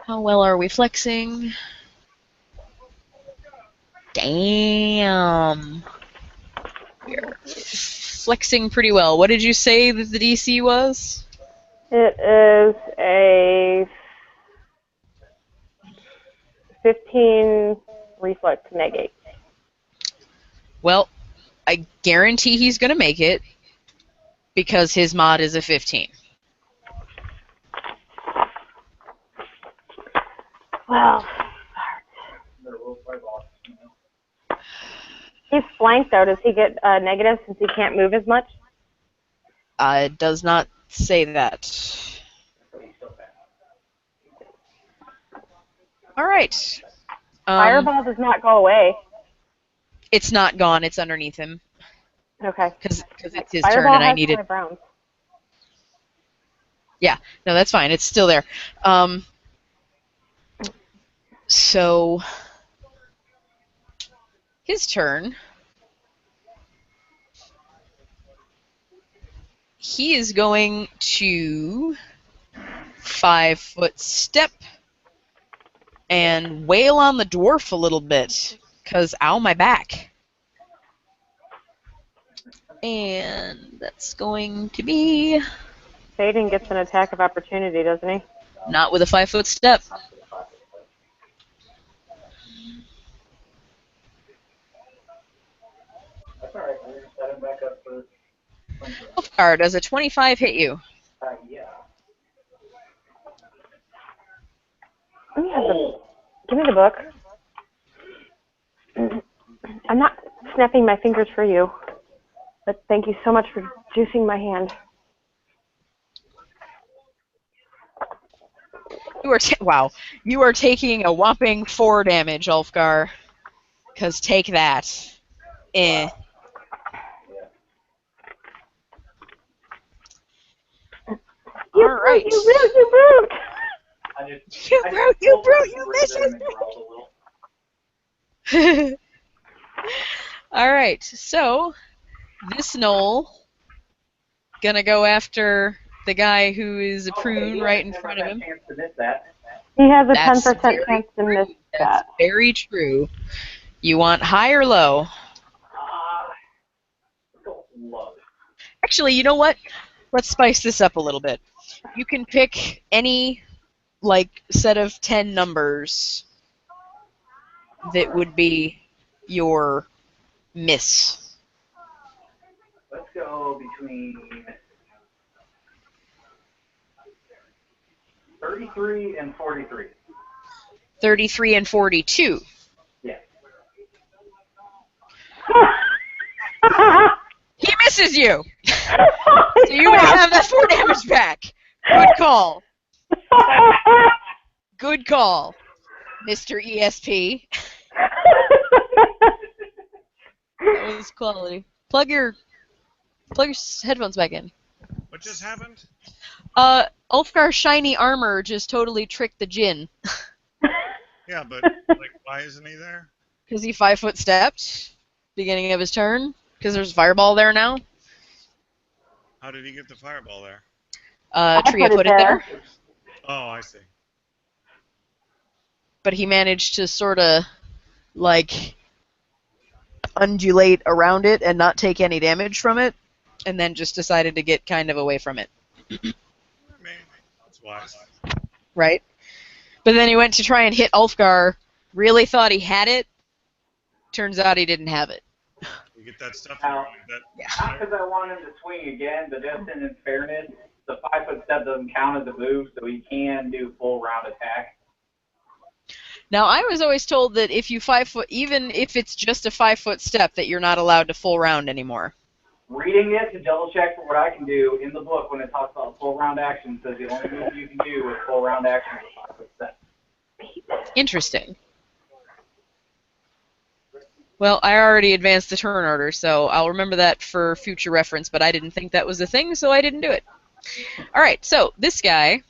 How well are we flexing? Damn. We're flexing pretty well. What did you say that the DC was? It is a 15 reflex negate. Well, I guarantee he's going to make it because his mod is a 15. Well, he's flanked though. Does he get negative since he can't move as much? It does not say that. All right. Fireball does not go away. It's not gone. It's underneath him. Okay. Because it's his Fireball turn and I has needed... 5 rounds. Yeah, no, that's fine. It's still there. So, his turn. He is going to 5-foot step and wail on the dwarf a little bit. Because, ow, my back. And that's going to be... Faden gets an attack of opportunity, doesn't he? Not with a 5-foot step. That's all right. We're gonna set him back up for. Off card, does a 25 hit you? Yeah. Let me have give me the book. I'm not snapping my fingers for you, but thank you so much for juicing my hand. Wow. You are taking a whopping 4 damage, Ulfgar. Because take that. Eh. Wow. You All brute! right. You brute! You brute! I just You pulled the brute, you refrigerator and it growled a little. misses. All right. So, this Knoll gonna go after the guy who is a Oh, hey, prune yeah, right there's in never front of that him. chance to miss that. He has a That's 10% very chance to miss true. That's that. very true. You want high or low? Let's go low. Actually, you know what? Let's spice this up a little bit. You can pick any set of 10 numbers that would be your miss. Let's go between 33 and 43. 33 and 42. Yeah. He misses you! Holy So you may crap. have that 4 damage back. Good call. Good call, Mr. ESP. That was quality. Plug your headphones back in. What just happened? Ulfgar's shiny armor just totally tricked the Jinn. Yeah, but why isn't he there? Because he 5-foot stepped, beginning of his turn. Because there's a fireball there now. How did he get the fireball there? I Tria put it put it there. Oh, I see. But he managed to sort of, undulate around it and not take any damage from it. And then just decided to get kind of away from it. I mean, that's wise. Right? But then he went to try and hit Ulfgar, really thought he had it. Turns out he didn't have it. You get that stuff in Now, that. not because I want him to swing again, but just in fairness, the 5-foot step doesn't count as a move, so he can do full round attack. Now, I was always told that if you 5-foot, even if it's just a 5-foot step, that you're not allowed to full round anymore. Reading it to double check for what I can do in the book when it talks about full round action says the only move you can do with full round action is a 5-foot step. Interesting. Well, I already advanced the turn order, so I'll remember that for future reference, but I didn't think that was a thing, so I didn't do it. Alright, so this guy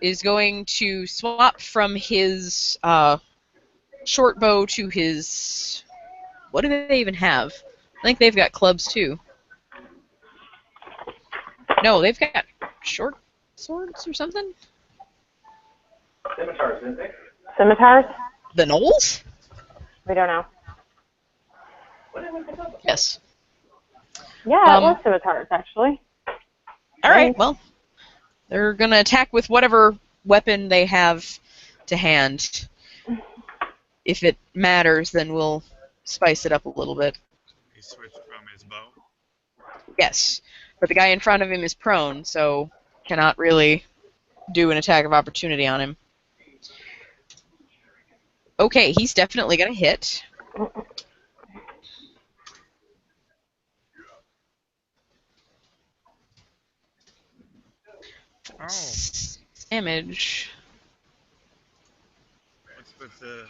is going to swap from his short bow to his... What do they even have? I think they've got clubs, too. No, they've got short swords or something? Scimitars, didn't they? Scimitars? The Knolls? We don't know. What did we pick up? Yes. Yeah, it was scimitars, actually. Alright, well, they're going to attack with whatever weapon they have to hand. If it matters, then we'll spice it up a little bit. He switched from his bow. Yes, but the guy in front of him is prone, so cannot really do an attack of opportunity on him. Okay, he's definitely going to hit. Oh, Damage. what's with the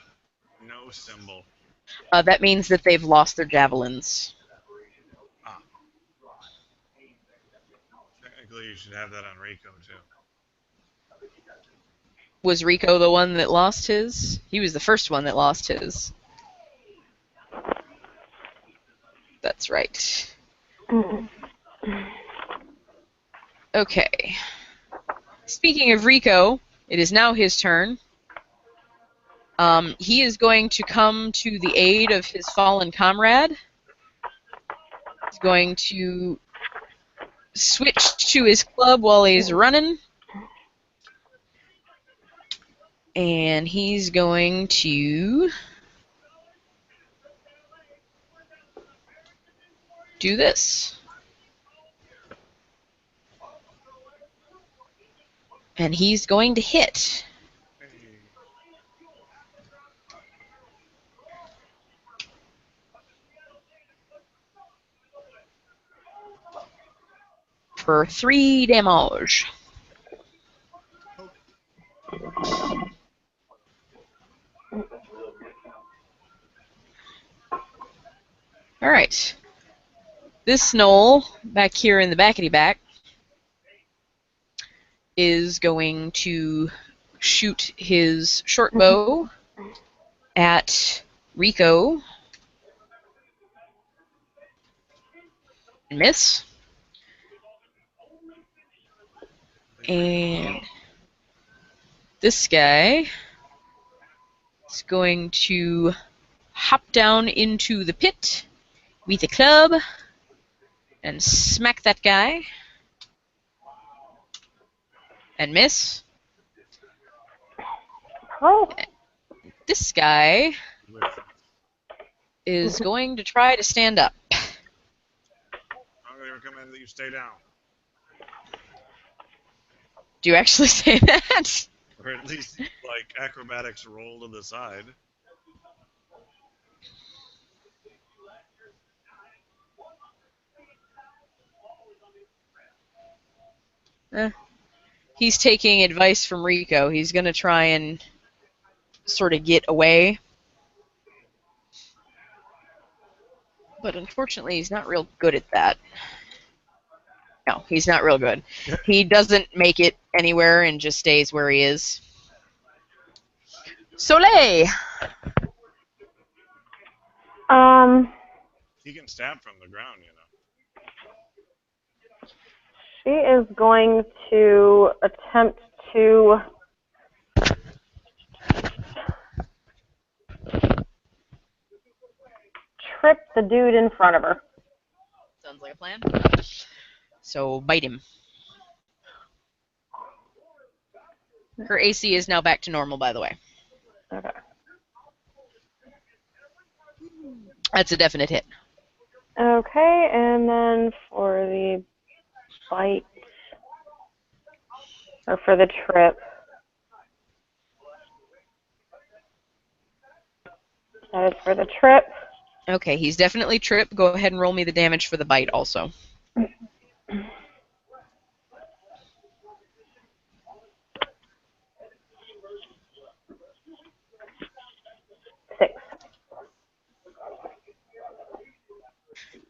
no symbol? That means that they've lost their javelins. Ah. Technically, you should have that on Rico, too. Was Rico the one that lost his? He was the first one that lost his. That's right. Okay. Speaking of Rico, it is now his turn. He is going to come to the aid of his fallen comrade. He's going to switch to his club while he's running. And he's going to do this. And he's going to hit. Hey. for 3 damage. Poke. Alright. This Knoll, back here in the backety back, is going to shoot his short bow at Rico. And miss. And this guy is going to hop down into the pit with a club and smack that guy. And miss. Oh, This guy Whiff. is going to try to stand up. I'm going to recommend that you stay down. Do you actually say that? Or at least, like, acrobatics roll to the side. He's taking advice from Rico. He's going to try and sort of get away. But unfortunately, he's not real good at that. No, he's not real good. He doesn't make it anywhere and just stays where he is. Soleil! He can stab from the ground, you know. She is going to attempt to trip the dude in front of her. Sounds like a plan. So bite him. Her AC is now back to normal, by the way. Okay. That's a definite hit. Okay, and then for the bite, or for the trip, that is for the trip. Okay, he's definitely tripped. Go ahead and roll me the damage for the bite also. 6.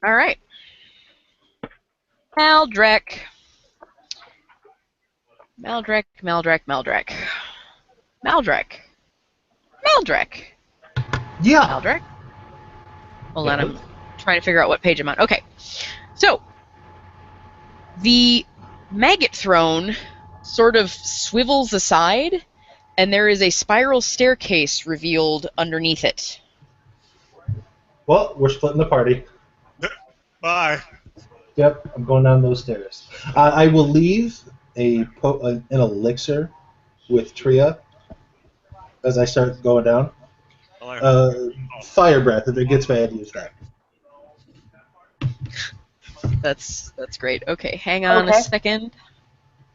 All right. Maldrek. Maldrek, Maldrek, Maldrek. Maldrek. Maldrek. Yeah. Maldrek? Hold on, I'm trying to figure out what page I'm on. Okay. So, the maggot throne sort of swivels aside, and there is a spiral staircase revealed underneath it. Well, we're splitting the party. Bye. Yep, I'm going down those stairs. I will leave an elixir with Tria as I start going down. Fire breath. If it gets bad, use that. That's great. Okay, hang on a second.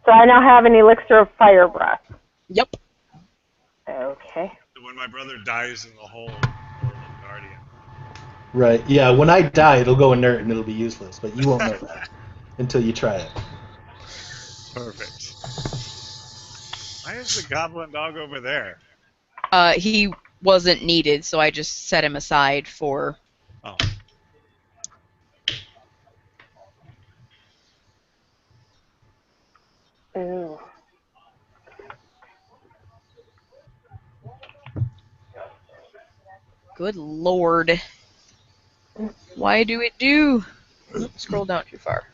So I now have an elixir of fire breath. Yep. Okay. When my brother dies in the hole, or the guardian. Right. Yeah. When I die, it'll go inert and it'll be useless, but you won't know that until you try it. Perfect. Why is the goblin dog over there? He wasn't needed, so I just set him aside for... Oh. Ooh. Good lord. Why do it do? Oops, scroll down too far.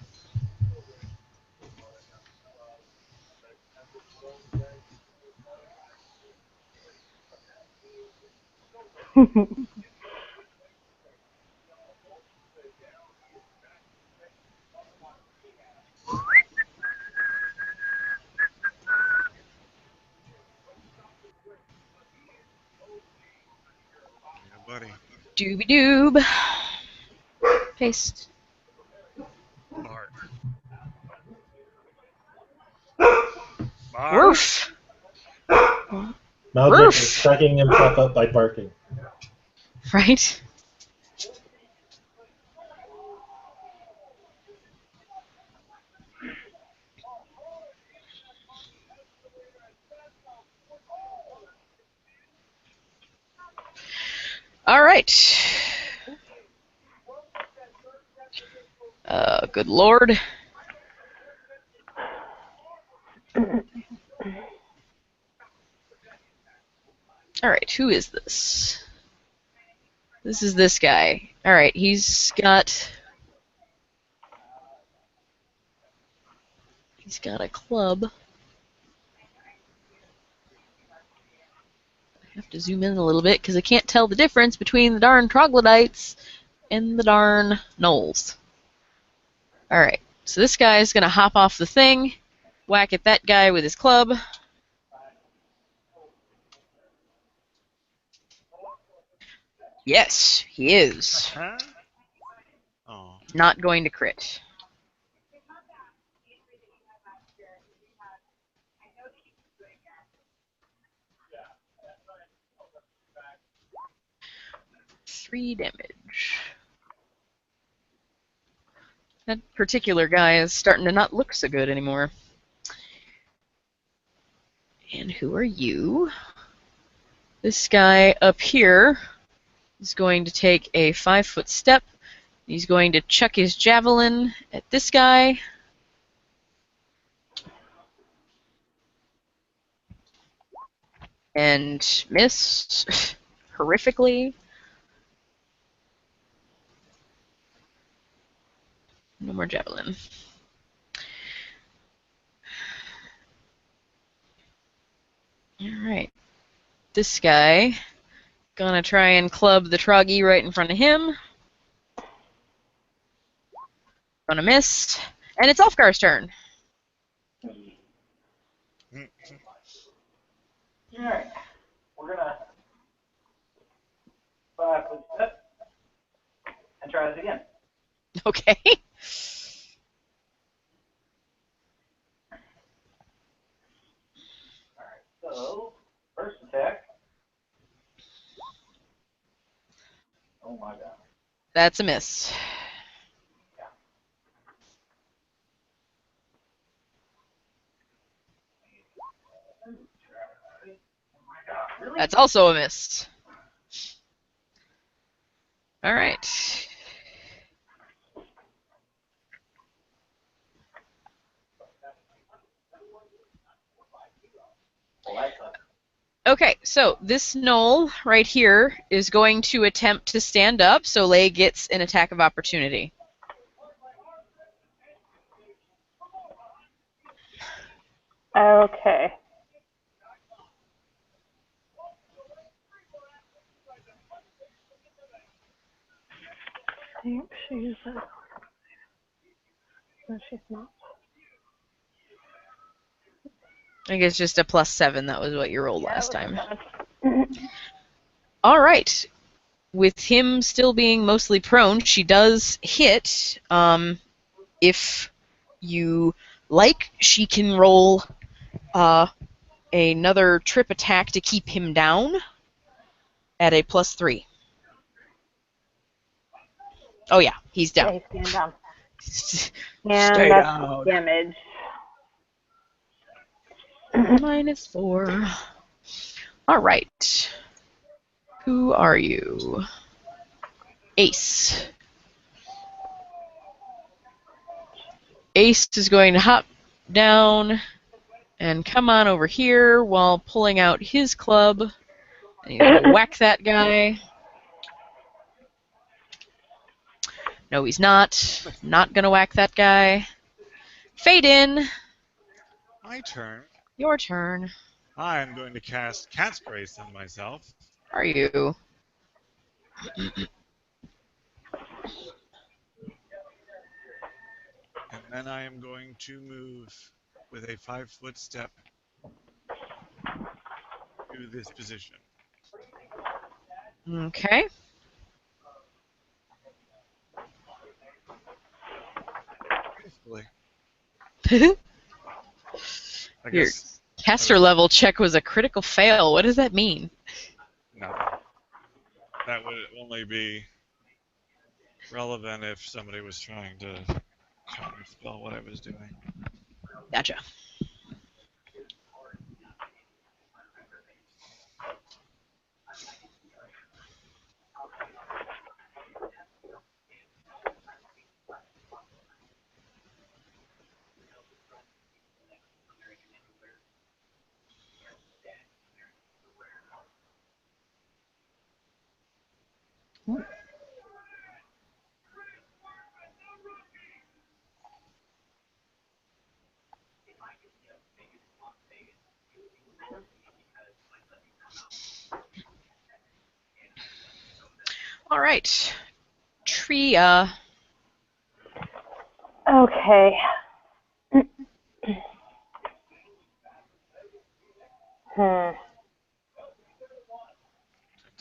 Yeah, buddy. Dooby-doob. Paste. Bart. Bart. Roof! Maldrick is Roof! cracking himself up by barking. Right? right. Good lord. All right, who is this? This is this guy. All right, he's got a club. I have to zoom in a little bit because I can't tell the difference between the darn troglodytes and the darn gnolls. All right, so this guy is gonna hop off the thing, whack at that guy with his club. Yes, he is. Oh. Not going to crit. Three damage. That particular guy is starting to not look so good anymore. And who are you? This guy up here is going to take a 5-foot step. He's going to chuck his javelin at this guy. And miss horrifically. No more javelin. Alright. This guy gonna try and club the troggy right in front of him. Gonna miss. And it's Ulfgar's turn. Alright. We're gonna 5-foot step and try this again. Okay. Alright, so first attack. Oh my god. That's a miss. Really? That's also a miss. Alright. Well, that sucks. Okay, so this gnoll right here is going to attempt to stand up, so Lay gets an attack of opportunity. Okay. I think she's. No, she's not. I think it's just a +7. That was what you rolled last time. Mhm. All right. With him still being mostly prone, she does hit. If you like, she can roll another trip attack to keep him down at a +3. Oh yeah, he's Yeah, down. he's standing down. And Stay that's down. damage. -4. All right. Who are you? Ace. Ace is going to hop down and come on over here while pulling out his club. And he's going to whack that guy. No, he's not. Not going to whack that guy. Fade in. My turn. Your turn. I'm going to cast Cat's Grace on myself. Are you? And then I am going to move with a 5-foot step to this position. Okay. Gracefully. I Your guess caster level check was a critical fail. What does that mean? nothing. That would only be relevant if somebody was trying to counterspell what I was doing. Gotcha. All right. Tria. Okay. Hmm. Turns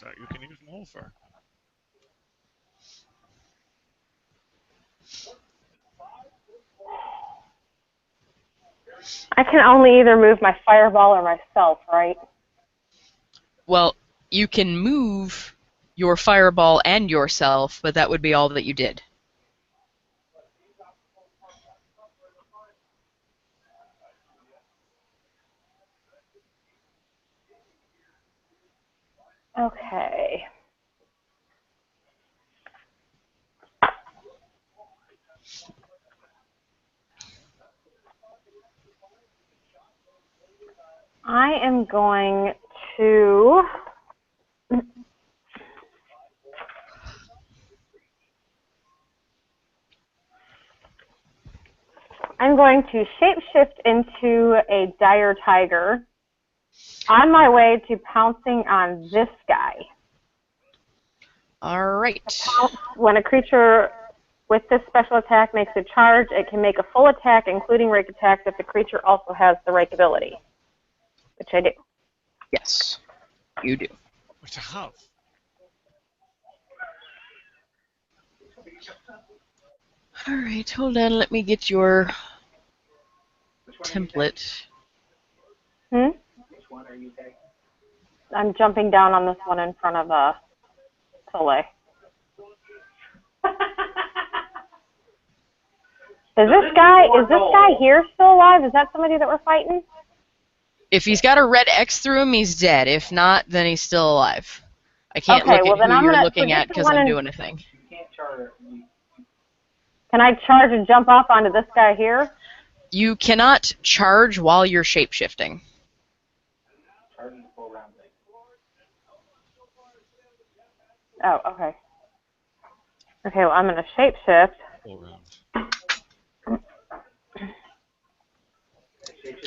out you can use Molfer. I can only either move my fireball or myself, right? Well, you can move your fireball and yourself, but that would be all that you did. Okay. I am going to shapeshift into a dire tiger on my way to pouncing on this guy. All right. When a creature with this special attack makes a charge, it can make a full attack, including rake attacks, if the creature also has the rake ability, which I do. Yes, you do. Which I have. All right, hold on. Let me get your template. Hmm? Which one are you taking? I'm jumping down on this one in front of Soleil. Is this guy here still alive? Is that somebody that we're fighting? If he's got a red X through him, he's dead. If not, then he's still alive. I can't Okay, look well at then who I'm you're gonna looking forget at the because one I'm in. doing a thing. You can't charge. Can I charge and jump off onto this guy here? You cannot charge while you're shapeshifting. Charge is full round thing. Oh, okay. Okay, well I'm gonna shapeshift. Full round.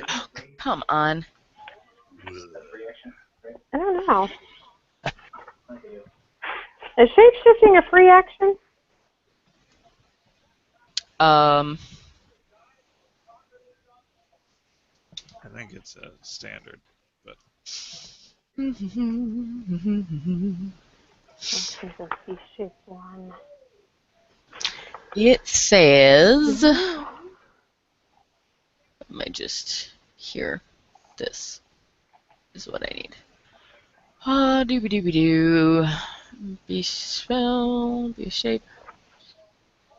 Oh, come on. That's reaction. Right? I don't know. Is shapeshifting a free action? Um, I think it's a standard, but Oh, Jesus, he shaped one. it says. Let me just hear this. Is what I need. Doobie doobie doo. Be spell, be shape.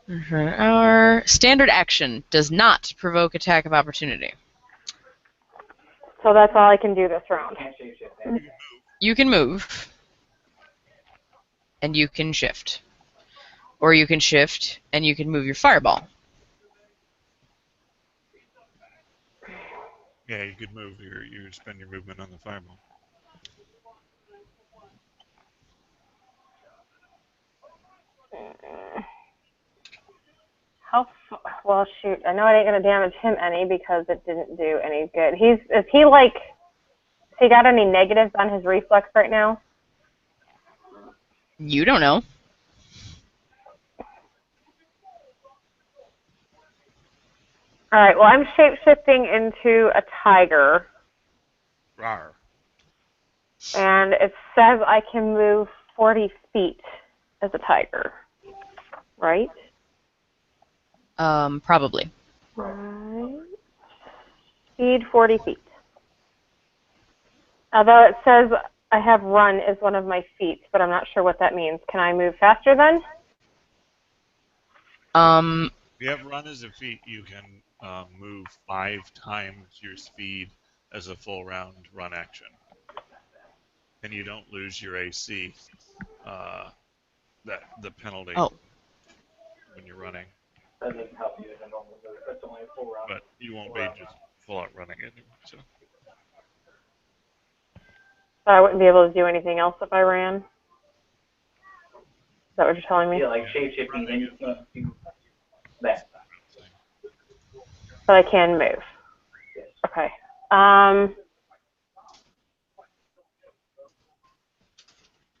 For an hour. Standard action does not provoke attack of opportunity. So that's all I can do this round. Can't shape shift. you can move. You can move, and you can shift. Or you can shift, and you can move your fireball. Yeah, you could move. You spend your movement on the fireball. Well, shoot. I know I ain't gonna damage him any because it didn't do any good. Has he got any negatives on his reflex right now? You don't know. All right. Well, I'm shapeshifting into a tiger, Rawr. and it says I can move 40 feet as a tiger. Right? Probably. Right. Speed 40 feet. Although it says I have run as one of my feats, but I'm not sure what that means. Can I move faster then? Um, If you have run as a feat, you can move 5 times your speed as a full round run action, and you don't lose your AC. That the penalty oh, when you're running, That doesn't help you in a normal move. That's only a full round. but you won't be just full out running it. So So I wouldn't be able to do anything else if I ran? Is that what you're telling me? Yeah, like shape shifting into that. But I can move. Yes. Okay.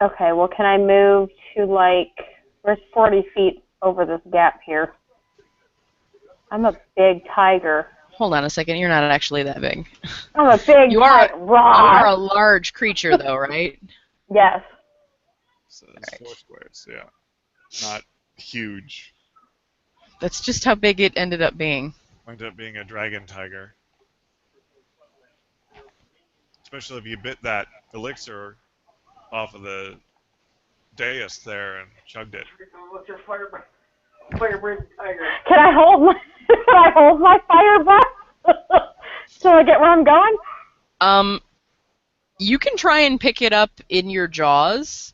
Okay, well, can I move to where's 40 feet over this gap here? I'm a big tiger. Hold on a second. You're not actually that big. I'm a big You are tiger. you are a large creature, though, right? Yes. So it's 4 squares, yeah. Not huge. That's just how big it ended up being. Wind up being a dragon tiger. Especially if you bit that elixir off of the dais there and chugged it. What's your fire breathing tiger? Can I hold my fire breath till I get where I'm going? You can try and pick it up in your jaws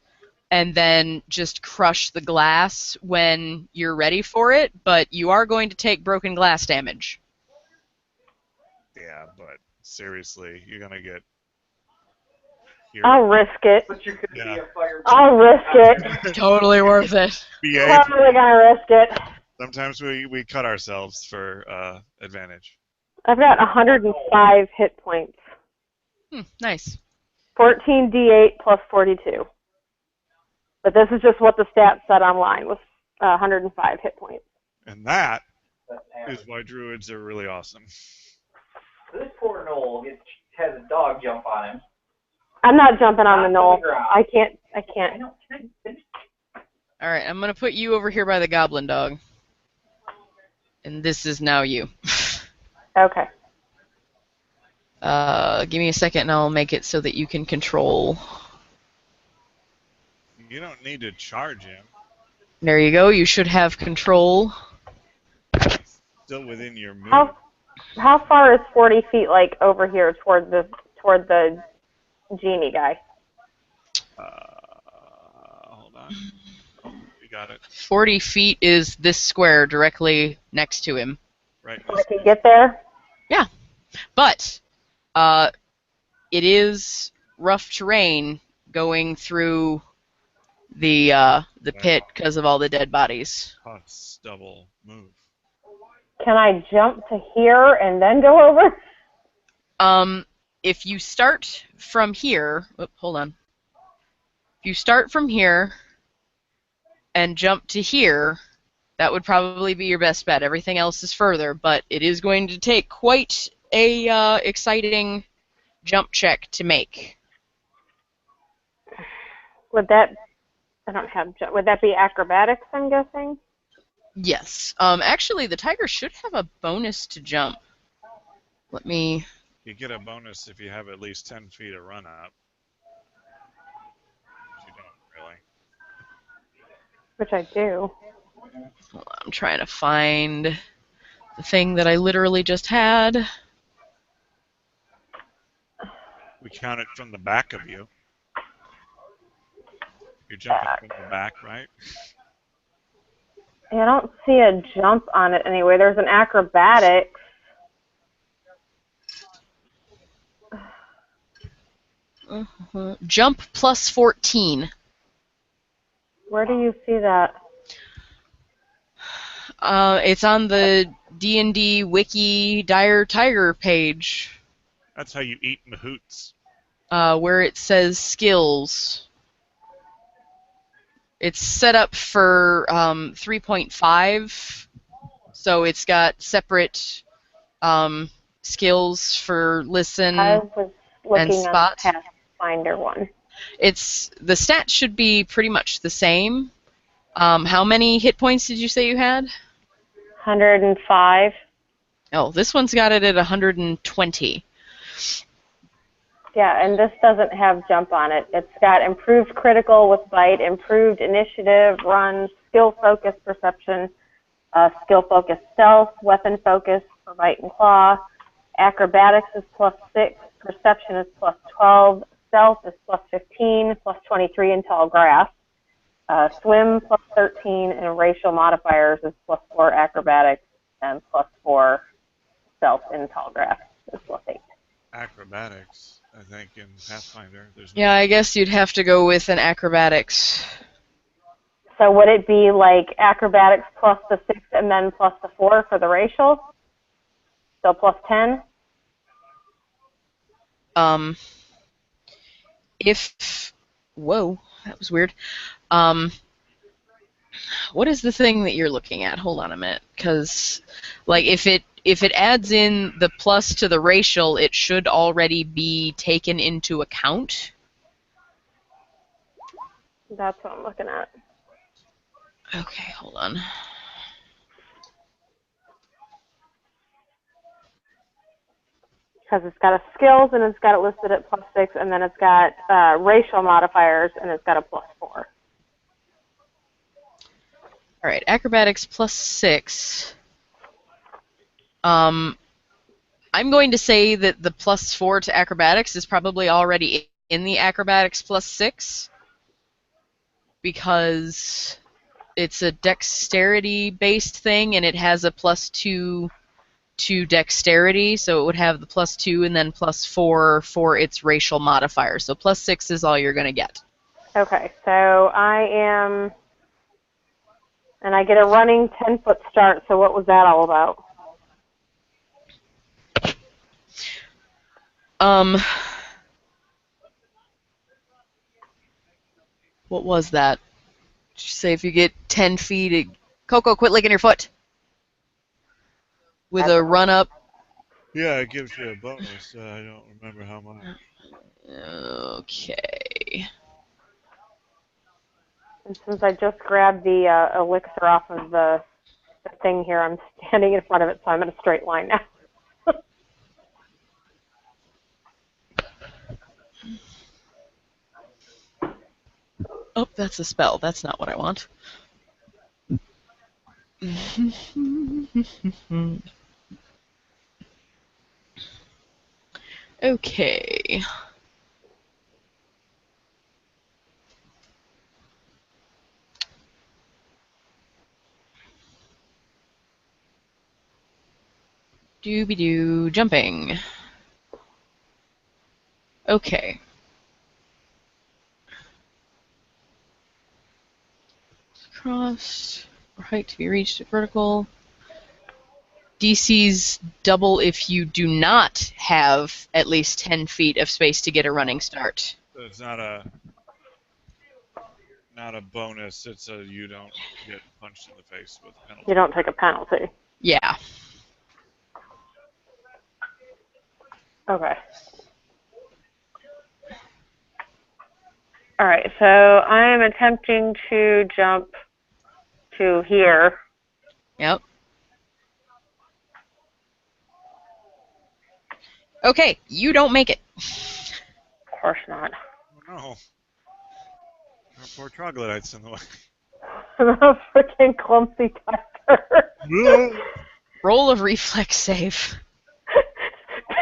and then just crush the glass when you're ready for it, but you are going to take broken glass damage. Yeah, but seriously, you're gonna get here. I'll risk it. But you could Yeah. be a fire. I'll risk it. Totally worth it. Behave. Totally gonna risk it. Sometimes we cut ourselves for advantage. I've got 105 hit points. Nice. 14d8 plus 42. But this is just what the stats said online, was 105 hit points. And that That's is average. why druids are really awesome. This poor Noel has a dog jump on him. I'm not jumping on the Not knoll. on the ground. I can't. I know. Can I finish? All right, I'm going to put you over here by the goblin dog. And this is now you. Okay. Give me a second and I'll make it so that you can control. You don't need to charge him. There you go. You should have control. Still within your move. How far is 40 feet over here toward the genie guy? Hold on. Oh, we got it. 40 feet is this square directly next to him. Right. So I can get there? Yeah. But it is rough terrain going through the pit because of all the dead bodies. Puff's double move. Can I jump to here and then go over? If you start from here, hold on. If you start from here and jump to here, that would probably be your best bet. Everything else is further, but it is going to take quite a exciting jump check to make. Would that be acrobatics, I'm guessing? Yes. Actually, the tiger should have a bonus to jump. Let me... You get a bonus if you have at least 10 feet of run up. Which you don't really. Which I do. Hold on, I'm trying to find the thing that I literally just had. We count it from the back of you. You're jumping from the back, right? I don't see a jump on it anyway. There's an acrobatics. Jump plus 14. Where do you see that? It's on the D&D Wiki Dire Tiger page, That's how you eat mahoots. where it says skills. It's set up for 3.5, so it's got separate skills for listen I was and looking on spot. the Pathfinder one. The stats should be pretty much the same. How many hit points did you say you had? 105. Oh, this one's got it at 120. Yeah, and this doesn't have jump on it. It's got improved critical with bite, improved initiative, run, skill focus perception, skill focus stealth, weapon focus for bite and claw. Acrobatics is +6, perception is +12, stealth is +15, +23 in tall grass. Swim +13, and racial modifiers is +4 acrobatics and +4 stealth in tall grass is +8. Acrobatics, I think, in Pathfinder. There's Yeah, I guess you'd have to go with an acrobatics. So would it be like acrobatics plus the 6 and then plus the 4 for the racial? So +10? If... Whoa, that was weird. What is the thing that you're looking at? Hold on a minute, because like if it adds in the plus to the racial, it should already be taken into account. That's what I'm looking at. Okay, hold on. Because it's got a skills and it's got it listed at +6, and then it's got racial modifiers and it's got a +4. All right, acrobatics +6. I'm going to say that the +4 to acrobatics is probably already in the acrobatics +6 because it's a dexterity-based thing and it has a +2 to dexterity, so it would have the +2 and then +4 for its racial modifier. So +6 is all you're going to get. Okay, so I am, and I get a running 10-foot start, so what was that all about? What was that? Did you say if you get 10 feet, Coco, quit licking your foot. With a run up. Yeah, it gives you a bonus. I don't remember how much. Okay. And since I just grabbed the elixir off of the thing here, I'm standing in front of it, so I'm in a straight line now. Oh, that's a spell. That's not what I want. Okay. Dooby-doo, jumping. Okay. Cross, or height to be reached at vertical. DC's double if you do not have at least 10 feet of space to get a running start. So it's not a bonus. It's a you don't get punched in the face with penalty. You don't take a penalty. Yeah. Okay. All right, so I am attempting to jump to here. Yep. Okay, you don't make it. Of course not. Oh no. Our poor troglodytes in the way. I'm a freaking clumsy tiger. Roll a reflex save.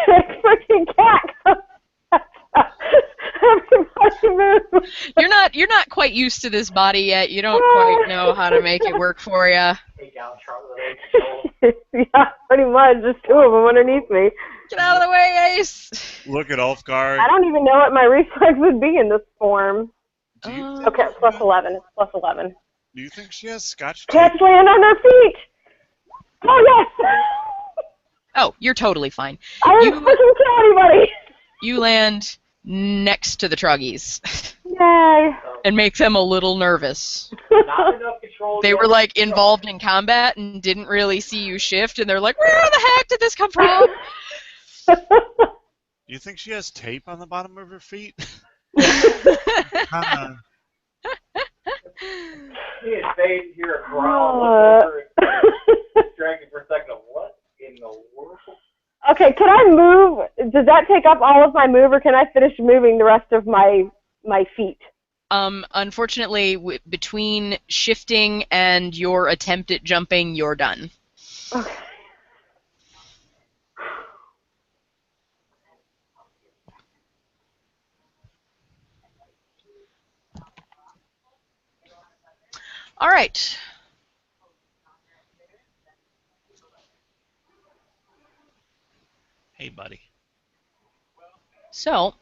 Freaking cat. Everybody move. You're not quite used to this body yet. You don't quite know how to make it work for you. Take down troglodytes. Yeah, pretty much. Just two of them underneath me. Get out of the way, Ace. Look at Ulfgar. I don't even know what my reflex would be in this form. Do you Okay, plus 11. It's plus 11. Do you think she has Scotch tape? Cats land on their feet. Oh, yes. Oh, you're totally fine. I didn't freaking kill anybody. You land next to the truggies Yay. and make them a little nervous. Not enough control. They were like involved in combat and didn't really see you shift, and they're like, "Where the heck did this come from?" You think she has tape on the bottom of her feet? He had stayed here a growl, looked over, distracted for a second. What in the world? Okay, can I move? Does that take up all of my move, or can I finish moving the rest of my feet? Unfortunately, between shifting and your attempt at jumping, you're done. Okay. All right. Hey, buddy. So,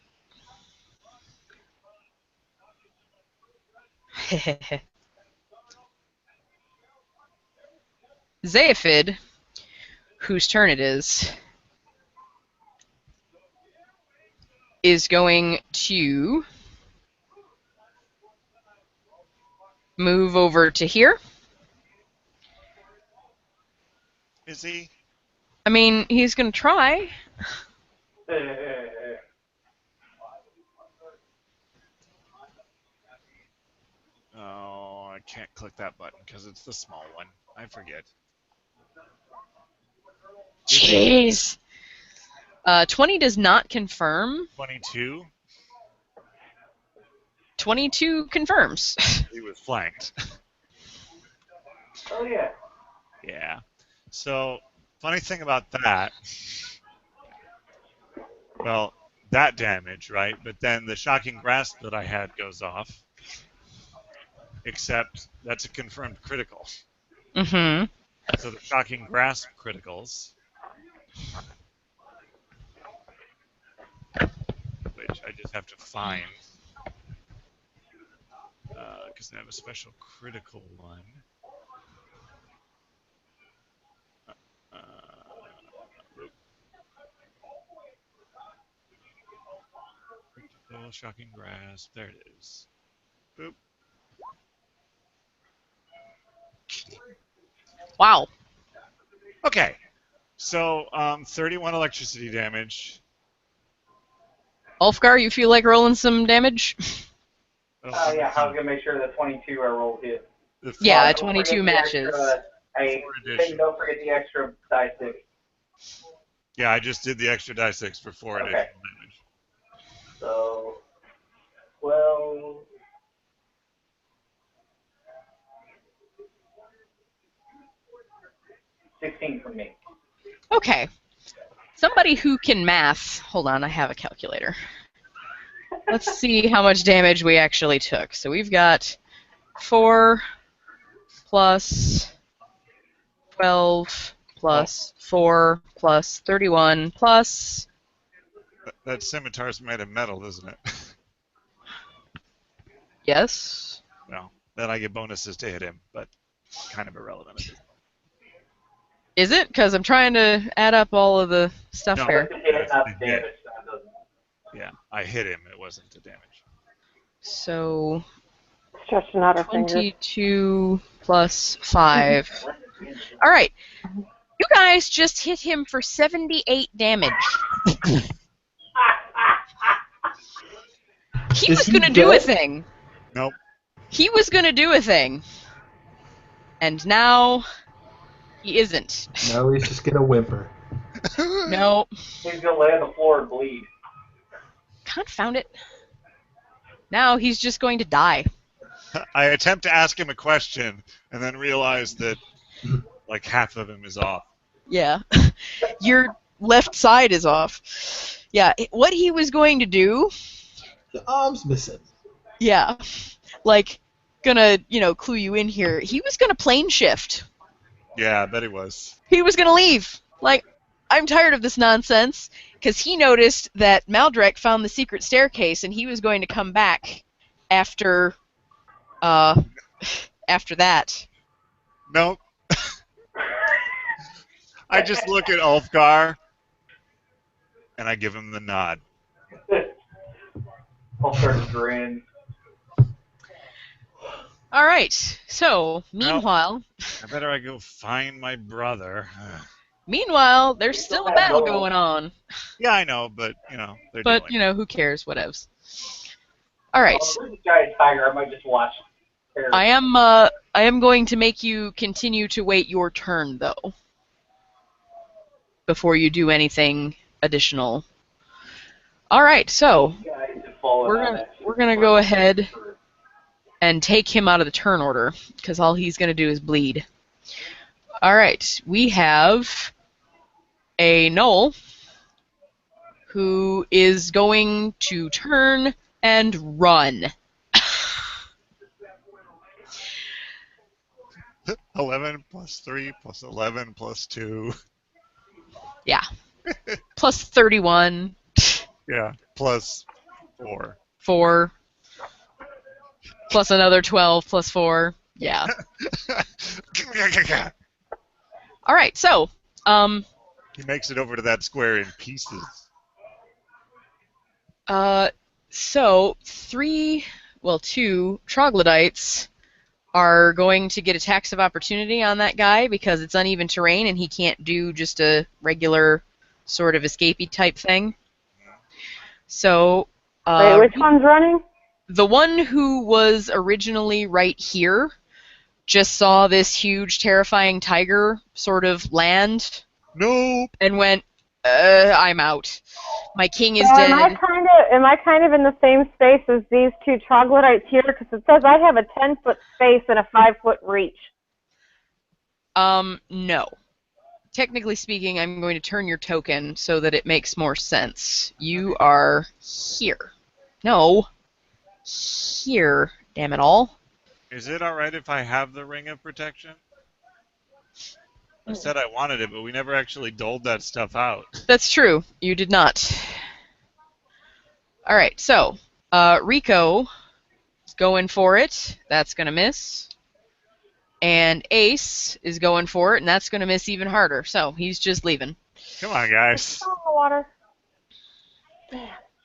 Zaphid, whose turn it is going to move over to here. Is he? I mean, he's going to try. Oh, I can't click that button because it's the small one. I forget. Is he? Jeez. 20 does not confirm. 22? 22 confirms. He was flanked. Oh yeah. Yeah. So, funny thing about that, well, that damage, right? But then the shocking grasp that I had goes off, except that's a confirmed critical. Mm-hmm. So the shocking grasp criticals, which I just have to find, because I have a special critical one. Uh, Critical shocking grasp. There it is. Boop. Wow. Okay. So 31 electricity damage. Ulfgar, you feel like rolling some damage? Oh yeah, I was gonna make sure the 22 I rolled hit. The Yeah, four, Don't forget 22 the matches. extra. Hey, four you addition. don't forget the extra die 6. Yeah, I just did the extra die 6 for 4 Okay. additional damage. So 12. 16 from me. Okay. Somebody who can math. Hold on, I have a calculator. Let's see how much damage we actually took. So we've got 4 plus 12 plus 4 plus 31 plus. That scimitar's made of metal, isn't it? Yes. Well, then I get bonuses to hit him, but kind of irrelevant at this point. Is it? Because I'm trying to add up all of the stuff No, here. That's the hit, that's not the the hit. damage. So it doesn't. Yeah, I hit him. It wasn't the damage. So Stretching out our fingers. 22 plus 5. All right. You guys just hit him for 78 damage. He Is was he going to do a dead? thing. Nope. He was going to do a thing. And now he isn't. No, he's just gonna whimper. No. He's gonna lay on the floor and bleed. Confound it. Now he's just going to die. I attempt to ask him a question and then realize that like half of him is off. Yeah. Your left side is off. Yeah. What he was going to do, The arm's missing. yeah, like, gonna, clue you in here. He was gonna plane shift. Yeah, I bet he was. He was gonna leave. Like, I'm tired of this nonsense, because he noticed that Maldrek found the secret staircase, and he was going to come back after, after that. Nope. I just look at Ulfgar and I give him the nod. I'll start to grin. All right. So, meanwhile, I better I go find my brother. there's We still still a have battle Noel. going on. Yeah, I know, but they're But, dealing. who cares? Whatevs. All right. Oh, there's a giant tiger. I might just watch. I am going to make you continue to wait your turn, though, before you do anything additional. All right, so Guys have fallen we're on gonna that. we're gonna go ahead and take him out of the turn order, because all he's gonna do is bleed. All right, we have a Knoll who is going to turn and run. 11 plus 3 plus 11 plus 2. Yeah, plus 31, Yeah, plus 4. 4, plus another 12, plus 4. Yeah. All right, so He makes it over to that square in pieces. so 2 troglodytes are going to get attacks of opportunity on that guy because it's uneven terrain and he can't do just a regular sort of escapey type thing. So, Wait, which one's running? the one who was originally right here just saw this huge, terrifying tiger sort of land Nope. and went, I'm out. My king is So dead. am I kind of in the same space as these two troglodytes here? Because it says I have a 10-foot space and a 5-foot reach. No. Technically speaking, I'm going to turn your token so that it makes more sense. You are here. No. Here. Damn it all. Is it alright if I have the ring of protection? I said I wanted it, but we never actually doled that stuff out. That's true. You did not. Alright, so, Rico is going for it. That's going to miss. And Ace is going for it, and that's going to miss even harder. So, he's just leaving. Come on, guys. Oh, the water.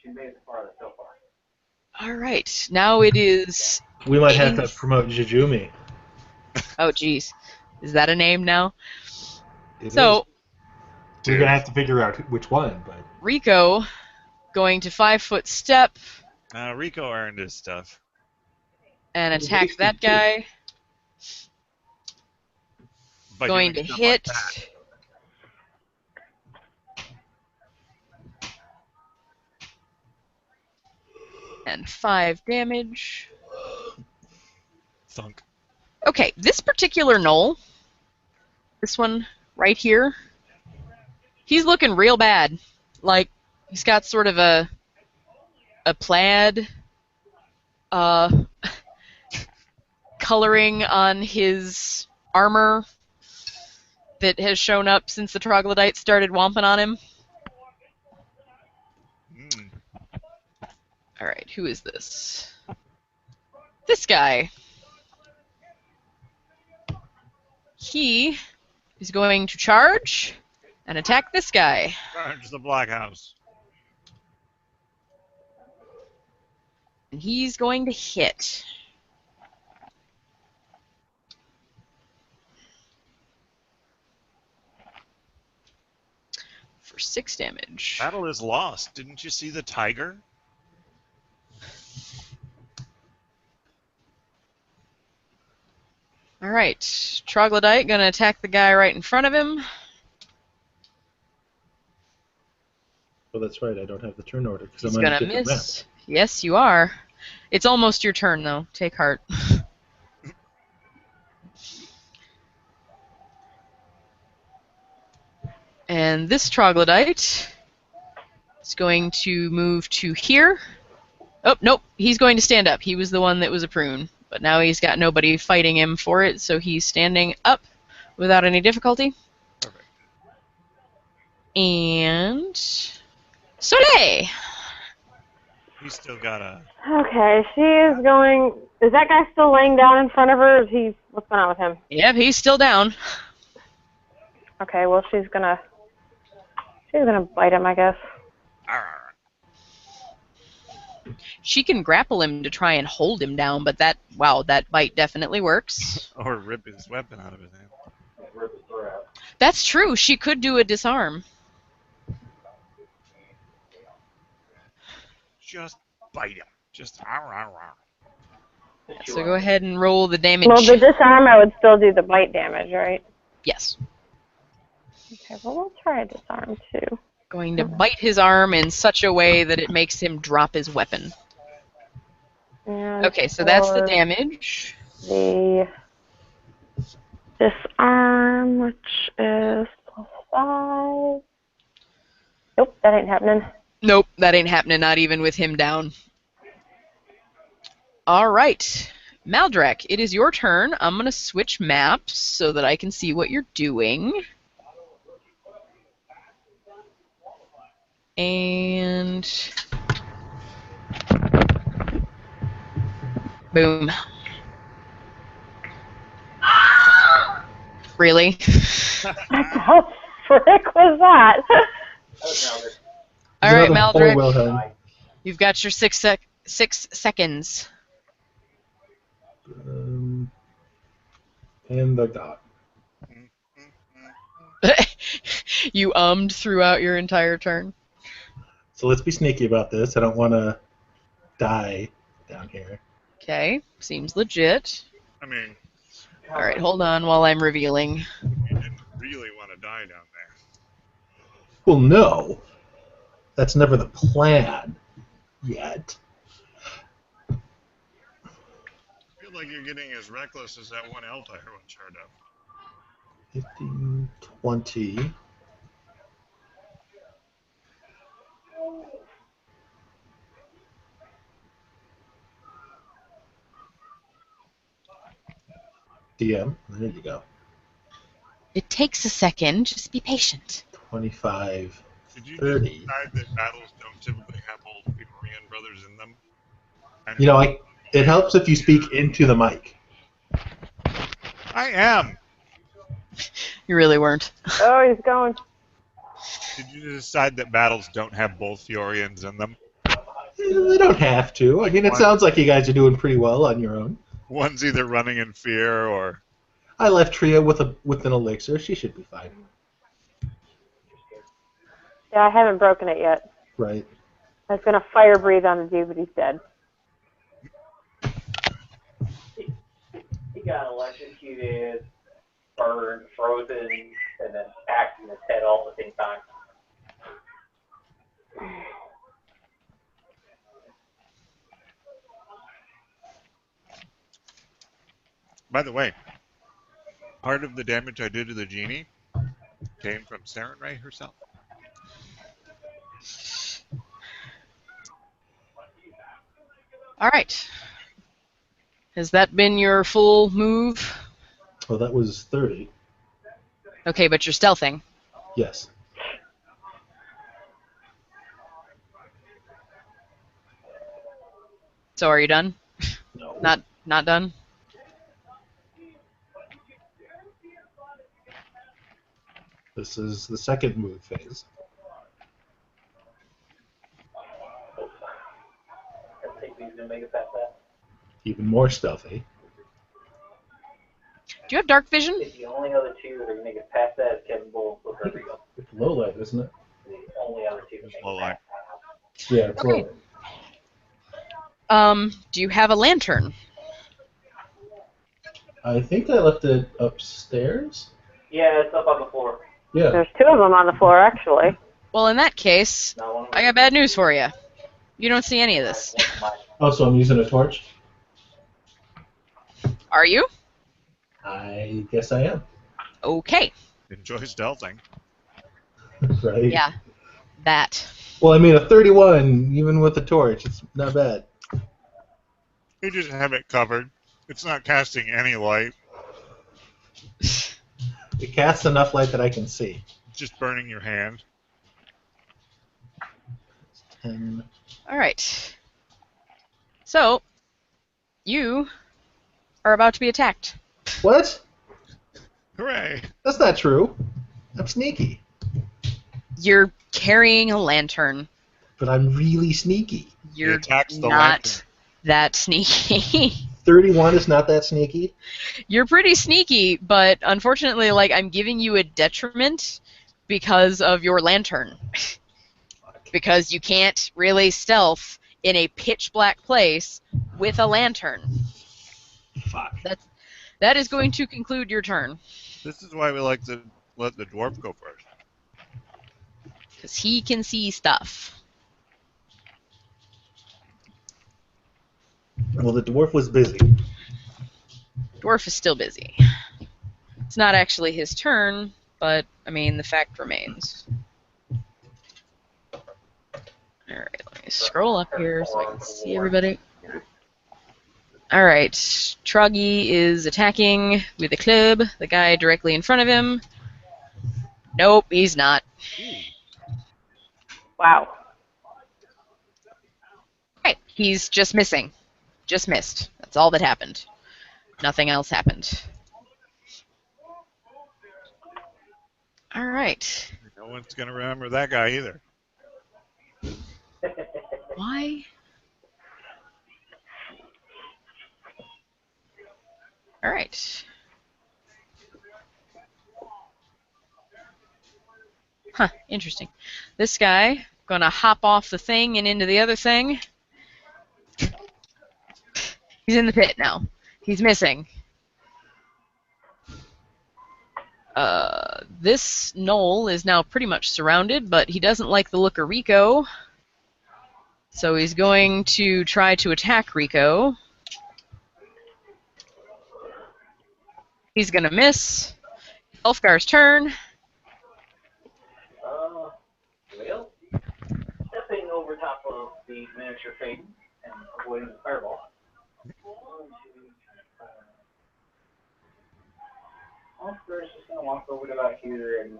She made it farther so far. Alright, now it is... We might have to promote Jujumi. Oh, geez. Is that a name now? It So, is. We're gonna have to figure out which one, but Rico going to 5-foot step Rico earned his stuff. and He attack wasted that two. guy. By Going to doing stuff like hit. that. And 5 damage. Thunk. Okay, this particular knoll, this one right here, he's looking real bad. Like, he's got sort of a plaid coloring on his armor that has shown up since the troglodytes started womping on him. Mm. Alright, who is this? This guy. He is going to charge and attack this guy. Charge the Black House. And he's going to hit. For 6 damage. Battle is lost. Didn't you see the tiger? Alright, Troglodyte gonna attack the guy right in front of him. well, that's right. I don't have the turn order because He's I'm on a gonna different miss. Yes, you are. It's almost your turn, though. Take heart. And this Troglodyte is going to move to here. Oh, nope. He's going to stand up. He was the one that was a prune. But now he's got nobody fighting him for it, so he's standing up without any difficulty. Perfect. And... Soleil! He's still got a... Okay, she is going. Is that guy still laying down in front of her? Or is he? What's going on with him? Yep, he's still down. Okay, well she's gonna bite him, I guess. Arr. She can grapple him to try and hold him down, but that bite definitely works. Or rip his weapon out of his hand. Rip his throat out. That's true. She could do a disarm. Just bite him. Just arr, arr, arr. So go ahead and roll the damage. Well, the disarm I would still do the bite damage, right? Yes. Okay, well we'll try a disarm too. Going to bite his arm in such a way that it makes him drop his weapon. And Okay, so that's the for damage. The disarm, which is +5. Nope, that ain't happening. Nope, that ain't happening, not even with him down. Alright. Maldrek, it is your turn. I'm going to switch maps so that I can see what you're doing. And... boom. Really? What the frick was that? All right, Another poor Maldrek, Wilhelm. you've got your 6 seconds. And the dog. Mm, mm, mm. You throughout your entire turn. So let's be sneaky about this. I don't want to die down here. Okay, seems legit. I mean, All right, hold on while I'm revealing. you didn't really want to die down there. Well, no. That's never the plan yet. I feel like you're getting as reckless as that one elf I once heard of. 15, 20. DM. There you go. It takes a second. Just be patient. 25, Did you just 30. decide that battles don't typically have old Fiorian brothers in them? And You know, it helps if you speak into the mic. I am. You really weren't. Oh, he's going. Did you decide that battles don't have both Fiorians in them? They don't have to. I mean, it sounds like you guys are doing pretty well on your own. One's either running in fear or. I left Tria with an elixir. She should be fine. Yeah, I haven't broken it yet. Right. I was going to fire breathe on the dude, but he's dead. He got electrocuted, burned, frozen, and then axed in his head all at the same time. By the way, part of the damage I did to the genie came from Sarenrae herself. All right. Has that been your full move? Well, that was 30. Okay, but you're stealthing. Yes. So are you done? No. Not done? This is the second move phase. I think he's gonna make it past that. Even more stealthy. Do you have dark I vision? think the only other two that are gonna make it past that is Kevin Bull and Rodrigo. It's low light, isn't it? The only other two that make Low it light. past Yeah, it's Okay. low light. Do you have a lantern? I think I left it upstairs. that. Yeah, it's up on the floor. Yeah. There's two of them on the floor, actually. Well, in that case, Not one of I got bad news for you. You don't see any of this. Oh, so I'm using a torch? Are you? I guess I am. Okay. Enjoy stealthing. Right? Yeah. That. Well, I mean, a 31, even with a torch, it's not bad. You just have it covered. It's not casting any light, It casts enough light that I can see. just burning your hand. 10. All right. So, you are about to be attacked. What? Hooray! That's not true. I'm sneaky. You're carrying a lantern. But I'm really sneaky. You're attacks the not lantern. that sneaky. 31 is not that sneaky. You're pretty sneaky, but unfortunately, like, I'm giving you a detriment because of your lantern. Because you can't really stealth in a pitch black place with a lantern. Fuck. That is going to conclude your turn. This is why we like to let the dwarf go first. Because he can see stuff. Well, the dwarf was busy. Dwarf is still busy. It's not actually his turn, but, I mean, the fact remains. Alright, let me scroll up here so I can see everybody. Alright, Troggy is attacking with a club, the guy directly in front of him. Nope, he's not. Wow. Right, he's just missing. Just missed. That's all that happened. Nothing else happened. Alright. No one's going to remember that guy either. Why? Alright. Huh, interesting. This guy, gonna hop off the thing and into the other thing. He's in the pit now. He's missing. This knoll is now pretty much surrounded, but he doesn't like the look of Rico. So he's going to try to attack Rico. He's gonna miss. Elfgar's turn. Well, stepping over top of the miniature Phaeton and avoiding the fireball. Well, first, just gonna walk over to about here and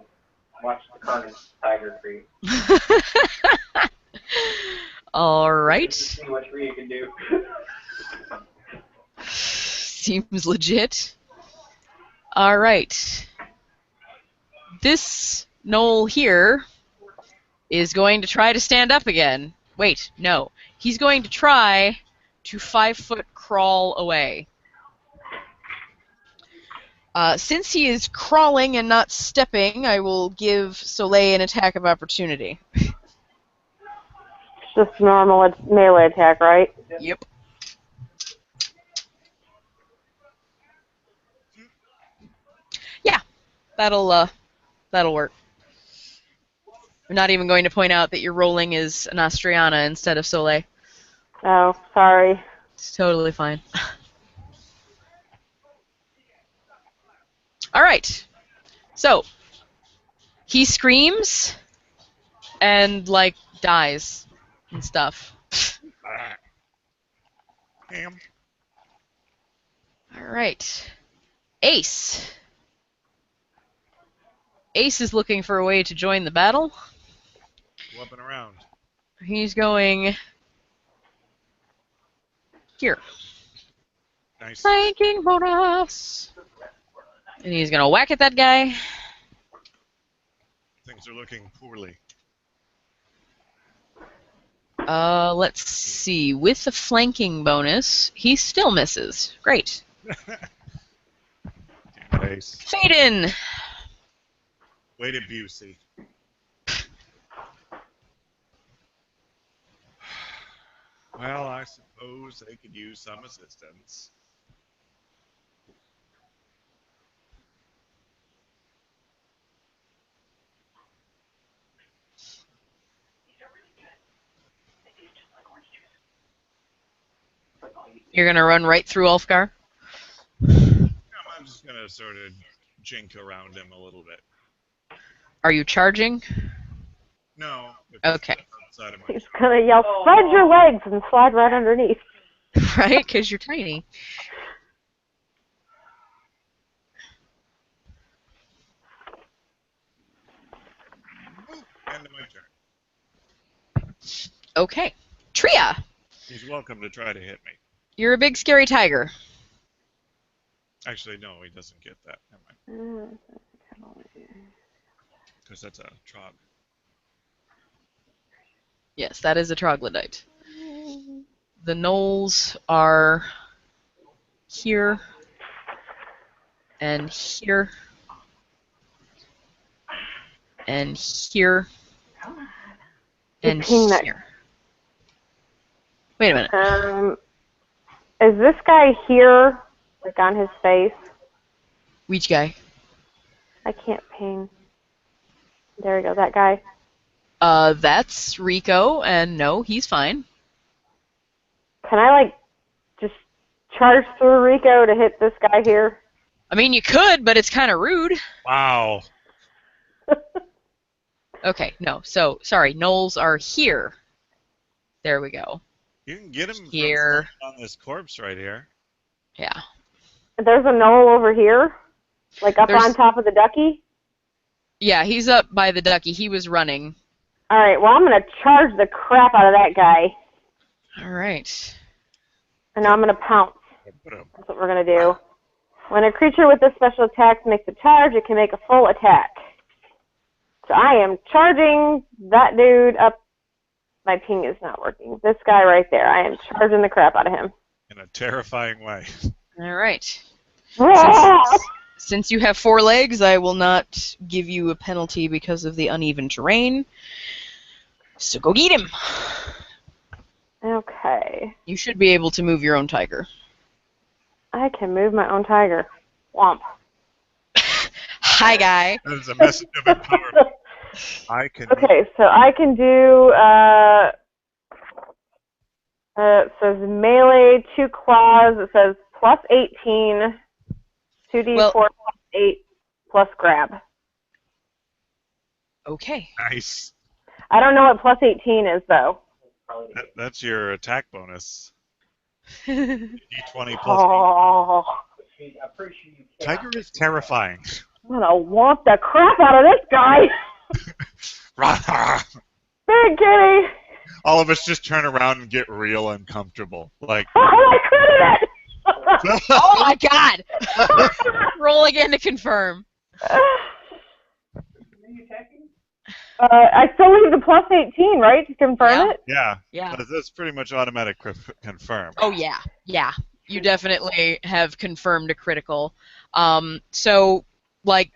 watch the carnage tiger creep. All right. See what Rhea can do. Seems legit. All right. This knoll here is going to try to stand up again. Wait, no. He's going to try to 5-foot crawl away. Since he is crawling and not stepping, I will give Soleil an attack of opportunity. Just normal melee attack, right? Yep. Yeah, that'll work. I'm not even going to point out that your rolling is an Astriana instead of Soleil. Oh, sorry. It's totally fine. All right. So he screams and like dies and stuff. Ham. All right. Ace. Ace is looking for a way to join the battle. Whooping around. He's going here. Nice. Flanking bonus. And he's gonna whack at that guy. Things are looking poorly. Let's see. With the flanking bonus, he still misses. Great. Damn it, Ace. Phaeton. Wait at Busey. Well, I suppose they could use some assistance. You're gonna run right through Ulfgar? I'm just gonna sort of jink around him a little bit. Are you charging? No, because Okay. that's outside of my He's gonna yell, spread your legs and slide right underneath. Right? Because you're tiny. End of my turn. Okay. Tria. He's welcome to try to hit me. You're a big scary tiger. Actually, no, he doesn't get that. Never mind. Because that's a trog. Yes, that is a troglodyte. The knolls are here and here and here and ping that- here. Wait a minute. Is this guy here, like on his face? Which guy? I can't ping. There we go, that guy. That's Rico, and no, he's fine. Can I, like, just charge through Rico to hit this guy here? I mean, you could, but it's kind of rude. Wow. Okay, no. So, sorry, knolls are here. There we go. You can get him Here. from on this corpse right here. Yeah. There's a knoll over here, like up There's- on top of the ducky. Yeah, he's up by the ducky. He was running. All right, well, I'm going to charge the crap out of that guy, All right. and I'm going to pounce. Ba-dum. That's what we're going to do. When a creature with this special attack makes a charge, it can make a full attack. So I am charging that dude up. My ping is not working. This guy right there. I am charging the crap out of him. In a terrifying way. All right. Ah! Since you have 4 legs, I will not give you a penalty because of the uneven terrain. So go get him. Okay. You should be able to move your own tiger. I can move my own tiger. Womp. Hi, guy. That is a message of empowerment. I can. Okay, so I can do, it says melee, 2 claws. It says plus 18, 2d4 Well- plus 8 plus grab. Okay. Nice. I don't know what plus 18 is, though. That's your attack bonus. Okay. D20 plus Oh, I'm pretty sure you 8. can't. Tiger is terrifying. I'm gonna womp the crap out of this guy. Big kitty. All of us just turn around and get real uncomfortable. Like, I critted it. Oh my god! Roll again to confirm. I still leave the plus 18, right, to confirm Yeah. it? yeah, Yeah. that's pretty much automatic confirm. Oh yeah. Yeah. You definitely have confirmed a critical. So, like,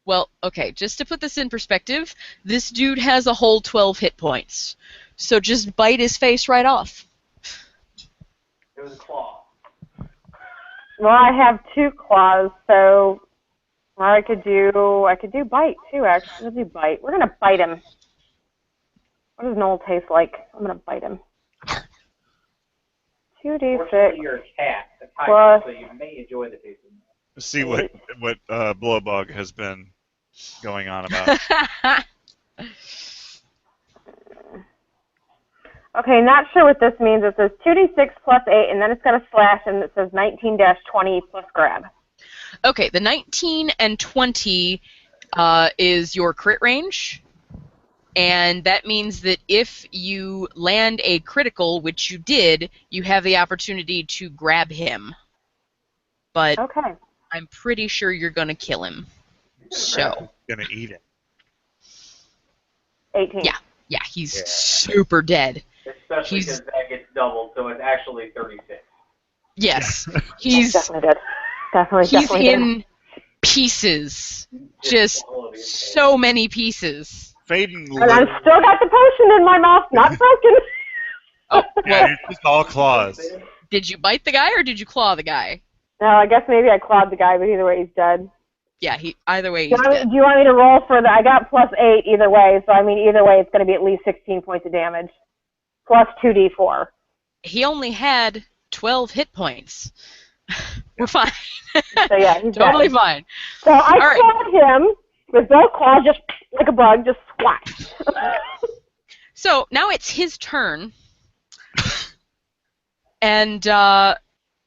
well, okay, just to put this in perspective, this dude has a whole 12 hit points. So just bite his face right off. It was a claw. Well, I have 2 claws, so or I could do bite too. Actually, let's do bite. We're gonna bite him. What does Noel taste like? I'm gonna bite him. 2d6 Fortunately, you're a cat, a tiger, plus. so you may enjoy the taste of it. See what Blowbug has been going on about. Okay, not sure what this means. It says 2d6 plus 8, and then it's got a slash, and it says 19-20 plus grab. Okay, the 19 and 20 is your crit range. And that means that if you land a critical, which you did, you have the opportunity to grab him. But Okay. I'm pretty sure you're going to kill him. So, Gonna eat it. 18. Yeah. yeah, he's super dead. Especially He's- because that gets doubled, so it's actually 36. Yes, he's Definitely did. Definitely he's did. in pieces. Just so many pieces. Faden And I've literally. still got the potion in my mouth, not broken. Oh, Yeah, well, it's just all claws. did you bite the guy or did you claw the guy? No, I guess maybe I clawed the guy, but either way, he's dead. Yeah, either way, Do he's you, want dead. me, do you want me to roll for the? I got plus 8 either way, so I mean either way, it's going to be at least 16 points of damage, plus 2d4. He only had 12 hit points. We're fine. So yeah, he's Totally dead. fine. So I All right. clawed him with both claws, just like a bug, just squat. So now it's his turn. And,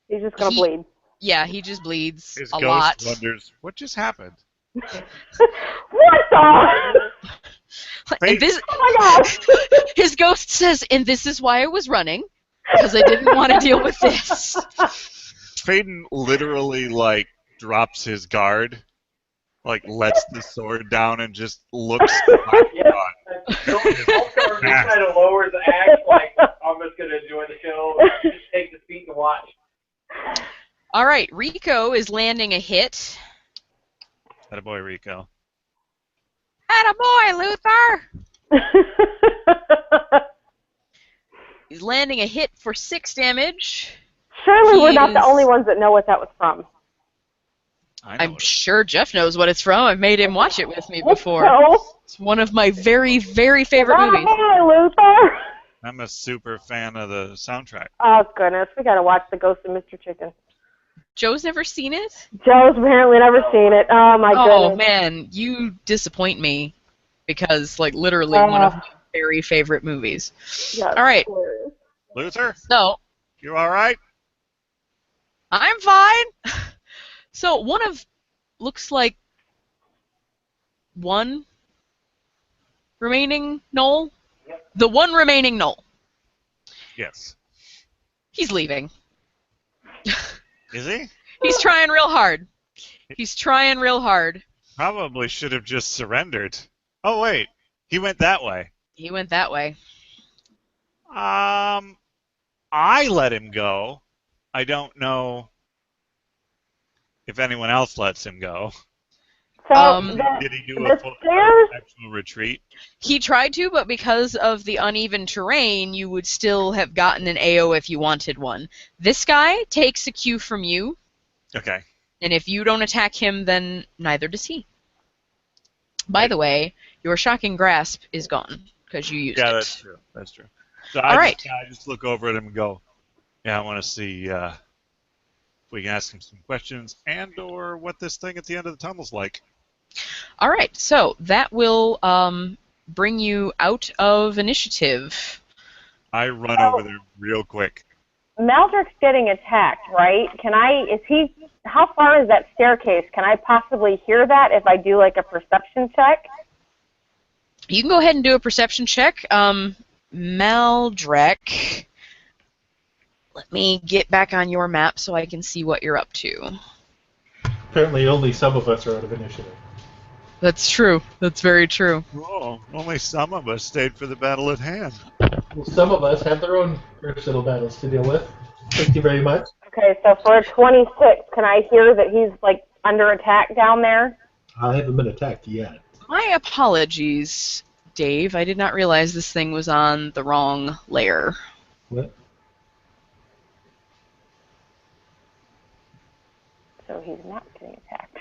He's just going to He- bleed. yeah, he just bleeds His a ghost lot. wonders what just happened. What the? And this, Oh my gosh! his ghost says, and this is why I was running, because I didn't want to deal with this. Faden literally like drops his guard, like lets the sword down and just looks. Also, kind of lowers the axe, like, I'm just going to enjoy the show, just take the seat and watch. All right, Rico is landing a hit. Attaboy, Rico. Attaboy, Luther! He's landing a hit for 6 damage. Surely we're not the He is- only ones that know what that was from. I know I'm what sure Jeff knows what it's from. I've made him watch it with me Let's before. go. It's one of my very, very favorite movies. Hi, Luther. I'm a super fan of the soundtrack. Oh goodness, we gotta watch The Ghost of Mr. Chicken. Joe's never seen it? Joe's apparently never seen it. Oh my Oh goodness. man, you disappoint me because like literally one of my very favorite movies. Yes, All right. hilarious. Luther, So, you all right? I'm fine. So, looks like one remaining Knoll. The one remaining Knoll. Yes. He's leaving. Is he? He's trying real hard. He's trying real hard. Probably should have just surrendered. Oh wait, he went that way. He went that way. I let him go. I don't know. if anyone else lets him go. So Did he do a the full stairs. actual retreat? He tried to, but because of the uneven terrain, you would still have gotten an AO if you wanted one. This guy takes a cue from you, Okay. and if you don't attack him, then neither does he. By the way, your shocking grasp is gone because you used Yeah, it. that's true. That's true. So All right. I just look over at him and go, yeah, I want to see if we can ask him some questions and or what this thing at the end of the tunnel's like. All right. So that will bring you out of initiative. I run over there real quick. Maldrick's getting attacked, right? How far is that staircase? Can I possibly hear that if I do like a perception check? You can go ahead and do a perception check. Maldrek, let me get back on your map so I can see what you're up to. Apparently, only some of us are out of initiative. That's true. That's very true. Oh, only some of us stayed for the battle at hand. Well, some of us have their own personal battles to deal with. Thank you very much. Okay, so for a 26, can I hear that he's like under attack down there? I haven't been attacked yet. My apologies, Dave. I did not realize this thing was on the wrong layer. What? So he's not getting attacked.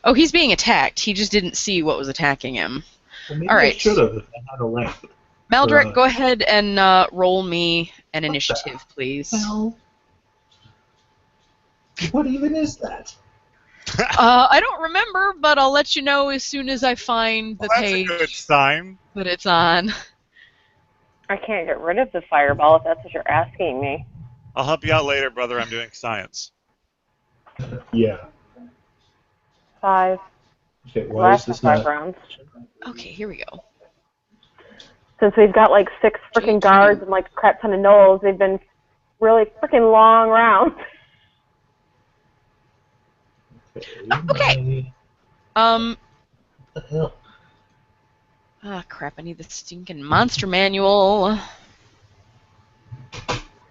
Oh, he's being attacked. He just didn't see what was attacking him. Well, maybe All I right. should have if I had a lamp. Maldrek, go ahead and roll me an initiative, please. Well, what even is that? I don't remember, but I'll let you know as soon as I find the That's page a good sign. that it's on. I can't get rid of the fireball if that's what you're asking me. I'll help you out later, brother. I'm doing science. Yeah. 5. Okay, why is this 5 not? rounds. Okay, here we go. Since we've got like 6 freaking guards and like a crap ton of gnolls, they've been really freaking long rounds. Okay. What the hell? Ah, crap, I need the stinking monster manual.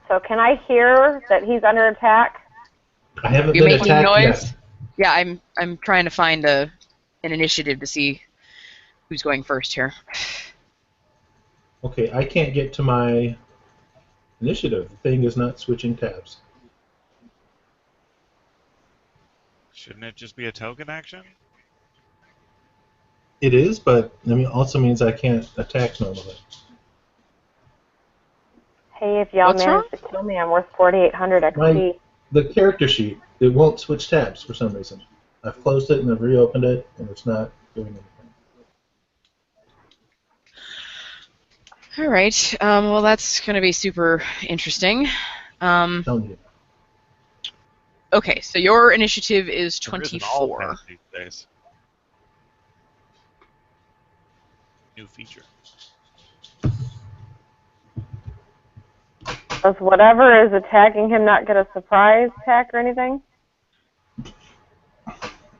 So can I hear that he's under attack? I haven't You're been making attacked noise? yet. Yeah, I'm trying to find an initiative to see who's going first here. Okay, I can't get to my initiative. The thing is not switching tabs. Shouldn't it just be a token action? It is, but I mean, also means I can't attack normally. Hey, if y'all What's manage to kill me, I'm worth 4,800 XP. The character sheet, it won't switch tabs for some reason. I've closed it and I've reopened it, and it's not doing anything. All right. Well, that's going to be super interesting. Telling you. Okay, so your initiative is There is an all 24. tab these days. New feature. Does whatever is attacking him not get a surprise attack or anything?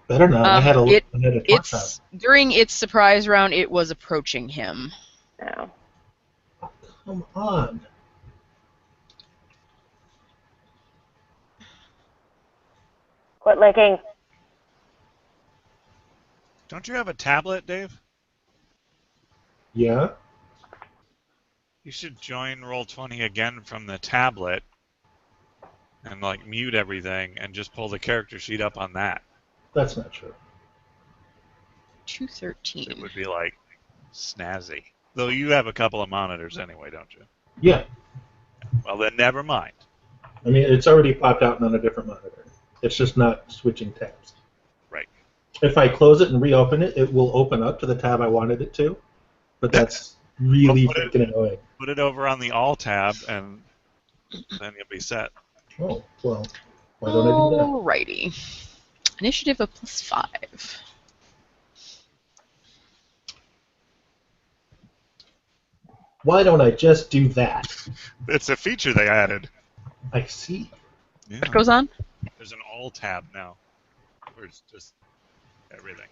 Better not. I had a talk It's during its surprise round. It was approaching him. No. Come on. Quit licking. Don't you have a tablet, Dave? Yeah? You should join Roll20 again from the tablet and like mute everything and just pull the character sheet up on that. That's not true. 213. It would be like snazzy. Though you have a couple of monitors anyway, don't you? Yeah. Well, then never mind. I mean, it's already popped out on a different monitor. It's just not switching tabs. Right. If I close it and reopen it, it will open up to the tab I wanted it to. But that's really freaking annoying. Put it over on the all tab and then you'll be set. Oh, well, why don't I do that? Alrighty. Initiative of +5. Why don't I just do that? It's a feature they added. I see. Yeah. What goes on? There's an all tab now where it's just everything.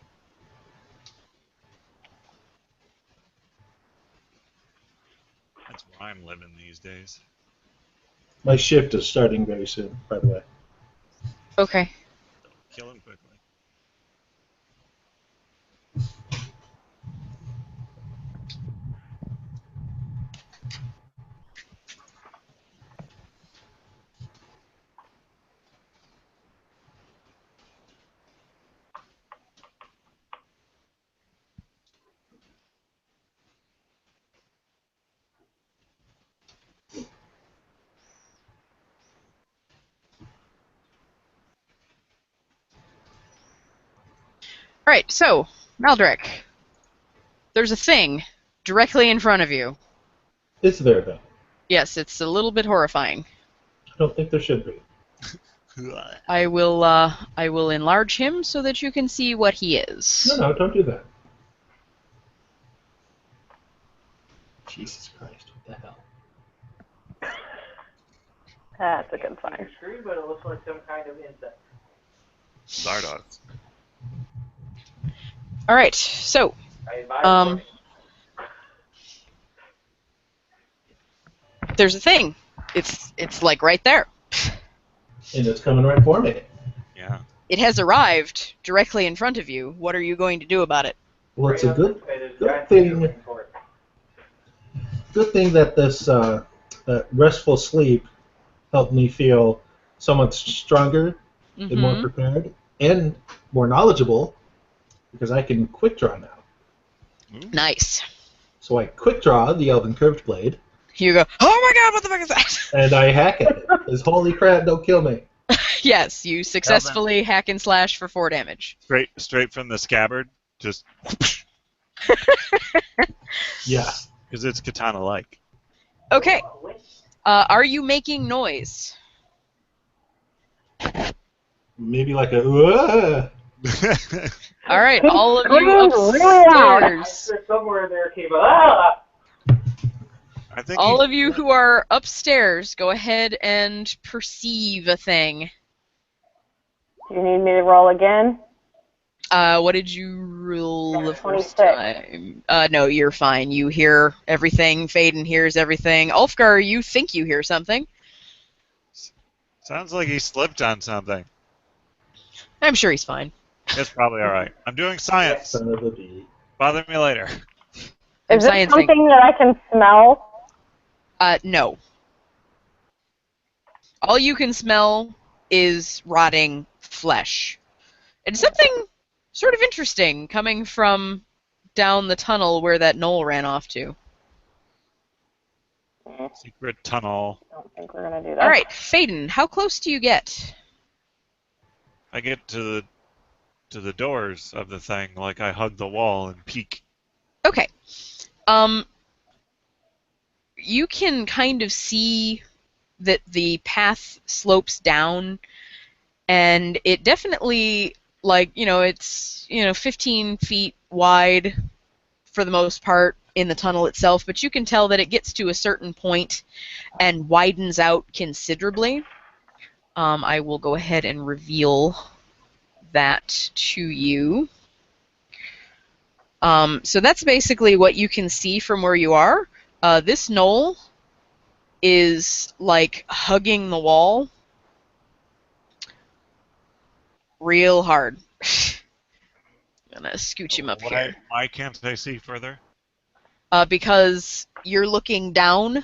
That's where I'm living these days. My shift is starting very soon, by the way. Okay. kill him quickly. All right, so Maldrick, there's a thing directly in front of you. It's there, though. Yes, it's a little bit horrifying. I don't think there should be. I will enlarge him so that you can see what he is. No, don't do that. Jesus Christ, what the hell? That's a good sign. Your screen, but it looks like some kind of insect. Zardoz. All right, so I advise there's a thing. It's like right there. And it's coming right for me. Yeah. It has arrived directly in front of you. What are you going to do about it? Well, it's a good thing. Good thing that this restful sleep helped me feel so much stronger and more prepared and more knowledgeable because I can quick draw now. Ooh. Nice. So I quick draw the Elven Curved Blade. You go, oh my god, what the fuck is that? And I hack at it. Because holy crap, don't kill me. Yes, you successfully hack and slash for 4 damage. Straight from the scabbard, just Yeah. because it's katana-like. Okay. Are you making noise? Maybe like a. All right, all of you Scream really loud. upstairs. Somewhere in there came a I think All of you who are upstairs, go ahead and perceive a thing. Do you need me to roll again? What did you roll the first 26. time? No, you're fine. You hear everything. Faden hears everything. Ulfgar, you think you hear something. sounds like he slipped on something. I'm sure he's fine. It's probably all right. I'm doing science. Son of a bee. Bother me later. Is this sciencing. something that I can smell? No. All you can smell is rotting flesh. And something sort of interesting coming from down the tunnel where that knoll ran off to. Secret tunnel. I don't think we're going to do that. All right, Faden, how close do you get? I get to the doors of the thing, like I hug the wall and peek. Okay. You can kind of see that the path slopes down, and it definitely, it's 15 feet wide for the most part in the tunnel itself, but you can tell that it gets to a certain point and widens out considerably. I will go ahead and reveal that to you. So that's basically what you can see from where you are. This knoll is like hugging the wall real hard. I'm gonna scooch him up here. Why can't I see further? Because you're looking down the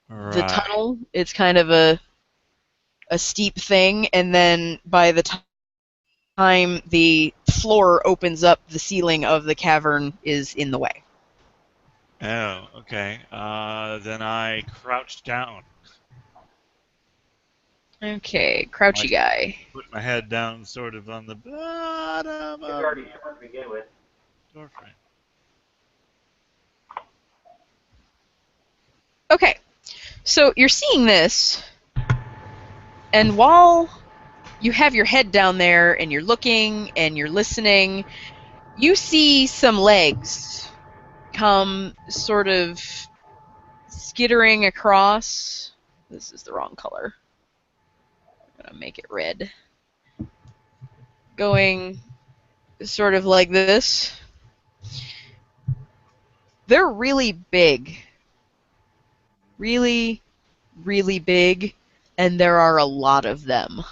Right. tunnel. It's kind of a steep thing, and then by the time the floor opens up, the ceiling of the cavern is in the way. Oh, okay. Then I crouch down. Okay, crouchy guy. Put my head down sort of on the bottom It's of already short to begin with. the door frame. Okay, so you're seeing this, and while you have your head down there and you're looking and you're listening, you see some legs come sort of skittering across. This is the wrong color. I'm going to make it red. Going sort of like this. They're really big. Really, really big, and there are a lot of them.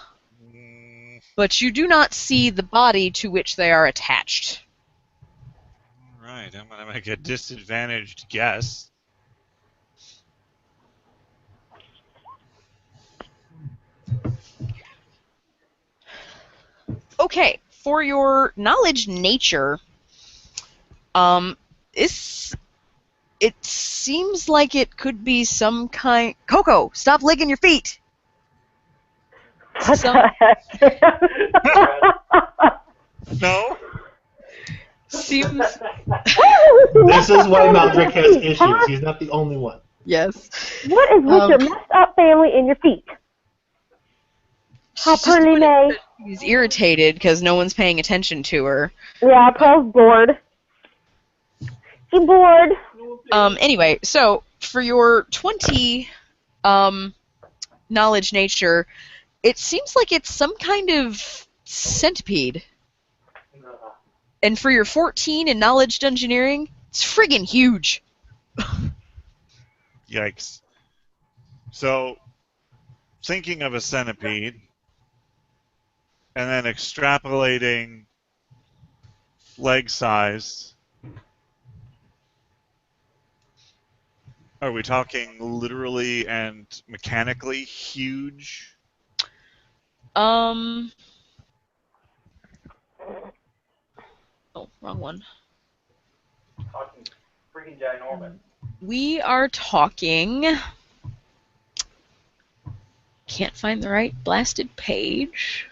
but you do not see the body to which they are attached. All right, I'm gonna make a disadvantaged guess. Okay, for your knowledge nature, this it seems like it could be some kind. Coco, stop licking your feet. What Some the heck? No. seems This is why Maldrick has issues. He's not the only one. yes. What is with your messed up family and your feet? How She's just pretty, May. she's irritated because no one's paying attention to her. Yeah, Pearl's bored. She bored. Anyway, so for your 20 knowledge nature, it seems like it's some kind of centipede. And for your 14 in knowledge engineering, it's friggin' huge. Yikes. So, thinking of a centipede, and then extrapolating leg size. Are we talking literally and mechanically huge? Oh, wrong one. Talking freaking ginormous. We are talking. Can't find the right blasted page.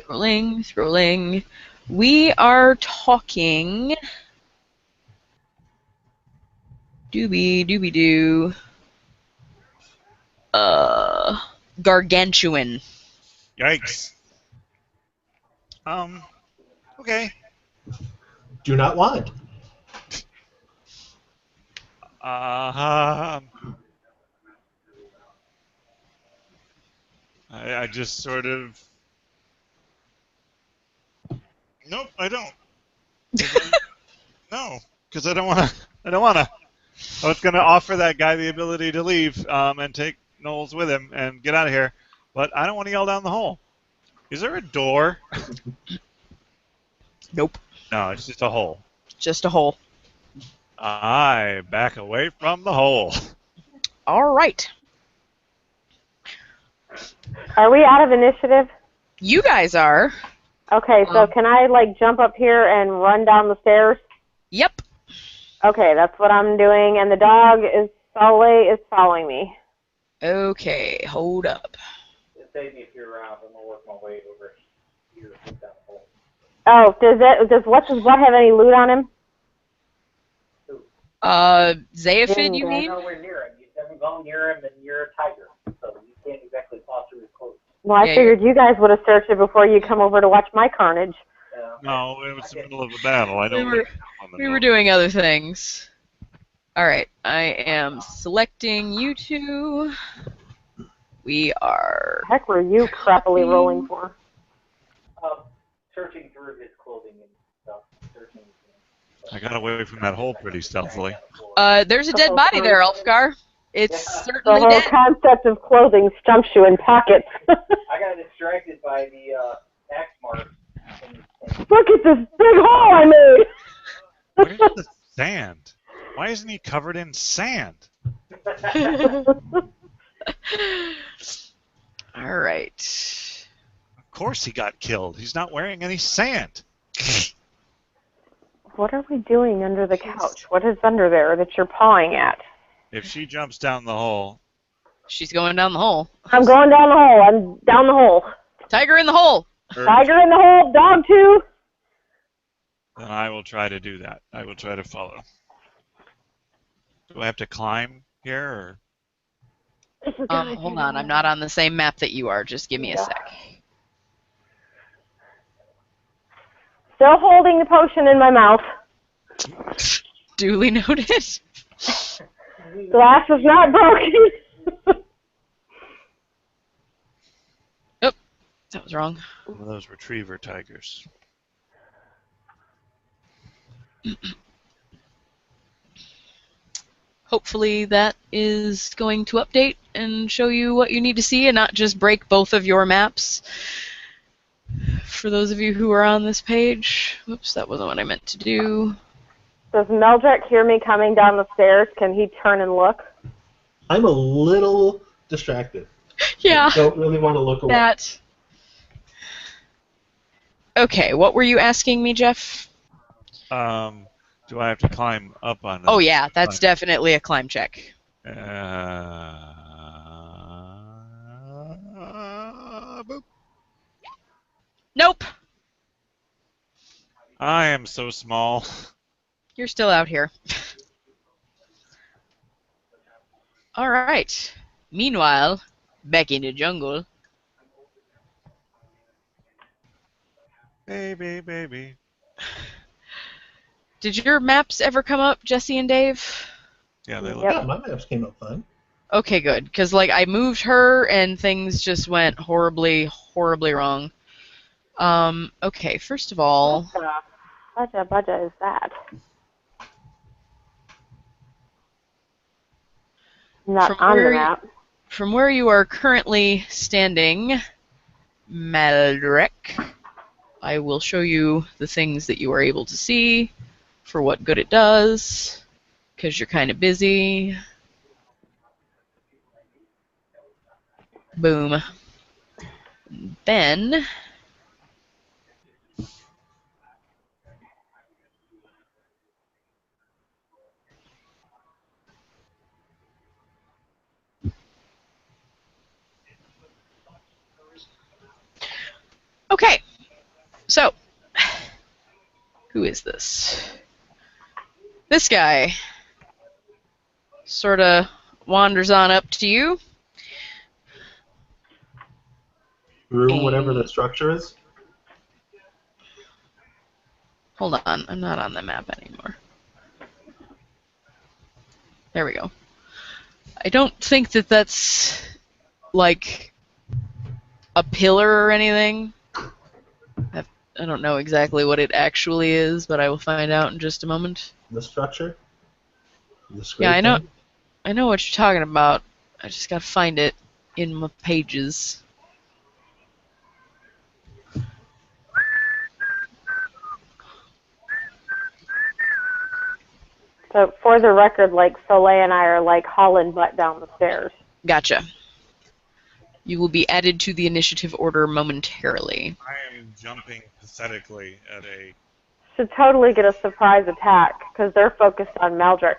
Scrolling. We are talking. Doobie-doo. Gargantuan. Yikes. Okay. Do not want. I just sort of. Nope, I don't. No, because I don't want to. I don't want to. I was going to offer that guy the ability to leave and take Knowles with him and get out of here, but I don't want to yell down the hole. Is there a door? Nope. No, it's just a hole. Just a hole. I back away from the hole. All right. Are we out of initiative? You guys are. Okay, so can I, like, jump up here and run down the stairs? Yep. Okay, that's what I'm doing, and the dog is following me. Okay, hold up. Just save me if you're around. I'm gonna work my way over here. Down the hole. Oh, does what's his butt have any loot on him? Zayaphid, you Jim, mean? Nowhere near him. You never go near him, and you're a tiger, so you can't exactly pass through his clothes. Well, I figured you guys would have searched it before you come over to watch my carnage. No, it was the middle of a battle. I don't. We were doing other things. All right, I am selecting you two. We are. Heck, were you crappily rolling for? Searching through his clothing and stuff. Searching. I got away from that hole pretty stealthily. There's a dead body there, Elfgar. It's The certainly whole dead. concept of clothing stumps you in pockets. I got distracted by the axe mark. Look at this big hole I made! Where's the sand? Why isn't he covered in sand? All right. Of course he got killed. He's not wearing any sand. What are we doing under the couch? What is under there that you're pawing at? If she jumps down the hole, She's going down the hole. I'm going down the hole. I'm down the hole. Tiger in the hole. Tiger in the hole. Dog too. then I will try to do that. I will try to follow. Do I have to climb here? Or? Hold on. I'm not on the same map that you are. Just give me a sec. Still holding the potion in my mouth. Duly noted. Glass is not broken. Oh, that was wrong. One of those retriever tigers. hopefully that is going to update and show you what you need to see and not just break both of your maps. For those of you who are on this page, oops, that wasn't what I meant to do. Does Meldrick hear me coming down the stairs? Can he turn and look? I'm a little distracted. Yeah, I don't really want to look away. that. Okay, what were you asking me, Jeff? Do I have to climb up on it? Oh yeah, that's definitely a climb check. Boop. Nope, I am so small. you're still out here. All right. Meanwhile, back in the jungle. Baby. Did your maps ever come up, Jesse and Dave? Yeah, they look. Yep. Yeah, my maps came up fine. Okay, good. Because, like, I moved her and things just went horribly, horribly wrong. Okay, first of all, What the budget is that? Not from on the where, map. from where you are currently standing, Maldrek, I will show you the things that you are able to see, for what good it does, because you're kind of busy. Boom. Then, okay, so, who is this? This guy sort of wanders on up to you. Through whatever the structure is. Hold on, I'm not on the map anymore. There we go. I don't think that that's, like, a pillar or anything. I don't know exactly what it actually is, but I will find out in just a moment. The structure. The Yeah, square thing. I know what you're talking about. I just gotta find it in my pages. So for the record, like Soleil and I are like hauling butt down the stairs. Gotcha. You will be added to the initiative order momentarily. I am jumping pathetically at a. Should totally get a surprise attack because they're focused on Meldrick.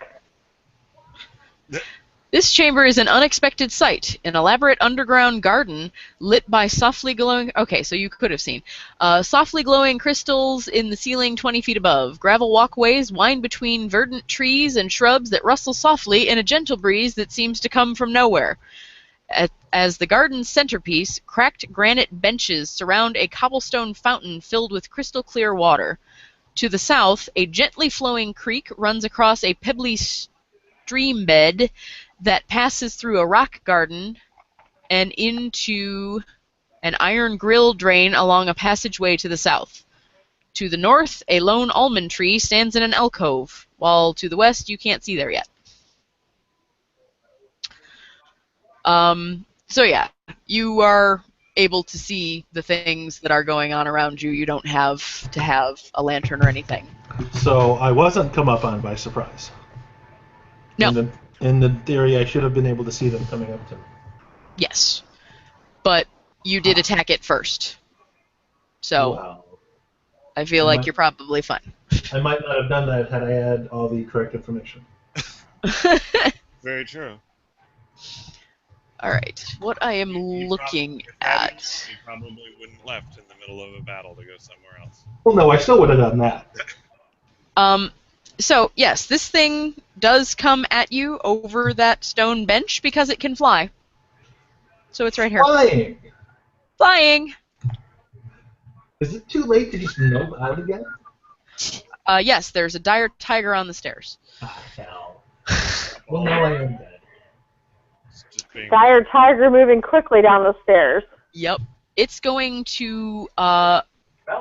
This chamber is an unexpected sight, an elaborate underground garden lit by softly glowing... Okay, so you could have seen. Softly glowing crystals in the ceiling 20 feet above. Gravel walkways wind between verdant trees and shrubs that rustle softly in a gentle breeze that seems to come from nowhere. As the garden's centerpiece, cracked granite benches surround a cobblestone fountain filled with crystal clear water. To the south, a gently flowing creek runs across a pebbly stream bed that passes through a rock garden and into an iron grill drain along a passageway to the south. To the north, a lone almond tree stands in an alcove, while to the west you can't see there yet. So yeah, you are able to see the things that are going on around you. You don't have to have a lantern or anything. So I wasn't come up on by surprise. No. In the theory, I should have been able to see them coming up to me. Yes. But you did attack it first. So Wow. I feel like you're probably fine. I might not have done that had I had all the correct information. Very true. All right. What I am looking at. You probably wouldn't left in the middle of a battle to go somewhere else. Well, no, I still would have done that. So yes, this thing does come at you over that stone bench because it can fly. So it's right here. Flying! Flying! Is it too late to just nope out again? Yes, there's a dire tiger on the stairs. Ah, hell. Well, now I am dead. Dire tiger moving quickly down the stairs. Yep. It's going to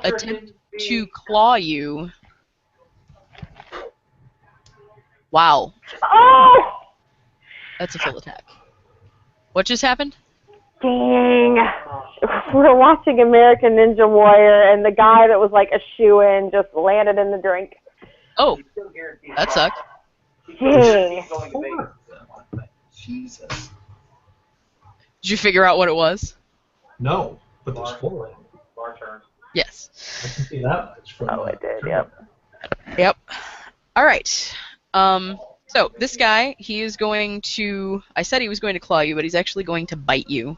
attempt to claw you. Wow. Oh! That's a full attack. What just happened? Dang. We're watching American Ninja Warrior, and the guy that was like a shoo-in just landed in the drink. Oh, that sucked. Dang. Jesus. Did you figure out what it was? No, but there's 4 of them. Bar turns. Yes. I can see that much from. Oh, it did. Yep. Yep. All right. So this guy, he is going to. I said he was going to claw you, but he's actually going to bite you.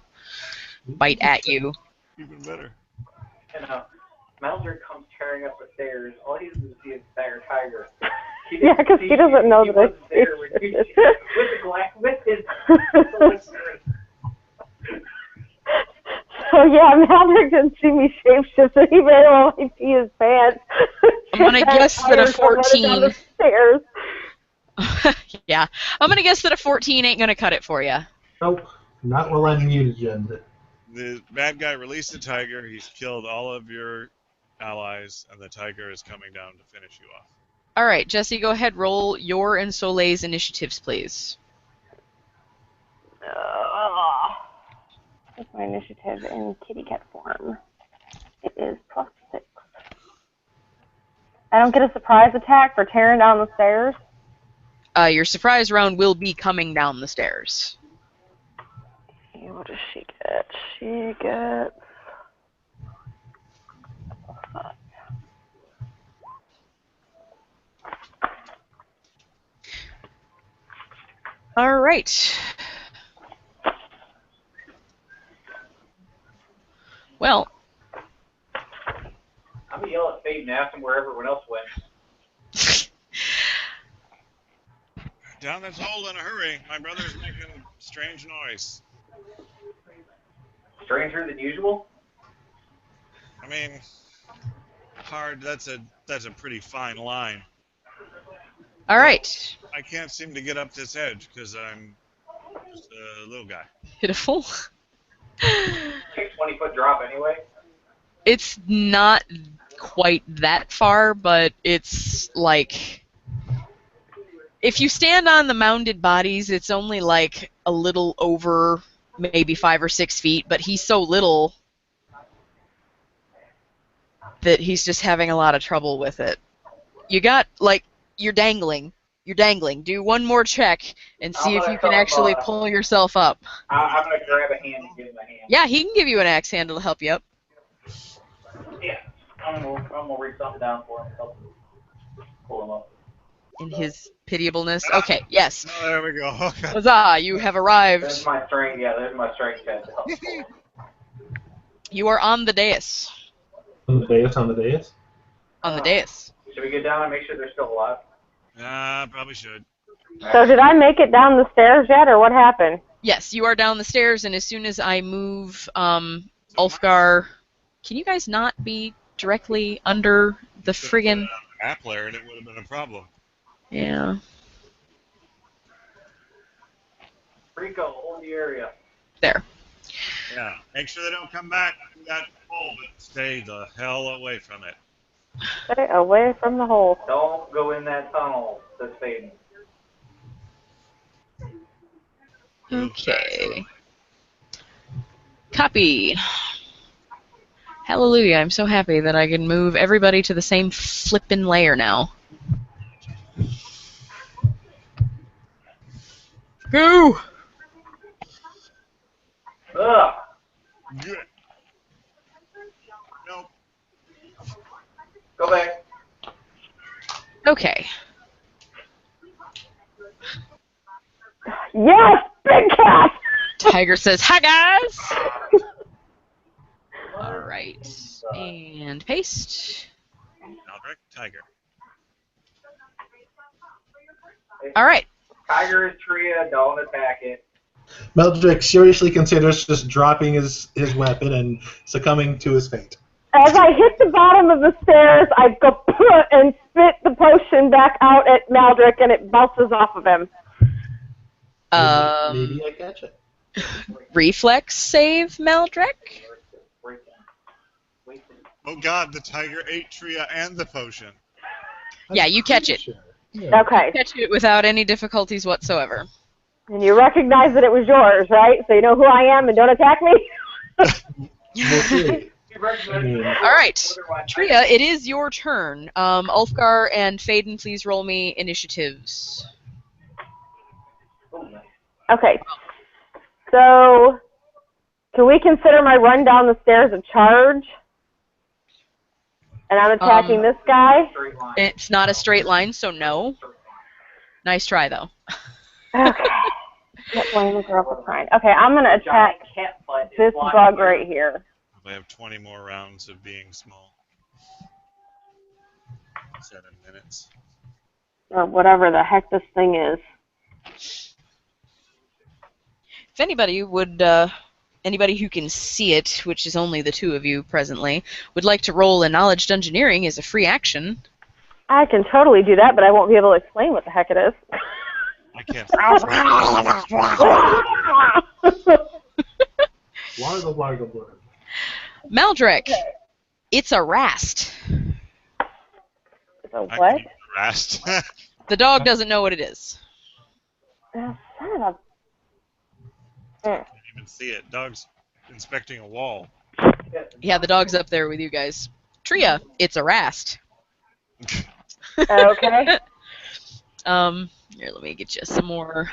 Bite at you. Even better. And Mauser comes tearing up the stairs. All he does is see a stagger tiger. Yeah, because he doesn't know that wasn't there it's with the glass, with his. So yeah, Maverick didn't see me shapeshift, so he very well might see his pants. I'm gonna guess that a 14. Down the stairs. Yeah, I'm gonna guess that a 14 ain't gonna cut it for you. Nope, not while I'm mutagen. The bad guy released the tiger. He's killed all of your allies, and the tiger is coming down to finish you off. All right, Jesse, go ahead. Roll your and Soleil's initiatives, please. What's my initiative in kitty cat form? It is +6. I don't get a surprise attack for tearing down the stairs. Your surprise round will be coming down the stairs. Okay, what does she get? She gets. All right. Well, I'm gonna yell at Fade and ask him where everyone else went. Down this hole in a hurry. My brother's making a strange noise. Stranger than usual. I mean, hard. That's a pretty fine line. all right. I can't seem to get up this edge because I'm just a little guy. Pitiful. Take 20-foot drop anyway. It's not quite that far, but it's like if you stand on the mounded bodies, it's only like a little over maybe 5 or 6 feet, but he's so little that he's just having a lot of trouble with it. You got, like, you're dangling. You're dangling. Do one more check and see if you can actually pull yourself up. I'm gonna grab a hand and give him a hand. Yeah, he can give you an axe handle to help you up. Yeah. I'm gonna reach something down for him. Help pull him up. In his pitiableness. Okay, yes. Oh, there we go. Okay. Huzzah, you have arrived. There's my strength. Yeah, there's my strength test to help pull him. You are on the dais. On the dais, on the dais? On the dais. Should we get down and make sure they're still alive? Probably should. So did I make it down the stairs yet, or what happened? Yes, you are down the stairs, and as soon as I move Ulfgar... Can you guys not be directly under the friggin... Map layer, and it would have been a problem. Yeah. Rico, hold the area. There. Yeah. Make sure they don't come back through that hole, but stay the hell away from it. Stay away from the hole. Don't go in that tunnel that's fading. Okay. Copy. Hallelujah, I'm so happy that I can move everybody to the same flippin' layer now. Go! Ugh. Good. Nope. Go back. Okay. Yes, big cat. Tiger says, hi guys! Alright. And paste. Aldrich, Tiger. Alright. Tiger is Tria, don't attack it. Meldrick seriously considers just dropping his weapon and succumbing to his fate. As I hit the bottom of the stairs, I go and spit the potion back out at Maldrick, and it bounces off of him. Maybe I catch it. Reflex save, Meldrick? Oh god, the tiger ate Tria and the potion. Yeah, you catch it. Yeah. Okay. Catch it without any difficulties whatsoever. And you recognize that it was yours, right? So you know who I am and don't attack me? We'll see. I mean, All right, Tria, it is your turn. Ulfgar and Faden, please roll me initiatives. Okay. So, can we consider my run down the stairs a charge? And I'm attacking this guy? It's not a straight line, so no. Nice try, though. Okay. Can't blame the girl for trying. Okay, I'm going to attack this bug right here. I have 20 more rounds of being small. 7 minutes. Or whatever the heck this thing is. If anybody would, anybody who can see it, which is only the two of you presently, would like to roll a knowledge engineering as a free action. I can totally do that, but I won't be able to explain what the heck it is. I can't. Larga, larga, blur. Maldrick, it's a rast. It's a I what? can be harassed. The dog doesn't know what it is. Son of a... Can't even see it. Dog's inspecting a wall. Yeah, the dog's up there with you guys. Tria, it's a rast. Okay. Here, let me get you some more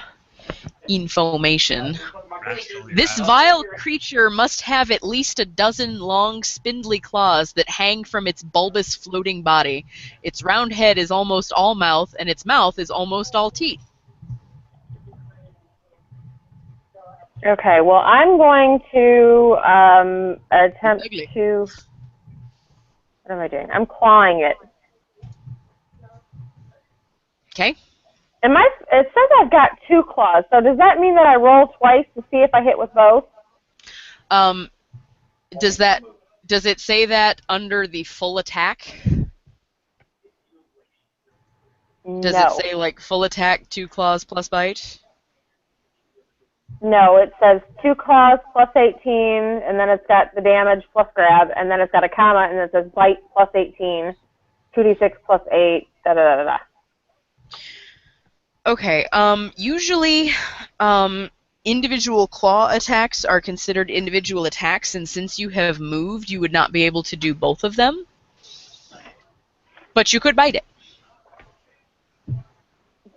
information. Rationally This harassed. vile creature must have at least a dozen long, spindly claws that hang from its bulbous, floating body. Its round head is almost all mouth, and its mouth is almost all teeth. Okay, well, I'm going to attempt Ugly. to... What am I doing? I'm clawing it. Okay. It says I've got 2 claws, so does that mean that I roll twice to see if I hit with both? Does it say that under the full attack? Does No. it say like full attack, 2 claws plus bite? No, it says 2 claws plus 18, and then it's got the damage plus grab, and then it's got a comma, and it says bite plus 18, 2d6 plus 8, da-da-da-da-da. Okay, usually, individual claw attacks are considered individual attacks, and since you have moved, you would not be able to do both of them. But you could bite it.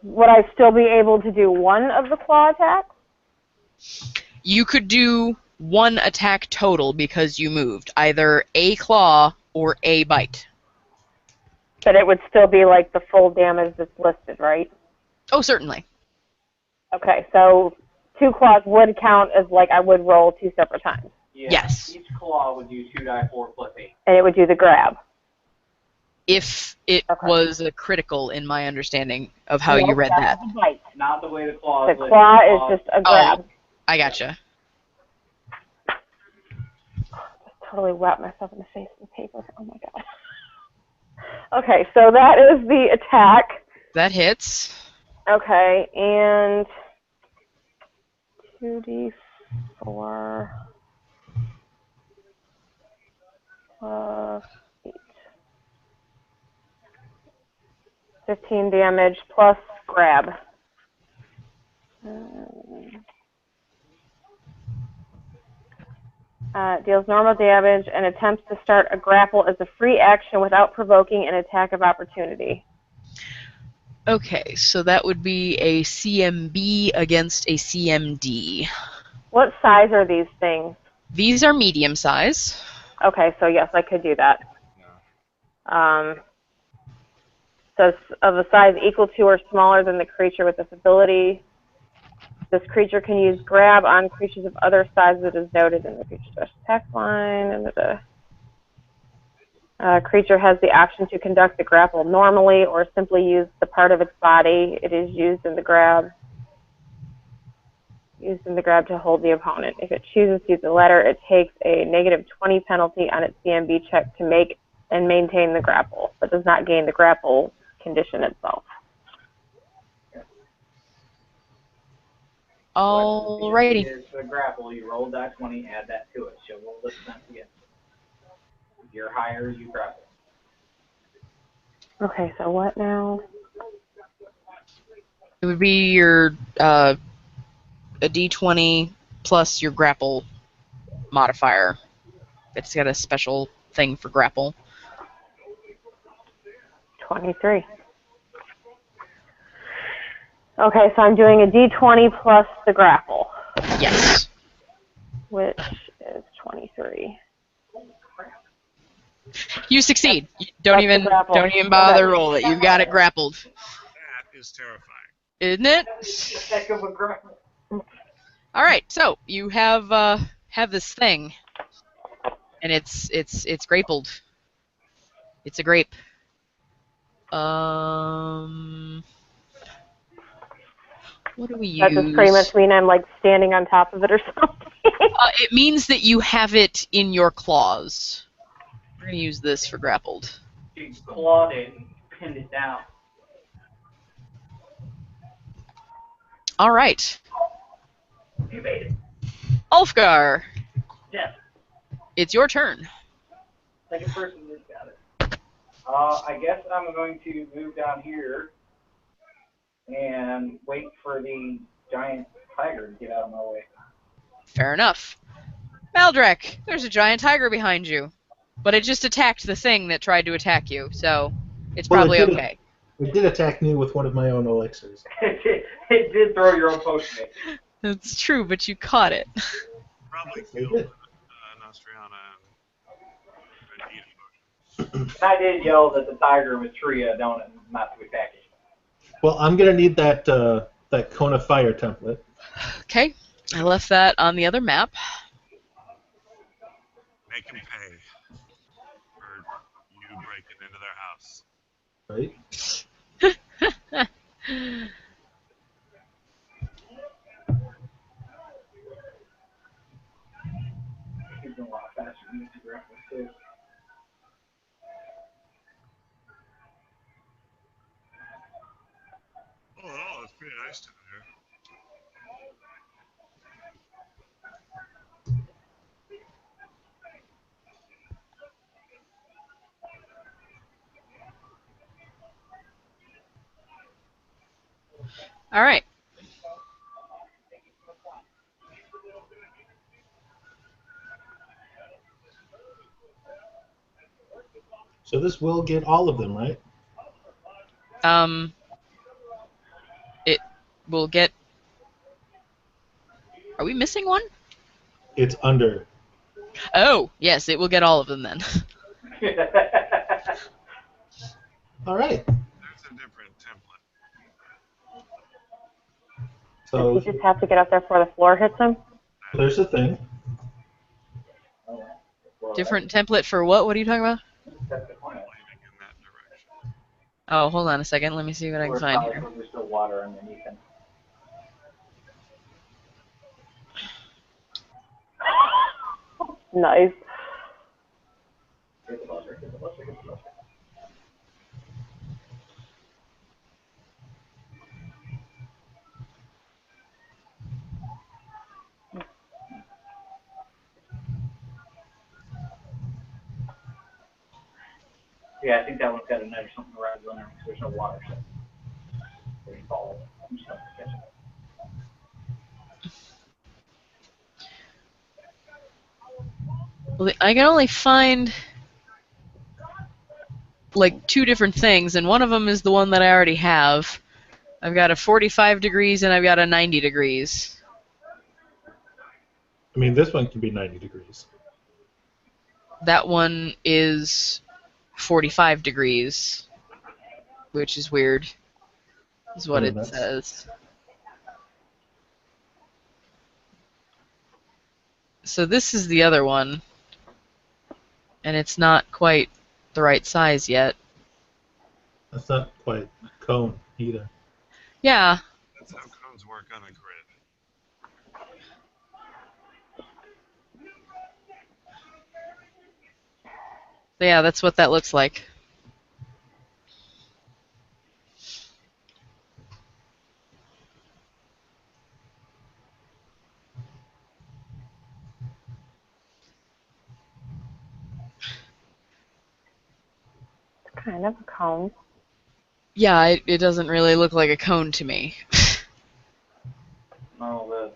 Would I still be able to do one of the claw attacks? You could do one attack total because you moved, either a claw or a bite. But it would still be like the full damage that's listed, right? Oh, certainly. Okay, so 2 claws would count as like I would roll 2 separate times. Yeah, Yes. Each claw would do 2d4 plus 8. And it would do the grab. If it Okay. was a critical, in my understanding of how you Nope, read that. was a bite. Not the way the claw The is listed. claw is just a grab. I gotcha. Totally wrapped myself in the face with paper. Oh my god. Okay, so that is the attack. That hits. Okay, and 2d4 plus 8. 15 damage plus grab. Deals normal damage and attempts to start a grapple as a free action without provoking an attack of opportunity. Okay, so that would be a CMB against a CMD. What size are these things? These are medium size. Okay, so yes, I could do that. So it's of a size equal to or smaller than the creature with this ability. This creature can use grab on creatures of other sizes as noted in the creature's special attack line. And the creature has the option to conduct the grapple normally or simply use the part of its body it is used in the grab. Used in the grab to hold the opponent. If it chooses to use the latter, it takes a negative 20 penalty on its CMB check to make and maintain the grapple, but does not gain the grapple condition itself. Alrighty. Is the grapple, you roll that 20, add that to it. She'll roll the defense again. If you're higher, you grapple. Okay, so what now? It would be your a d20 plus your grapple modifier. It's got a special thing for grapple. 23. Okay, so I'm doing a d20 plus the grapple, Yes. which is 23. You succeed. That's the grapple. Don't even bother Okay. roll it. You've got it grappled. That is terrifying. Isn't it? Heck of a grapple. All right, so you have this thing, and it's grappled. It's a grape. What do we use? That just pretty much mean I'm like standing on top of it or something. It means that you have it in your claws. We're gonna use this for grappled. She clawed it and pinned it down. All right, You made it. Ulfgar, Yes. it's your turn. Second person who's got it. I guess I'm going to move down here and wait for the giant tiger to get out of my way. Fair enough. Maldrek, there's a giant tiger behind you, but it just attacked the thing that tried to attack you, so it's probably okay. It did attack me with one of my own elixirs. It did throw your own potion at you. That's true, but you caught it. Probably They killed did. Nostriana and eat And I did yell that the tiger was Tria, don't it, not to attack it. Well, I'm gonna need that that cone of fire template. Okay, I left that on the other map. Make him pay for you breaking into their house. Right? He's been a lot faster than Mr. Grapple, too. Oh, it's pretty nice down here. All right. So this will get all of them, right? It will get. Are we missing one? It's under. Oh, yes, it will get all of them then. All right. There's a different template. So Does he just have to get up there before the floor hits him? there's the thing. Different template for what? What are you talking about? That's the point. Leaning in that direction. Oh, hold on a second. Let me see what I can find here. There's still water underneath him. Nice. Get the buster, get the buster, get the buster. Yeah, I think that one's got a net or something around on there because there's no water, so there's balls. I'm just going to catch it. Well, I can only find like two different things, and one of them is the one that I already have. I've got a 45 degrees and I've got a 90 degrees. I mean, this one can be 90 degrees. That one is 45 degrees, which is weird, is what Oh, it that's- says. So this is the other one, and it's not quite the right size yet. That's not quite cone either. Yeah, That's how cones work on a grid. yeah, that's what that looks like. It's kind of a cone. Yeah, it doesn't really look like a cone to me. No,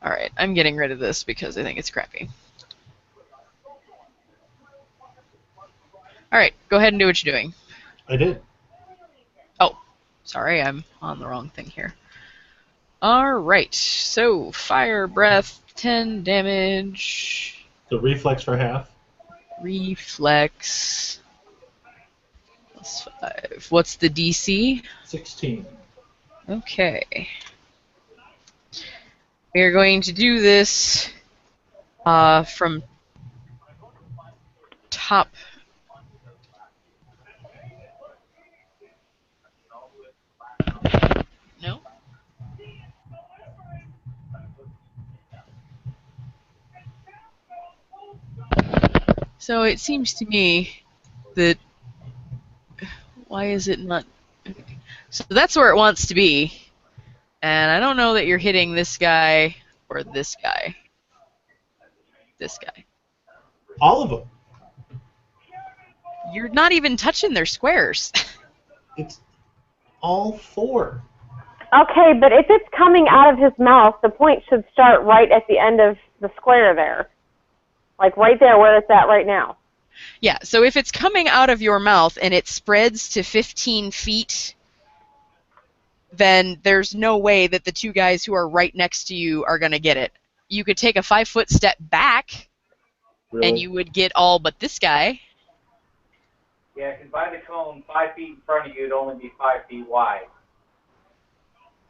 Alright, I'm getting rid of this because I think it's crappy. Alright, go ahead and do what you're doing. I did. Oh, sorry, I'm on the wrong thing here. Alright, so fire breath, 10 damage. So reflex for half. Reflex. +5. What's the DC? 16. Okay. We are going to do this from top. No? So it seems to me that. Why is it not. Okay. So that's where it wants to be. And I don't know that you're hitting this guy or this guy. This guy. All of them. You're not even touching their squares. It's all 4. Okay, but if it's coming out of his mouth, the point should start right at the end of the square there. Like right there where it's at right now. Yeah, so if it's coming out of your mouth and it spreads to 15 feet, then there's no way that the two guys who are right next to you are going to get it. You could take a 5-foot step back, Really? and you would get all but this guy. Yeah, because by the cone, 5 feet in front of you, it'd only be 5 feet wide.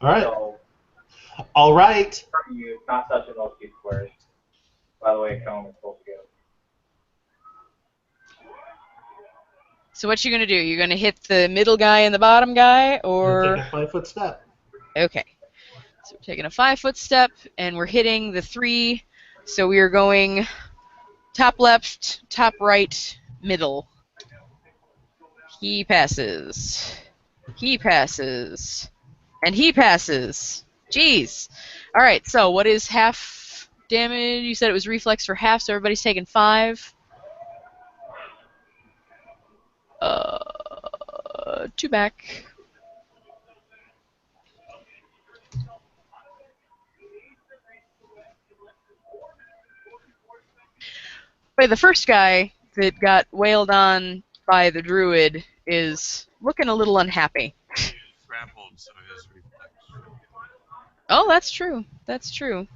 All right. So, All right. in front of you, it's not touching those 2 squares. By the way, a cone is supposed to go. So what you going to do? You're going to hit the middle guy and the bottom guy, I'm or... going to take a 5-foot step. Okay. So we're taking a 5-foot step, and we're hitting the 3. So we are going top left, top right, middle. He passes. He passes. And he passes. Jeez. Alright, so what is half damage? You said it was reflex for half, so everybody's taking 5. 2 back. Wait, the first guy that got wailed on by the druid is looking a little unhappy. He is grappled, so his reflex should be. Oh, that's true. That's true.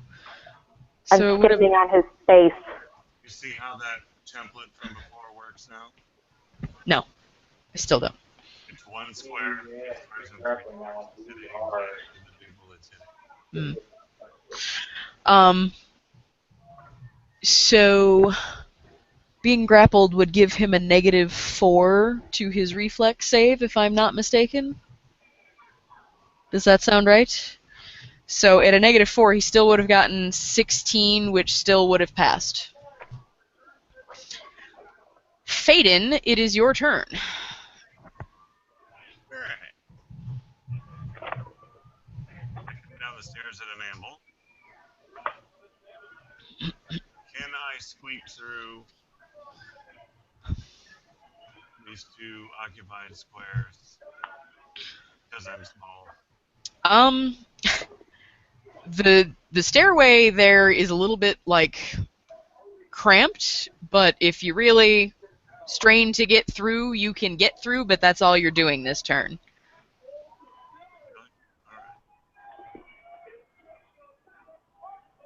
I'm So it would have. standing on his face. You see how that template from before works now? No, I still don't. It's 1 square, Yeah, 2 squares, and 3 grappling squares. now. It's hitting exactly the people it's hitting. So being grappled would give him a -4 to his reflex save, if I'm not mistaken. Does that sound right? So at a -4, he still would have gotten 16, which still would have passed. Faden, it is your turn. Alright. Come down the stairs at an amble. Can I squeak through these 2 occupied squares? Because I'm small. Um, the stairway there is a little bit like cramped, but if you really strain to get through, you can get through, but that's all you're doing this turn. Really? Alright.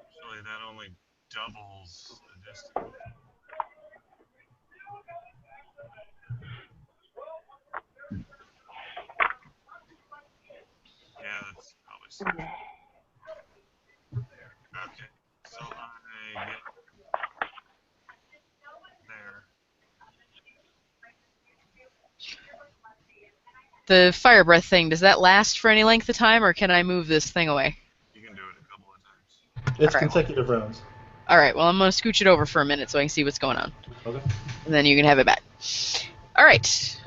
Actually, that only doubles the distance. Yeah, that's probably safe. Okay, so I get there. The fire breath thing, does that last for any length of time, or can I move this thing away? You can do it a couple of times. It's All right. consecutive rounds. Alright, well, I'm going to scooch it over for a minute so I can see what's going on. Okay. And then you can have it back. Alright.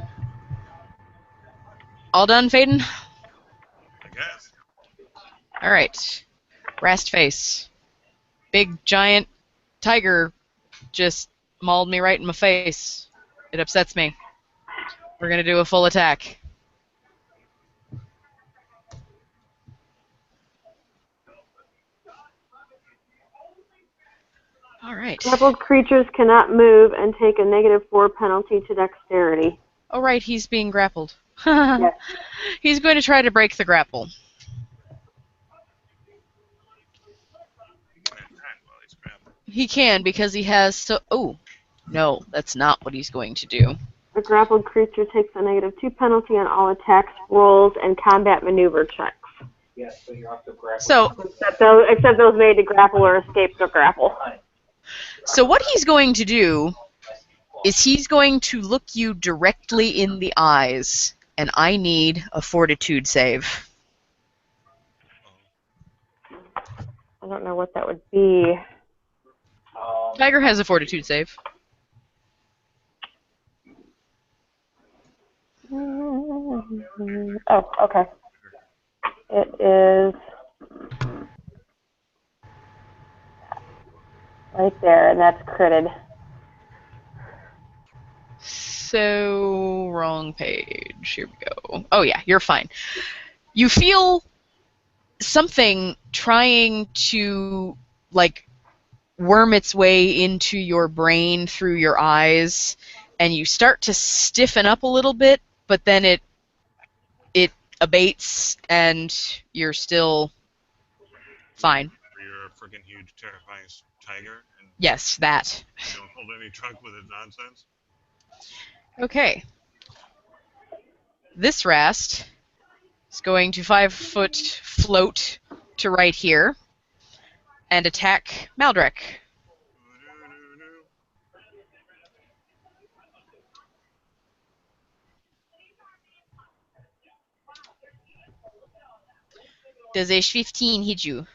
All done, Faden? I guess. Alright. Rast face. Big, giant tiger just mauled me right in my face. It upsets me. We're going to do a full attack. All right. Grappled creatures cannot move and take a -4 penalty to dexterity. Oh, right, he's being grappled. Yes. He's going to try to break the grapple. You can attack while he's grappled. He can because he has so. Oh, no, that's not what he's going to do. A grappled creature takes a -2 penalty on all attacks, rolls, and combat maneuver checks. Yes, so you're also grappling. So, Except those made to grapple or escape the grapple. so what he's going to do is he's going to look you directly in the eyes, and I need a fortitude save. I don't know what that would be. Tiger has a fortitude save. Oh, okay. It is right there, and that's critted. So, wrong page. Here we go. Oh, yeah, you're fine. You feel something trying to, like, worm its way into your brain through your eyes, and you start to stiffen up a little bit, but then it abates, and you're still fine. You're a freaking huge, terrifying tiger, and Yes, that. you don't hold any truck with his nonsense. Okay. This Rast is going to 5-foot float to right here and attack Maldrek. Does a 15 hit you?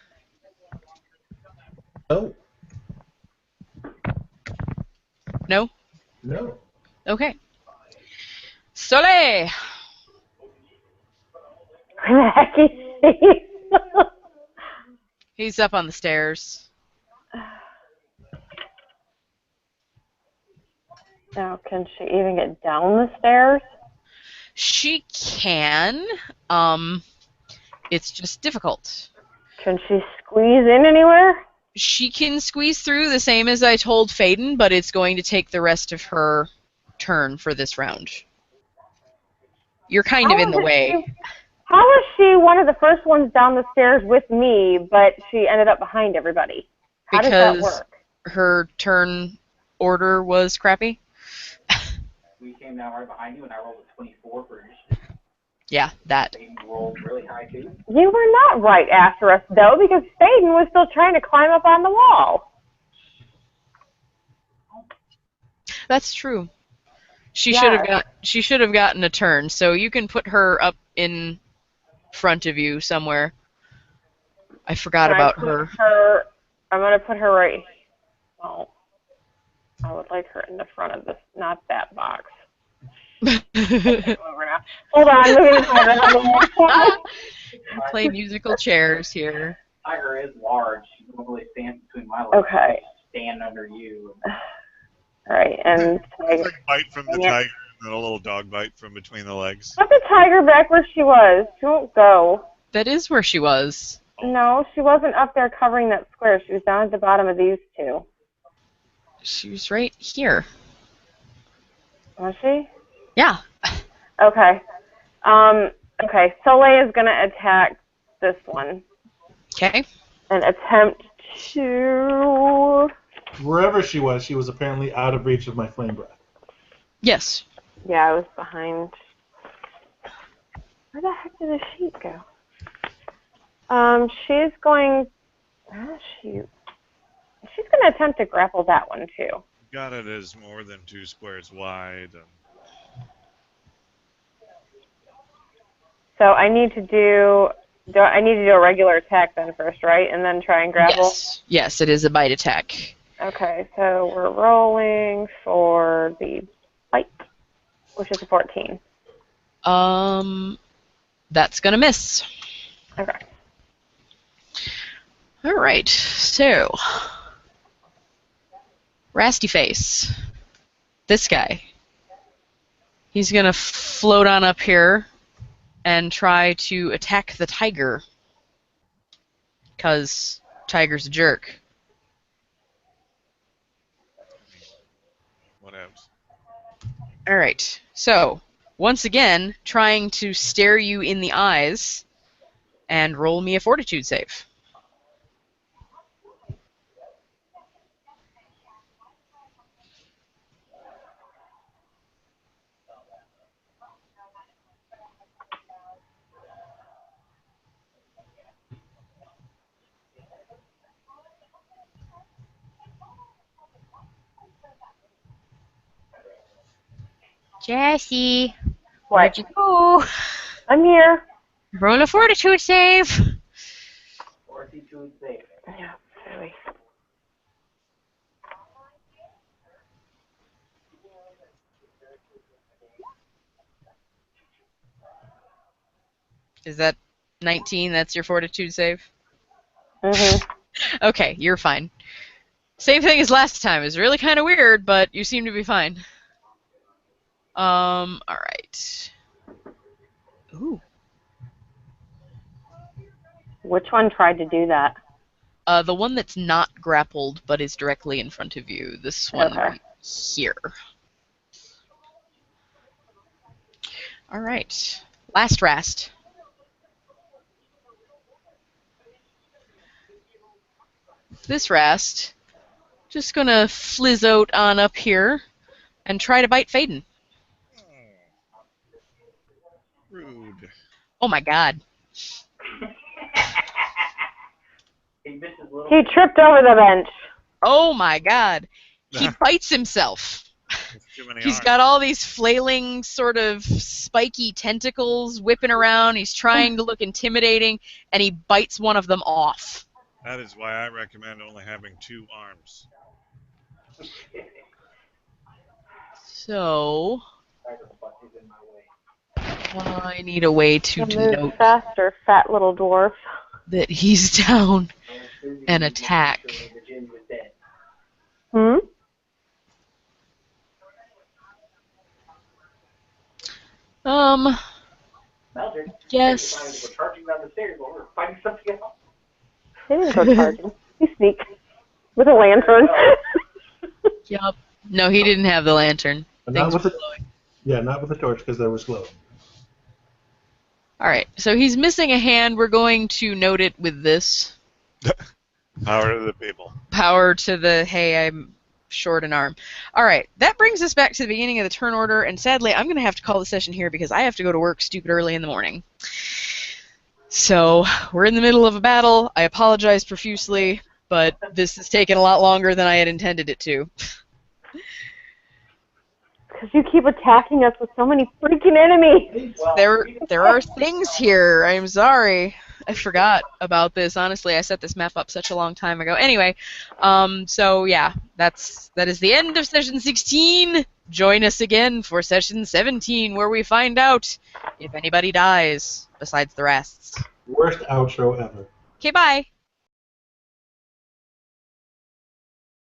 No. No? No. Okay. Soleil! He's up on the stairs. Now, can she even get down the stairs? She can. It's just difficult. Can she squeeze in anywhere? She can squeeze through the same as I told Faden, but it's going to take the rest of her turn for this round. You're kind of in the way. How was she one of the first ones down the stairs with me, but she ended up behind everybody? How does that Because work? her turn order was crappy. We came down right behind you, and I rolled a 24 for initiative. Yeah, that. They rolled really high, too. You were not right after us, though, because Faden was still trying to climb up on the wall. That's true. She Yes. should have gotten a turn, so you can put her up in front of you somewhere. I forgot Can about I put her. I'm going to put her right. Well, I would like her in the front of this, not that box. Hold on, moving forward. Play musical chairs here. Tiger is large. She normally stands between my legs. Okay. Stand under you. All right, and It's like a bite from the tiger and then a little dog bite from between the legs. put the tiger back where she was. She won't go. That is where she was. No, she wasn't up there covering that square. She was down at the bottom of these two. She was right here. Was she? Yeah. Okay. Okay, Soleil is going to attack this one Okay. and attempt to... Wherever she was apparently out of reach of my flame breath. Yes. Yeah, I was behind. Where the heck did the sheet go? She's going... She's going to attempt to grapple that one, too. Got it as more than 2 squares wide. So I need to do a regular attack then first, right? And then try and grapple? Yes. Yes, it is a bite attack. Okay, so we're rolling for the bite, which is a 14. That's gonna miss. Okay. All right. So, Rasty Face. This guy. He's gonna float on up here and try to attack the tiger. 'Cause Tiger's a jerk. Whatevs. All right. So, once again, trying to stare you in the eyes and roll me a fortitude save. Jessie, where'd What? you go? I'm here. Roll a fortitude save. 42 safe. Yeah, really. Is that 19? That's your fortitude save? Mhm. Okay, you're fine. Same thing as last time. It's really kind of weird, but you seem to be fine. All right. Ooh. Which one tried to do that? The one that's not grappled but is directly in front of you. This Okay. one here. All right. Last rast. This rast, just gonna flizz out on up here and try to bite Faden. Rude. Oh my god. He misses little. He tripped over the bench. Oh my god. He bites himself. With too many He's arms. got all these flailing, sort of spiky tentacles whipping around. He's trying to look intimidating, and he bites one of them off. That is why I recommend only having 2 arms. So, Tiger butt is in my way. I need a way to Move denote faster, fat little dwarf. that he's down I was busy and making attack. sure the gin was dead. Hmm? Mildred, you decided to Yes. go charging down the stairs while we were fighting something else. He didn't go charging. He sneaked with a lantern. Yup. No, he didn't have the lantern. But Things not were with the glowing. yeah, not with the torch because there was glow. Alright, so he's missing a hand. We're going to note it with this. Power to the people. Power to the, hey, I'm short an arm. Alright, that brings us back to the beginning of the turn order, and sadly, I'm going to have to call the session here because I have to go to work stupid early in the morning. So, we're in the middle of a battle. I apologize profusely, but this has taken a lot longer than I had intended it to. Because you keep attacking us with so many freaking enemies. Well, There are things here. I'm sorry. I forgot about this. Honestly, I set this map up such a long time ago. Anyway, so yeah, that is the end of session 16. Join us again for session 17, where we find out if anybody dies besides the rests. Worst outro ever. Okay, bye.